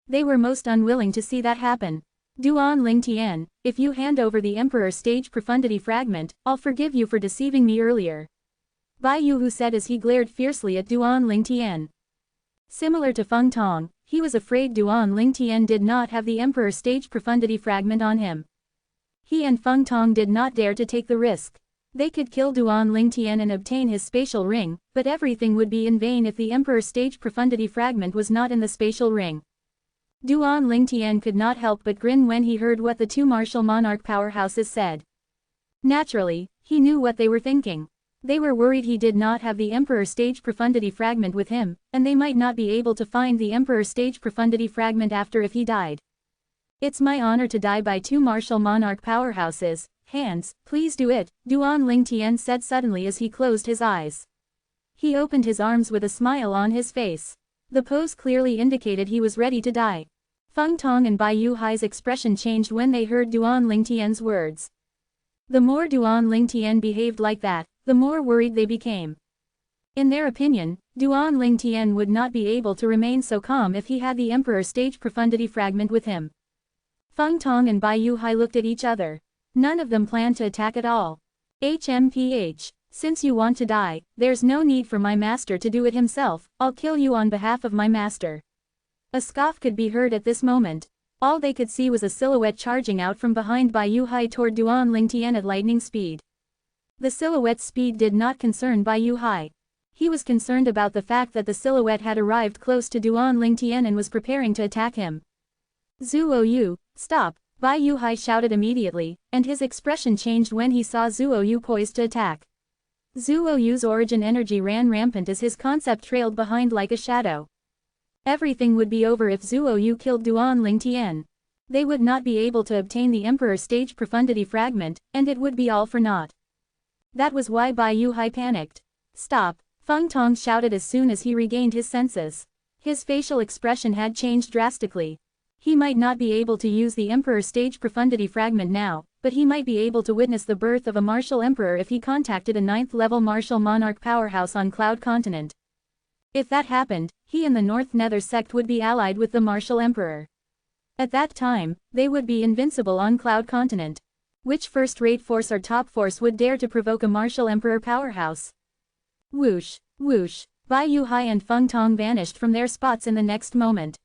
They were most unwilling to see that happen. Duan Lingtian, if you hand over the Emperor's stage profundity fragment, I'll forgive you for deceiving me earlier. Bai Yuhu said as he glared fiercely at Duan Lingtian. Similar to Feng Tong, he was afraid Duan Lingtian did not have the Emperor's stage profundity fragment on him. He and Feng Tong did not dare to take the risk. They could kill Duan Lingtian and obtain his spatial ring, but everything would be in vain if the Emperor's stage profundity fragment was not in the spatial ring. Duan Lingtian could not help but grin when he heard what the 2 martial monarch powerhouses said. Naturally, he knew what they were thinking. They were worried he did not have the Emperor's stage profundity fragment with him, and they might not be able to find the Emperor's stage profundity fragment after if he died. It's my honor to die by 2 martial monarch powerhouses. Hands, please do it, Duan Lingtian said suddenly as he closed his eyes. He opened his arms with a smile on his face. The pose clearly indicated he was ready to die. Feng Tong and Bai Yuhai's expression changed when they heard Duan Lingtian's words. The more Duan Lingtian behaved like that, the more worried they became. In their opinion, Duan Lingtian would not be able to remain so calm if he had the Emperor's stage profundity fragment with him. Feng Tong and Bai Yuhai looked at each other. None of them planned to attack at all. HMPH, since you want to die, there's no need for my master to do it himself, I'll kill you on behalf of my master. A scoff could be heard at this moment. All they could see was a silhouette charging out from behind Bai Yuhai toward Duan Lingtian at lightning speed. The silhouette's speed did not concern Bai Yuhai. He was concerned about the fact that the silhouette had arrived close to Duan Lingtian and was preparing to attack him. Zuo Yu, stop, Bai Yuhai shouted immediately, and his expression changed when he saw Zuo Yu poised to attack. Zuo Yu's origin energy ran rampant as his concept trailed behind like a shadow. Everything would be over if Zuo Yu killed Duan Lingtian. They would not be able to obtain the Emperor's stage profundity fragment, and it would be all for naught. That was why Bai Yuhai panicked. Stop, Feng Tong shouted as soon as he regained his senses. His facial expression had changed drastically. He might not be able to use the Emperor's stage profundity fragment now, but he might be able to witness the birth of a martial emperor if he contacted a 9th-level martial monarch powerhouse on Cloud Continent. If that happened, he and the North Nether sect would be allied with the martial emperor. At that time, they would be invincible on Cloud Continent. Which first-rate force or top force would dare to provoke a martial emperor powerhouse? Whoosh, whoosh, Bai Yuhai and Feng Tong vanished from their spots in the next moment.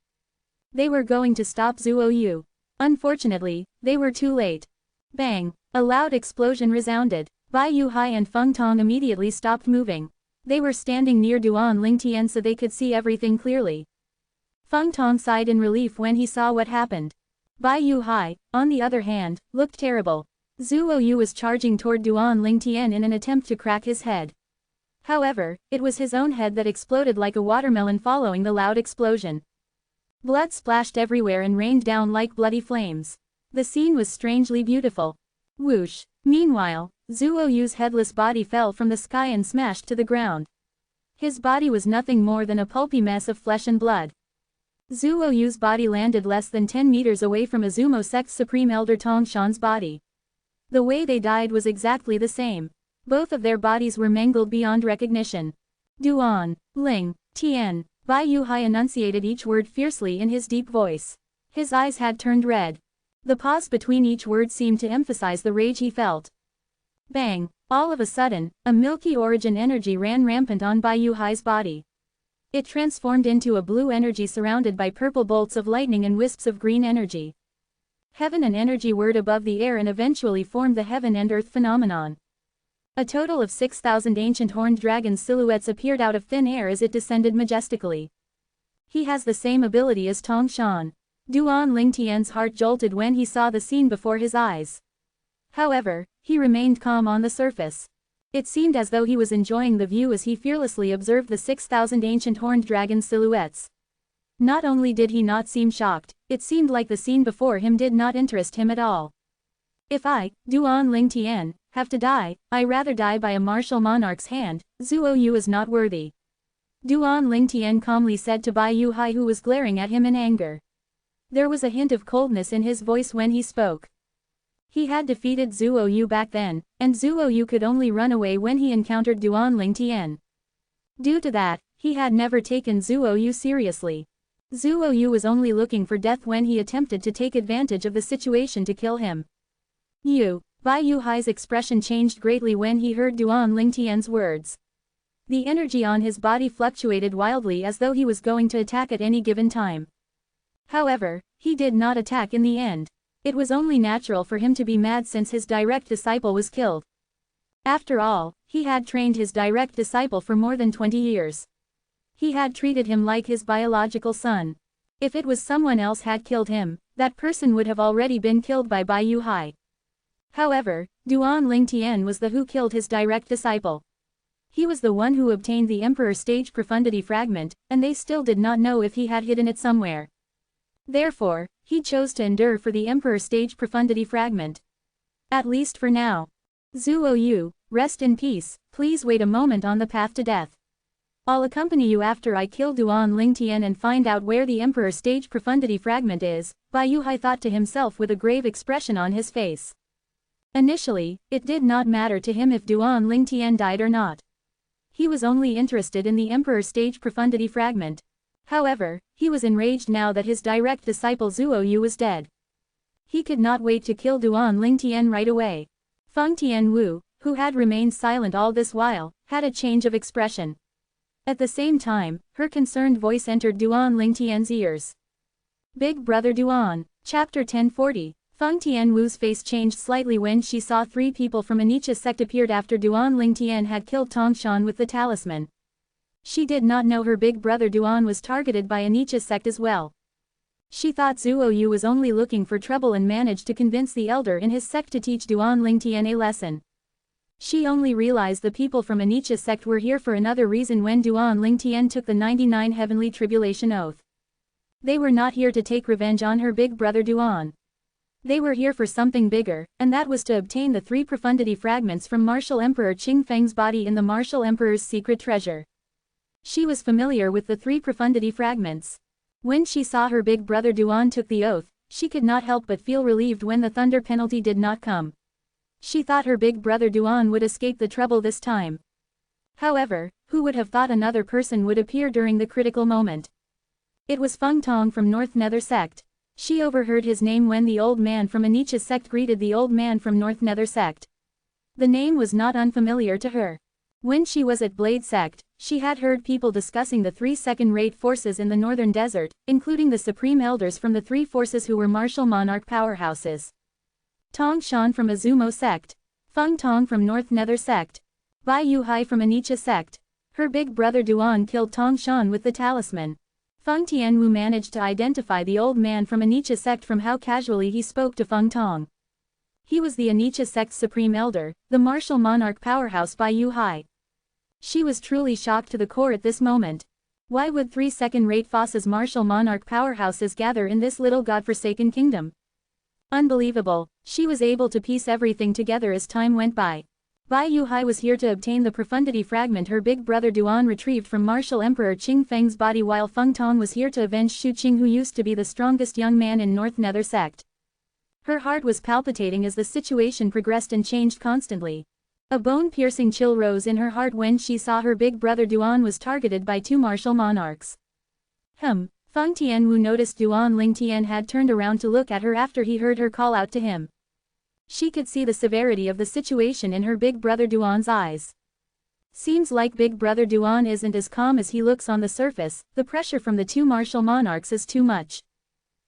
They were going to stop Zuo Yu. Unfortunately, they were too late. Bang! A loud explosion resounded. Bai Yuhai and Feng Tong immediately stopped moving. They were standing near Duan Lingtian so they could see everything clearly. Feng Tong sighed in relief when he saw what happened. Bai Yuhai, on the other hand, looked terrible. Zhuo Yu was charging toward Duan Lingtian in an attempt to crack his head. However, it was his own head that exploded like a watermelon following the loud explosion. Blood splashed everywhere and rained down like bloody flames. The scene was strangely beautiful. Whoosh! Meanwhile, Zhuo Yu's headless body fell from the sky and smashed to the ground. His body was nothing more than a pulpy mess of flesh and blood. Zhuo Yu's body landed less than 10 meters away from Azumo Sect's Supreme Elder Tongshan's body. The way they died was exactly the same. Both of their bodies were mangled beyond recognition. Duan, Ling, Tian, Bai Yuhai enunciated each word fiercely in his deep voice. His eyes had turned red. The pause between each word seemed to emphasize the rage he felt. Bang! All of a sudden, a milky origin energy ran rampant on Bai Yuhai's body. It transformed into a blue energy surrounded by purple bolts of lightning and wisps of green energy. Heaven and energy whirred above the air and eventually formed the heaven and earth phenomenon. A total of 6,000 ancient horned dragon silhouettes appeared out of thin air as it descended majestically. He has the same ability as Tongshan. Duan Lingtian's heart jolted when he saw the scene before his eyes. However, he remained calm on the surface. It seemed as though he was enjoying the view as he fearlessly observed the 6,000 ancient horned dragon silhouettes. Not only did he not seem shocked, it seemed like the scene before him did not interest him at all. If I, Duan Lingtian, have to die, I rather die by a martial monarch's hand. Zhuo Yu is not worthy. Duan Lingtian calmly said to Bai Yuhai, who was glaring at him in anger. There was a hint of coldness in his voice when he spoke. He had defeated Zhuo Yu back then, and Zhuo Yu could only run away when he encountered Duan Lingtian. Due to that, he had never taken Zhuo Yu seriously. Zhuo Yu was only looking for death when he attempted to take advantage of the situation to kill him. Bai Yuhai's expression changed greatly when he heard Duan Lingtian's words. The energy on his body fluctuated wildly as though he was going to attack at any given time. However, he did not attack in the end. It was only natural for him to be mad since his direct disciple was killed. After all, he had trained his direct disciple for more than 20 years. He had treated him like his biological son. If it was someone else had killed him, that person would have already been killed by Bai Yuhai. However, Duan Lingtian was the who killed his direct disciple. He was the one who obtained the Emperor Stage Profundity Fragment, and they still did not know if he had hidden it somewhere. Therefore, he chose to endure for the Emperor Stage Profundity Fragment. At least for now. Zhuo Yu, rest in peace, please wait a moment on the path to death. I'll accompany you after I kill Duan Lingtian and find out where the Emperor Stage Profundity Fragment is, Bai Yuhai thought to himself with a grave expression on his face. Initially, it did not matter to him if Duan Lingtian died or not. He was only interested in the Emperor Stage Profundity Fragment. However, he was enraged now that his direct disciple Zhuo Yu was dead. He could not wait to kill Duan Lingtian right away. Feng Tianwu, who had remained silent all this while, had a change of expression. At the same time, her concerned voice entered Duan Lingtian's ears. Big Brother Duan, Chapter 1040. Feng Tianwu's face changed slightly when she saw 3 people from Anicha's sect appeared after Duan Lingtian had killed Tongshan with the talisman. She did not know her big brother Duan was targeted by Anicha's sect as well. She thought Zhuo Yu was only looking for trouble and managed to convince the elder in his sect to teach Duan Lingtian a lesson. She only realized the people from Anicha's sect were here for another reason when Duan Lingtian took the 99 Heavenly Tribulation Oath. They were not here to take revenge on her big brother Duan. They were here for something bigger, and that was to obtain the 3 profundity fragments from Martial Emperor Qingfeng's body in the Martial Emperor's secret treasure. She was familiar with the 3 profundity fragments. When she saw her big brother Duan took the oath, she could not help but feel relieved when the thunder penalty did not come. She thought her big brother Duan would escape the trouble this time. However, who would have thought another person would appear during the critical moment? It was Feng Tong from North Nether sect. She overheard his name when the old man from Anicha's sect greeted the old man from North Nether sect. The name was not unfamiliar to her. When she was at Blade sect, she had heard people discussing the 3 second-rate forces in the northern desert, including the supreme elders from the 3 forces who were martial monarch powerhouses. Tongshan from Azumo sect. Feng Tong from North Nether sect. Bai Yuhai from Anicha sect. Her big brother Duan killed Tongshan with the talisman. Feng Tianwu managed to identify the old man from Anicha sect from how casually he spoke to Feng Tong. He was the Anicha sect's supreme elder, the martial monarch powerhouse Bai Yuhai. She was truly shocked to the core at this moment. Why would 3 second-rate Foss's martial monarch powerhouses gather in this little godforsaken kingdom? Unbelievable. She was able to piece everything together as time went by. Bai Yuhai was here to obtain the profundity fragment her big brother Duan retrieved from martial emperor Qing Feng's body, while Feng Tong was here to avenge Xu Qing, who used to be the strongest young man in North Nether sect. Her heart was palpitating as the situation progressed and changed constantly. A bone-piercing chill rose in her heart when she saw her big brother Duan was targeted by 2 martial monarchs. Feng Tianwu noticed Duan Lingtian had turned around to look at her after he heard her call out to him. She could see the severity of the situation in her big brother Duan's eyes. Seems like big brother Duan isn't as calm as he looks on the surface. The pressure from the 2 martial monarchs is too much.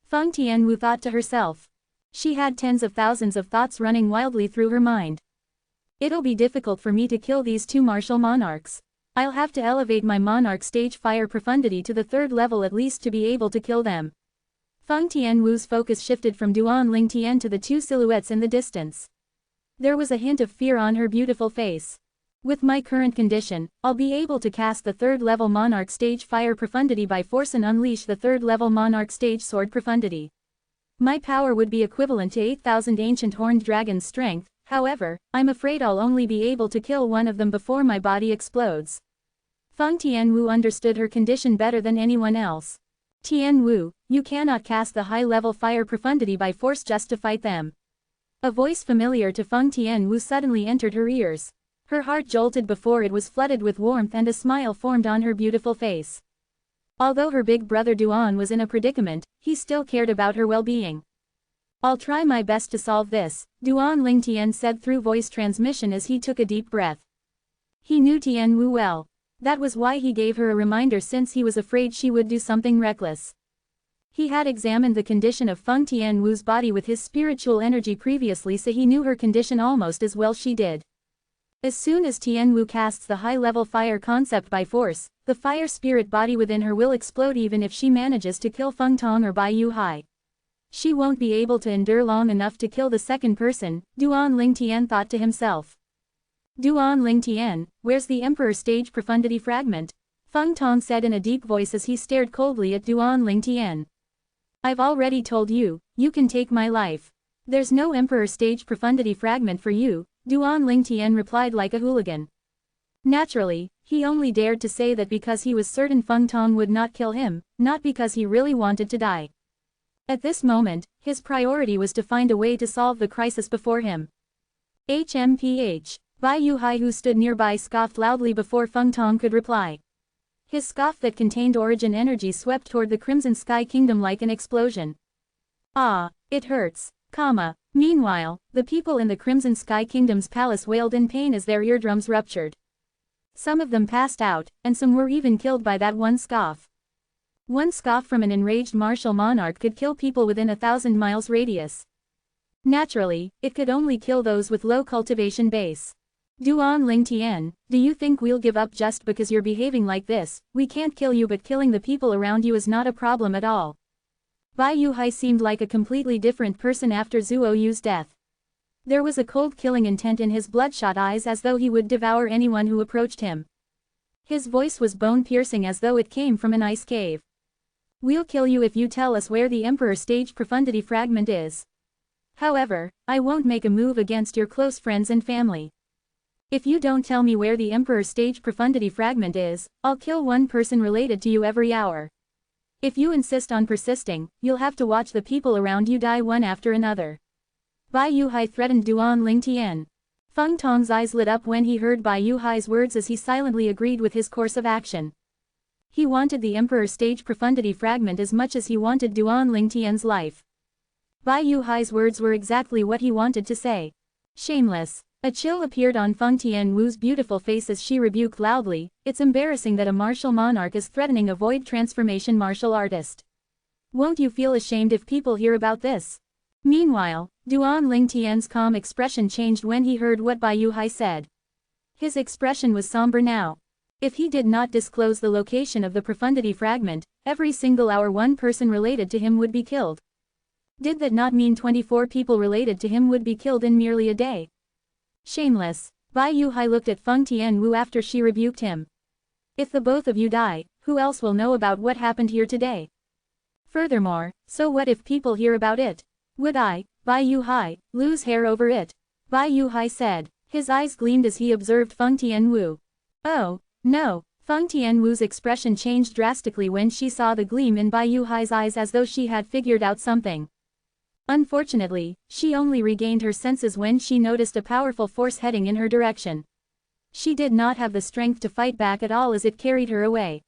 Feng Tianwu thought to herself. She had tens of thousands of thoughts running wildly through her mind. It'll be difficult for me to kill these 2 martial monarchs. I'll have to elevate my monarch stage fire profundity to the 3rd level at least to be able to kill them. Feng Tianwu's focus shifted from Duan Lingtian to the 2 silhouettes in the distance. There was a hint of fear on her beautiful face. With my current condition, I'll be able to cast the 3rd level monarch stage fire profundity by force and unleash the 3rd level monarch stage sword profundity. My power would be equivalent to 8,000 ancient horned dragons' strength. However, I'm afraid I'll only be able to kill one of them before my body explodes. Feng Tianwu understood her condition better than anyone else. Tianwu, you cannot cast the high-level fire profundity by force just to fight them. A voice familiar to Feng Tianwu suddenly entered her ears. Her heart jolted before it was flooded with warmth and a smile formed on her beautiful face. Although her big brother Duan was in a predicament, he still cared about her well-being. I'll try my best to solve this, Duan Lingtian said through voice transmission as he took a deep breath. He knew Tianwu well. That was why he gave her a reminder, since he was afraid she would do something reckless. He had examined the condition of Feng Tianwu's body with his spiritual energy previously, so he knew her condition almost as well she did. As soon as Tianwu casts the high-level fire concept by force, the fire spirit body within her will explode even if she manages to kill Feng Tong or Bai Yuhai. She won't be able to endure long enough to kill the second person, Duan Lingtian thought to himself. Duan Lingtian, where's the Emperor stage profundity fragment? Feng Tong said in a deep voice as he stared coldly at Duan Lingtian. I've already told you, you can take my life. There's no Emperor stage profundity fragment for you, Duan Lingtian replied like a hooligan. Naturally, he only dared to say that because he was certain Feng Tong would not kill him, not because he really wanted to die. At this moment, his priority was to find a way to solve the crisis before him. HMPH. Bai Yuhai, who stood nearby, scoffed loudly before Feng Tong could reply. His scoff that contained origin energy swept toward the Crimson Sky Kingdom like an explosion. Ah, it hurts, Meanwhile, the people in the Crimson Sky Kingdom's palace wailed in pain as their eardrums ruptured. Some of them passed out, and some were even killed by that one scoff. One scoff from an enraged martial monarch could kill people within 1,000 miles radius. Naturally, it could only kill those with low cultivation base. Duan Lingtian, do you think we'll give up just because you're behaving like this? We can't kill you, but killing the people around you is not a problem at all. Bai Yuhai seemed like a completely different person after Zhuo Yu's death. There was a cold killing intent in his bloodshot eyes, as though he would devour anyone who approached him. His voice was bone-piercing, as though it came from an ice cave. We'll kill you if you tell us where the Emperor stage profundity fragment is. However, I won't make a move against your close friends and family. If you don't tell me where the Emperor stage profundity fragment is, I'll kill one person related to you every hour. If you insist on persisting, you'll have to watch the people around you die one after another. Bai Yuhai threatened Duan Lingtian. Feng Tong's eyes lit up when he heard Bai Yuhai's words as he silently agreed with his course of action. He wanted the Emperor stage profundity fragment as much as he wanted Duan Lingtian's life. Bai Yuhai's words were exactly what he wanted to say. Shameless. A chill appeared on Feng Tianwu's beautiful face as she rebuked loudly, it's embarrassing that a martial monarch is threatening a void transformation martial artist. Won't you feel ashamed if people hear about this? Meanwhile, Duan Lingtian's calm expression changed when he heard what Bai Yuhai said. His expression was somber now. If he did not disclose the location of the profundity fragment, every single hour one person related to him would be killed. Did that not mean 24 people related to him would be killed in merely a day? Shameless. Bai Yuhai looked at Feng Tianwu after she rebuked him. If the both of you die, who else will know about what happened here today? Furthermore, so what if people hear about it? Would I, Bai Yuhai, lose hair over it? Bai Yuhai said. His eyes gleamed as he observed Feng Tianwu. Oh, no. Feng Tianwu's expression changed drastically when she saw the gleam in Bai Yuhai's eyes, as though she had figured out something. Unfortunately, she only regained her senses when she noticed a powerful force heading in her direction. She did not have the strength to fight back at all as it carried her away.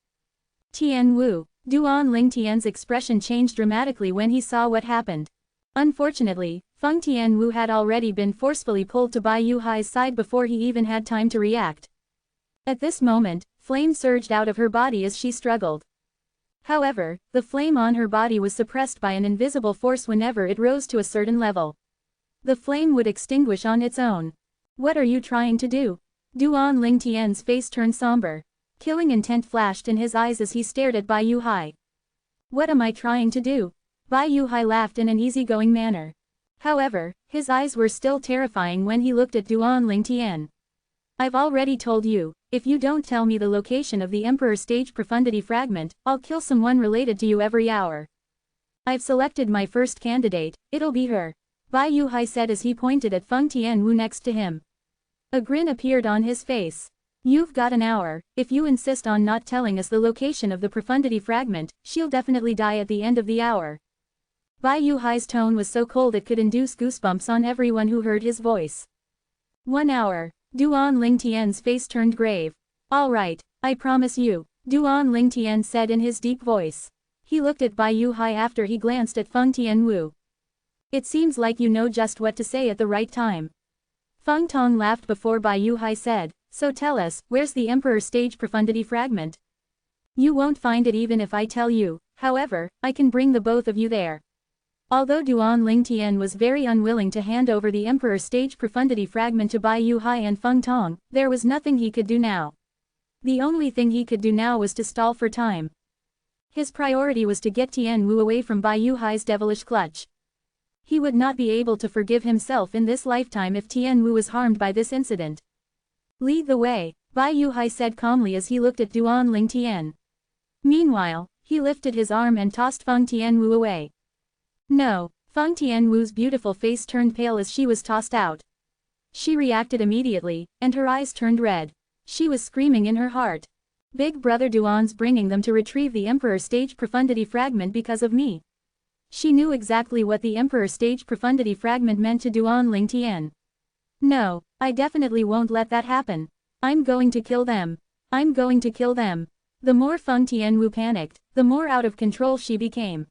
Tianwu. Duan Lingtian's expression changed dramatically when he saw what happened. Unfortunately, Feng Tianwu had already been forcefully pulled to Bai Yuhai's side before he even had time to react. At this moment, flame surged out of her body as she struggled. However, the flame on her body was suppressed by an invisible force whenever it rose to a certain level. The flame would extinguish on its own. What are you trying to do? Duan Lingtian's face turned somber. Killing intent flashed in his eyes as he stared at Bai Yuhai. What am I trying to do? Bai Yuhai laughed in an easygoing manner. However, his eyes were still terrifying when he looked at Duan Lingtian. I've already told you, if you don't tell me the location of the Emperor Stage Profundity Fragment, I'll kill someone related to you every hour. I've selected my first candidate, it'll be her. Bai Yuhai said as he pointed at Feng Tianwu next to him. A grin appeared on his face. You've got an hour. If you insist on not telling us the location of the Profundity Fragment, she'll definitely die at the end of the hour. Bai Yuhai's tone was so cold it could induce goosebumps on everyone who heard his voice. 1 hour. Duan Lingtian's face turned grave. All right, I promise you, Duan Lingtian said in his deep voice. He looked at Bai Yuhai after he glanced at Feng Tianwu. It seems like you know just what to say at the right time. Feng Tong laughed before Bai Yuhai said, so tell us, where's the Emperor Stage Profundity Fragment? You won't find it even if I tell you, however, I can bring the both of you there. Although Duan Lingtian was very unwilling to hand over the Emperor Stage Profundity Fragment to Bai Yuhai and Feng Tong, there was nothing he could do now. The only thing he could do now was to stall for time. His priority was to get Tianwu away from Bai Yuhai's devilish clutch. He would not be able to forgive himself in this lifetime if Tianwu was harmed by this incident. Lead the way, Bai Yuhai said calmly as he looked at Duan Lingtian. Meanwhile, he lifted his arm and tossed Feng Tianwu away. No, Feng Tianwu's beautiful face turned pale as she was tossed out. She reacted immediately, and her eyes turned red. She was screaming in her heart. Big brother Duan's bringing them to retrieve the Emperor Stage Profundity Fragment because of me. She knew exactly what the Emperor Stage Profundity Fragment meant to Duan Lingtian. No, I definitely won't let that happen. I'm going to kill them. I'm going to kill them. The more Feng Tianwu panicked, the more out of control she became.